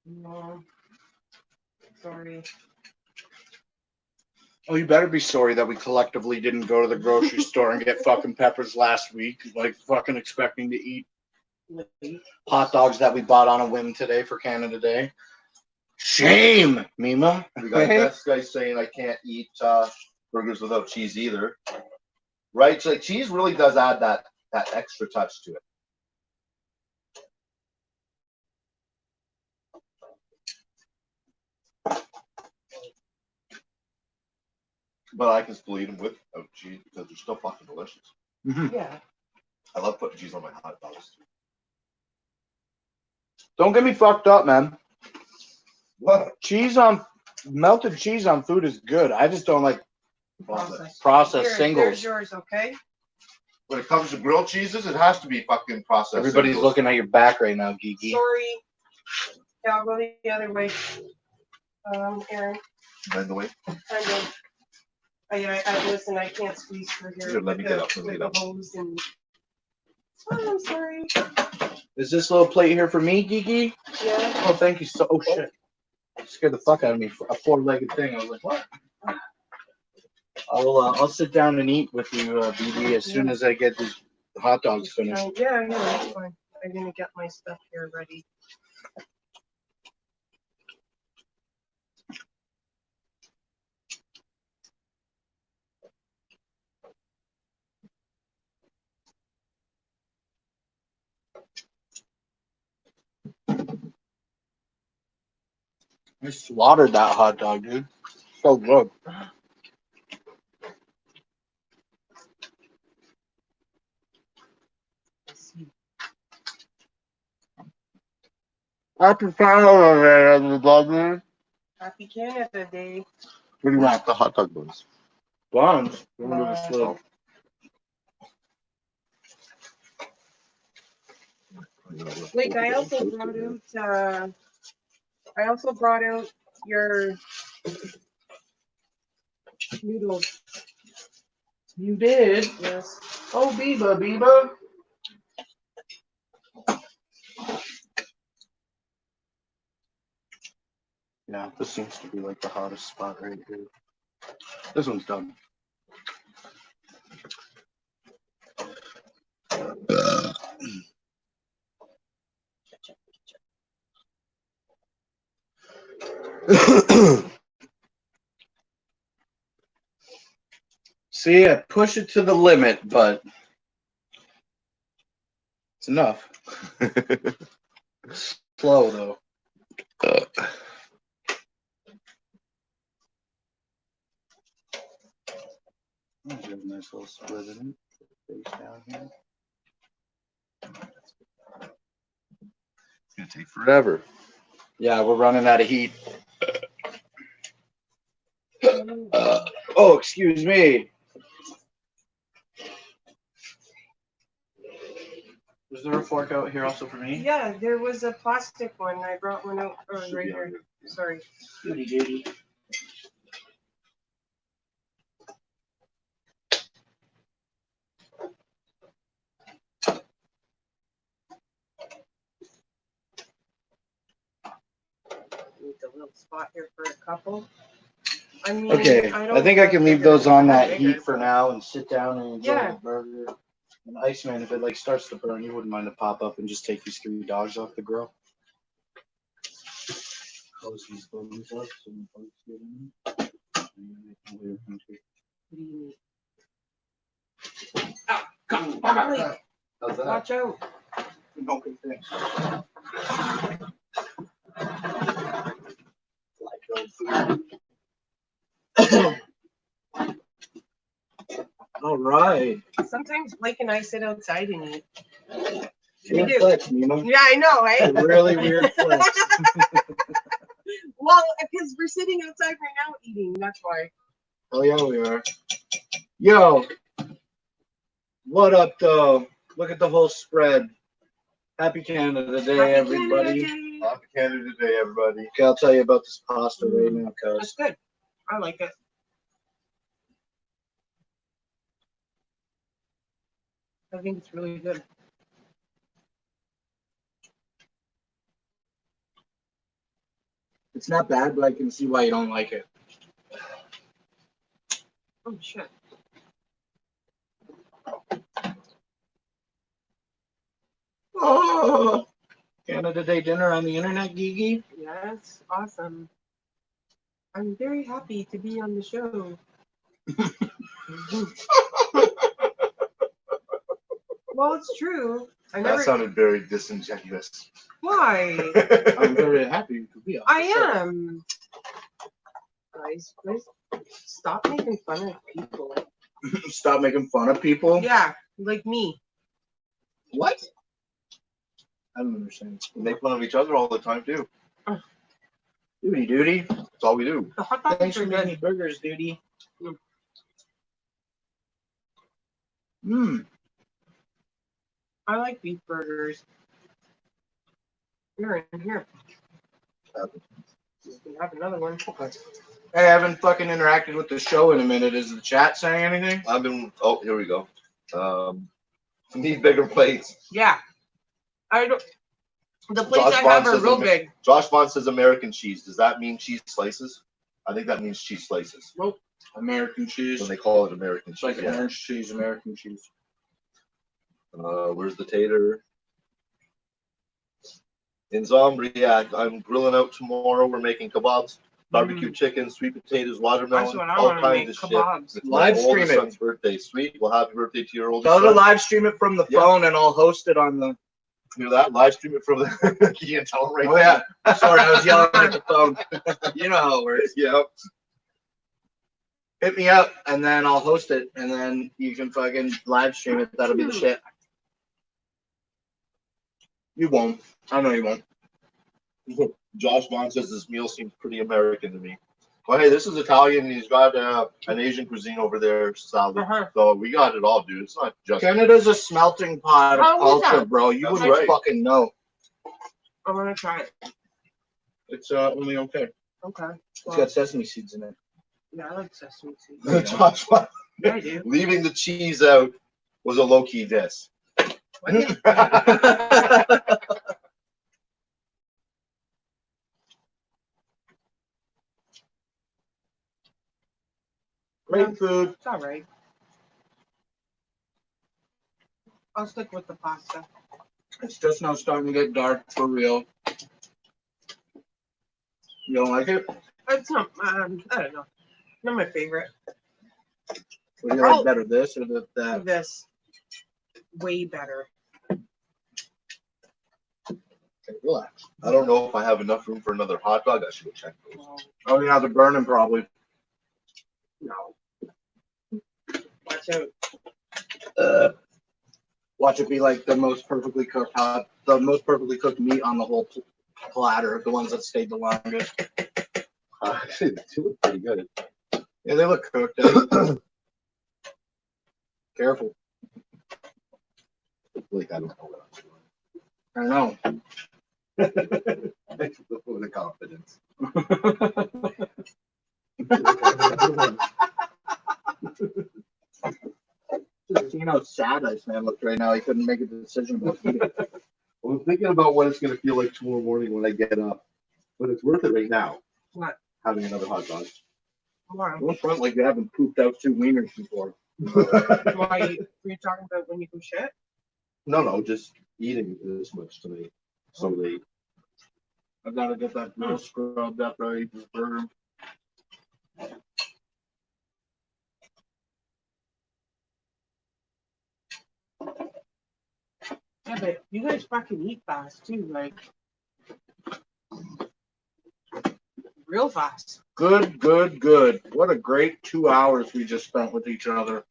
No. Sorry. Oh, you better be sorry that we collectively didn't go to the grocery store and get fucking peppers last week, like fucking expecting to eat hot dogs that we bought on a whim today for Canada Day. Shame, Mima. We got that guy saying I can't eat burgers without cheese either. Right? So like, cheese really does add that extra touch to it. But I can still eat them without cheese because they're still fucking delicious. Mm-hmm. Yeah. I love putting cheese on my hot dogs. Don't get me fucked up, man. What? Melted cheese on food is good. I just don't like processed Here, singles. There's yours, okay? When it comes to grilled cheeses, it has to be fucking processed. Everybody's singles. looking at your back right now, Geeky. Sorry. Yeah, I'll go the other way. Aaron, By the way, kind of. I listen. I can't squeeze through here. Here, let with me get the- up, let me with get the up. hose and. Oh, I'm sorry. Is this little plate here for me, Geeky? Yeah. Oh, thank you so. Oh shit! Scared the fuck out of me. A four-legged thing. I was like, what? I'll sit down and eat with you, BB, as soon as I get these hot dogs finished. Yeah, that's fine. I'm gonna get my stuff here ready. I slaughtered that hot dog, dude. So good. Happy Canada Day, everybody. Happy Canada Day. What do you want? the hot dog buns. Buns? Look at this little. Like I also brought out your noodles. You did? Yes. Oh, Biba. Yeah, this seems to be like the hottest spot right here. This one's done. See, I push it to the limit, but it's enough. Slow though. There's a nice little split in it. Face down here. It's gonna take forever. Yeah, we're running out of heat. Oh, excuse me. Is there a fork out here also for me? Yeah, there was a plastic one. I brought one out. Oh, Should right be on here. here. Sorry. Goody goody. Needs a little spot here for a couple. I mean, Okay, I think I can leave those on that heat for now and sit down and enjoy Yeah. the burger. And Iceman, if it like starts to burn, you wouldn't mind to pop up and just take these 3 dogs off the grill. Close these buildings up so the folks get in. Ah, come on. How's that? Watch out. Okay, thanks. All right. Sometimes Blake and I sit outside and eat. Weird do. flex, Nemo. Yeah, I know, eh? Really weird flex. Well, because we're sitting outside right now eating. That's why. Oh yeah, we are. Yo, what up, though? Look at the whole spread. Happy Canada Day, Happy everybody. Canada Day. Happy Canada Day, everybody. Okay, I'll tell you about this pasta right now, That's cuz. good. I like it. I think it's really good. It's not bad, but I can see why you don't like it. Oh shit. Oh, Canada Day dinner on the internet, Gigi. Yes, awesome. I'm very happy to be on the show. Well, it's true. I That never. sounded very disingenuous. Why? I'm very happy to be on. I am. Guys, stop making fun of people. Stop making fun of people. Yeah, like me. What? I don't understand. We make fun of each other all the time, too. Duty, duty. That's all we do. The hot Thanks dogs for are making good. me burgers, duty. Mmm. I like beef burgers. Here, in here. You can have another one. Hey, I haven't fucking interacted with the show in a minute. Is the chat saying anything? I've been. Oh, here we go. Need bigger plates. Yeah. I don't. The plates Josh I Vaughn have are says real Amer- big. Josh Vaughn says American cheese. Does that mean cheese slices? I think that means cheese slices. American cheese. When they call it American It's cheese. like orange cheese, American cheese. Where's the tater? In Zombie, yeah, I'm grilling out tomorrow. We're making kebabs, barbecue chicken, sweet potatoes, watermelon, That's what I all want to kinds make, of kebabs. shit. It's my Live stream oldest it. son's birthday. Sweet. Well, happy birthday to your oldest Tell her to son. live stream it from the Yeah. phone and I'll host it on the. Hear that? Live stream it from the. You can't tell him right Oh yeah. Sorry, I was yelling at the phone. You know how it works. Yep. Hit me up and then I'll host it and then you can fucking live stream it. That'll be the shit. You won't. I know you won't. Josh Vaughn says this meal seems pretty American to me. Well, hey, this is Italian. He's got an Asian cuisine over there, salad. Uh-huh. So we got it all, dude. It's not just. Canada's a smelting pot of How is culture, that? bro. You That's wouldn't right. fucking know. I want to try it. It's only okay. Okay. It's Well, got sesame seeds in it. yeah, I like sesame seeds. Josh Vaughn Yeah, I do. leaving the cheese out was a low key diss. Great food. It's all right. I'll stick with the pasta. It's just now starting to get dark for real. You don't like it? It's not. I don't know. Not my favorite. What do you like better, this or that? This way better. Okay, relax. I don't know if I have enough room for another hot dog. I should go check those. Well, Oh yeah, they're burning probably. no. Watch out. Watch it be like the most perfectly cooked meat on the whole platter. The ones that stayed the longest. Actually, the two look pretty good. Yeah, they look cooked. Eh? Careful. Like I don't know what I know. I'm doing. With the confidence. Just seeing how sad Iceman looks right now. He couldn't make a decision about eating. I'm thinking about what it's gonna feel like tomorrow morning when I get up, but it's worth it right now. What? Having another hot dog. Why? Don't front like you haven't pooped out 2 wieners before. Why you're talking about when you go shit? No, just eating this much tonight so late. I gotta get that grill scrubbed after I eat this burger. Yeah, but you guys fucking eat fast too, like real fast. Good, good, good. What a great 2 hours we just spent with each other.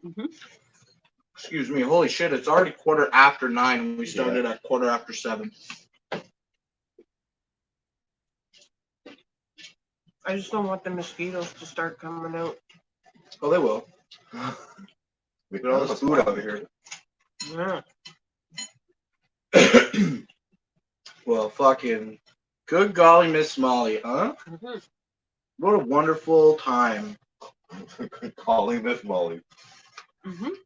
Mhm. Excuse me. Holy shit! It's already 9:15, and we started at 7:15. I just don't want the mosquitoes to start coming out. Oh, they will. We Look at all this food out here. Yeah. Well, fucking good golly, Miss Molly, huh? Mhm. What a wonderful time. Calling this Molly. Mhm.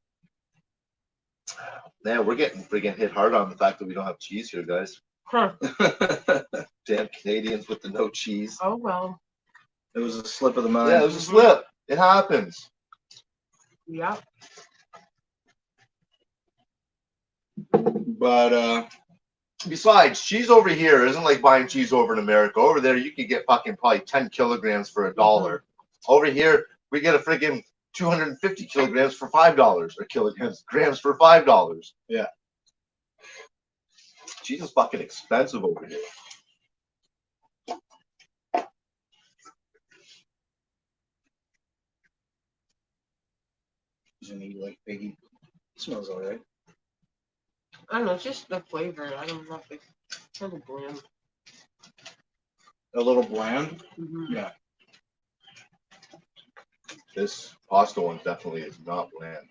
Man, we're getting friggin' hit hard on the fact that we don't have cheese here, guys. Huh. Damn Canadians with the no cheese. Oh well. It was a slip of the mind. Yeah, it was a slip. It happens. Yeah. But Besides, cheese over here isn't like buying cheese over in America. Over there, you could get fucking probably 10 kilograms for $1. Over here, we get a friggin' 250 kilograms for $5, or grams for $5. Yeah. Cheese is fucking expensive over here. doesn't eat like piggy. Smells alright. I don't know, it's just the flavor. I don't know if it's kind of bland. A little bland. Mhm. Yeah. This pasta one definitely is not bland.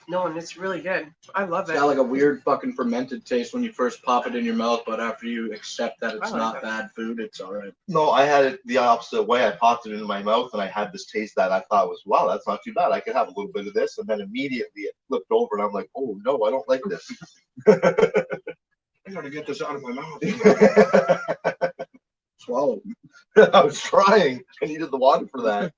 No, and it's really good. I love It's it. got like a weird fucking fermented taste when you first pop it in your mouth, but after you accept that it's I like not it. bad food, it's alright. No, I had it the opposite way. I popped it into my mouth and I had this taste that I thought was, wow, that's not too bad. I could have a little bit of this. And then immediately it flipped over and I'm like, oh no, I don't like this. I gotta get this out of my mouth. Swallow. I was trying. I needed the water for that.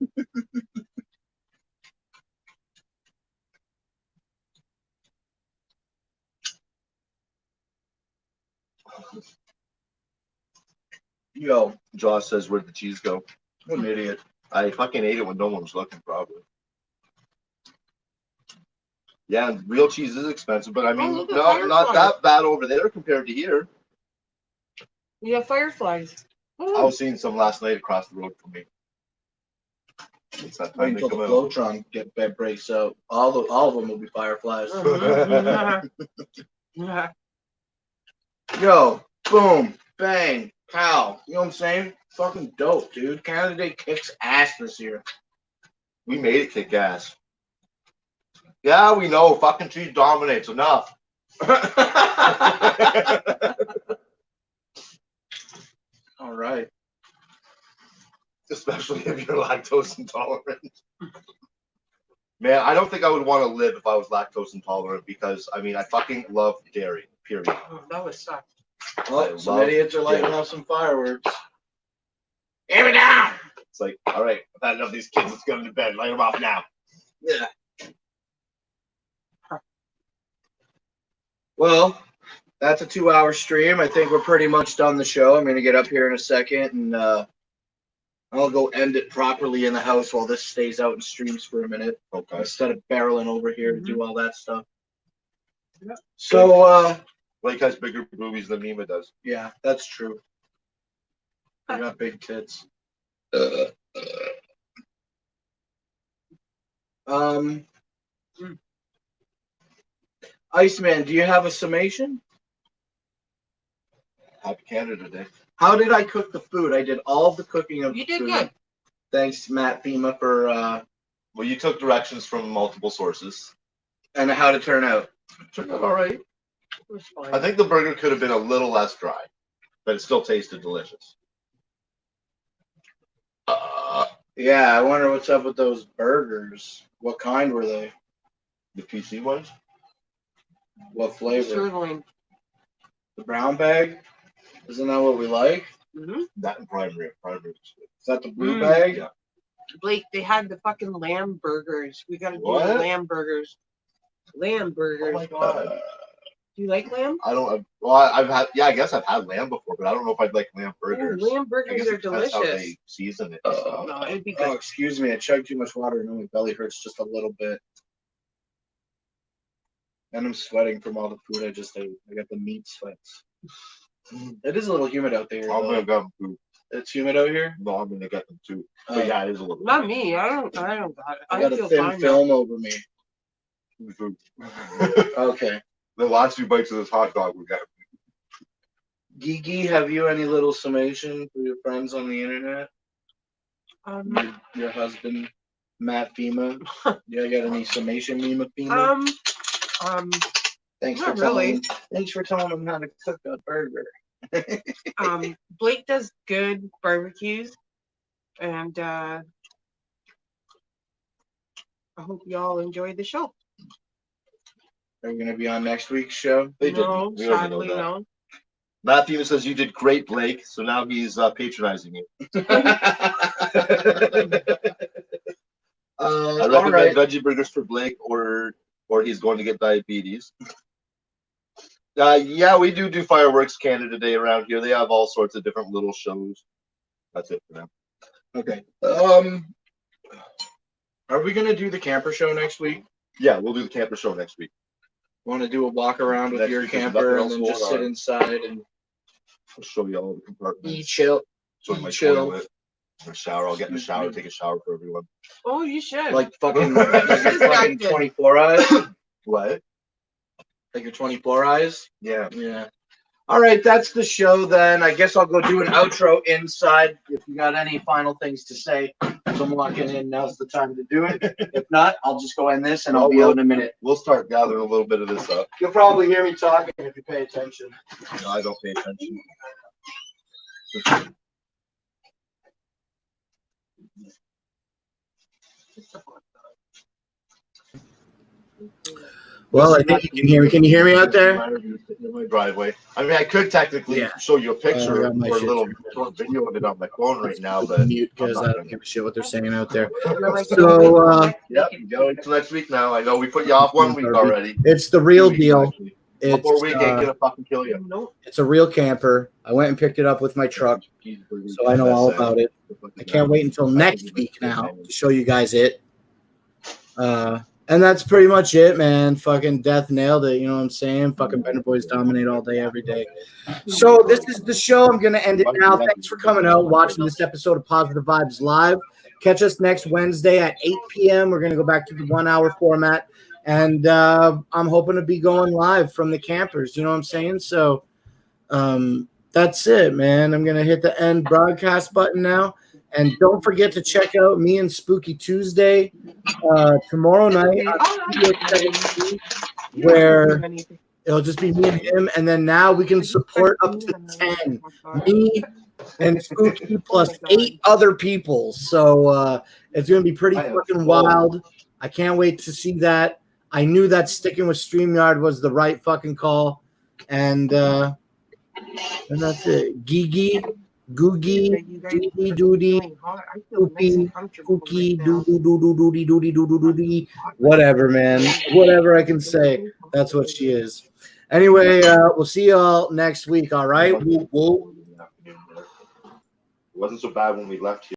Yo, Josh says, where'd the cheese go? what an idiot. I fucking ate it when no one was looking, probably. Yeah, real cheese is expensive, but I mean, look at not Firefly. that bad over there compared to here. We have fireflies. I was seeing some last night across the road from me. It's that time Wait they until the come out. Glowtron get bed breaks out. All of them will be fireflies. Mhm. Yeah. Yo, boom, bang, pow. You know what I'm saying? Fucking dope, dude. Canada Day kicks ass this year. We made it kick ass. Yeah, we know. Fucking cheese dominates. Enough. All right. Especially if you're lactose intolerant. Man, I don't think I would want to live if I was lactose intolerant because, I mean, I fucking love dairy, period. Oh, that would suck. Well, I some love idiots are lighting dairy. off some fireworks. Aim it down! It's like, all right, I've had enough of these kids. Let's get them to bed. Light them off now. Yeah. Well, that's a 2-hour stream. I think we're pretty much done the show. I'm going to get up here in a second and I'll go end it properly in the house while this stays out and streams for a minute. Okay. Instead of barreling over here to do all that stuff. Yep. So, Blake has bigger boobies than Nima does. yeah, that's true. I got big tits. Iceman, do you have a summation? Happy Canada Day. How did I cook the food? I did all of the cooking of You the did food. good. Thanks, Matt Thema, for Well, you took directions from multiple sources. And how'd it turn out? Turned out all right. It was fine. I think the burger could have been a little less dry, but it still tasted delicious. Yeah, I wonder what's up with those burgers. What kind were they? The PC ones? What flavor? Sirloin. The brown bag? Isn't that what we like? Mm-hmm. That and prime rib. Prime rib is good. Is that the blue Mm. bag? Yeah. Blake, they had the fucking lamb burgers. We gotta do What? the lamb burgers. Lamb burgers. Oh my god. Do you like lamb? I don't. Well, I've had. Yeah, I guess I've had lamb before, but I don't know if I'd like lamb Oh, burgers. lamb I burgers guess are it depends how delicious. they season it. And stuff. No, it'd be Oh, good. excuse me. I chugged too much water and my belly hurts just a little bit. And I'm sweating from all the food I just ate. I got the meat sweats. It is a little humid out there. I'm though. gonna get them too. It's humid out here? No, I'm gonna get them too. Oh, But yeah, it is a little. Not me. I don't got it. I got a feel thin fine. film over me. the Okay. last few bites of this hot dog we got. Gigi, have you any little summation for your friends on the internet? Your husband, Matt FEMA. Yeah, got any summation, Mima FEMA? Thanks for not really. Thanks for telling him how to cook that burger. Blake does good barbecues, and I hope y'all enjoyed the show. Are we gonna be on next week's show? They No, didn't. We already know sadly, that. no. Matthew says you did great, Blake. So now he's patronizing you. I all recommend right. veggie burgers for Blake, or he's going to get diabetes. Yeah, we do Fireworks Canada Day around here. They have all sorts of different little shows. That's it for them. Okay. Are we gonna do the camper show next week? Yeah, we'll do the camper show next week. Want to do a walk around with Next your week, there's camper nothing and then else just going sit on. inside and I'll show you all the compartments. eat, chill, Show you my chill. toilet, my shower. I'll get in the shower, take a shower for everyone. Oh, you should. like fucking 24 eyes? What? Like your 24 eyes? Yeah. Yeah. All right, that's the show then. I guess I'll go do an outro inside. If you got any final things to say, as I'm walking in, now's the time to do it. If not, I'll just go end this and I'll be out in a minute. We'll start gathering a little bit of this up. You'll probably hear me talking if you pay attention. No, I don't pay attention. Well, I think you can hear me. Can you hear me out there? In my driveway. I mean, I could technically Yeah. show you a picture I got my or a shit little turned short video of it on my phone right now, but Mute because I'm I not don't gonna. give a shit what they're saying out there. You're So, Yeah, go until next week now. I know we put you off 1 week already. It's the real 2 weeks, deal. actually. It's One more week ain't gonna fucking kill you. Nope. it's a real camper. I went and picked it up with my truck, so I know all about it. I can't wait until next week now to show you guys it. And that's pretty much it, man. Fucking Death nailed it. You know what I'm saying? Fucking Bender Boys dominate all day, every day. So this is the show. I'm going to end it now. Thanks for coming out, watching this episode of Positive Vibes Live. Catch us next Wednesday at 8 p.m. We're going to go back to the 1 hour format. And I'm hoping to be going live from the campers. You know what I'm saying? So that's it, man. I'm going to hit the end broadcast button now. And don't forget to check out me and Spooky Tuesday tomorrow night on Studio 17, where it'll just be me and him. And then now we can support up to 10. Me and Spooky plus 8 other people. So it's going to be pretty fucking wild. I can't wait to see that. I knew that sticking with StreamYard was the right fucking call. And that's it. Gigi. Googie, Doody Doody, Poopy, Cookie, Doody, whatever, man. Whatever I can say. That's what she is. Anyway, we'll see y'all next week, all right? It wasn't so bad when we left here.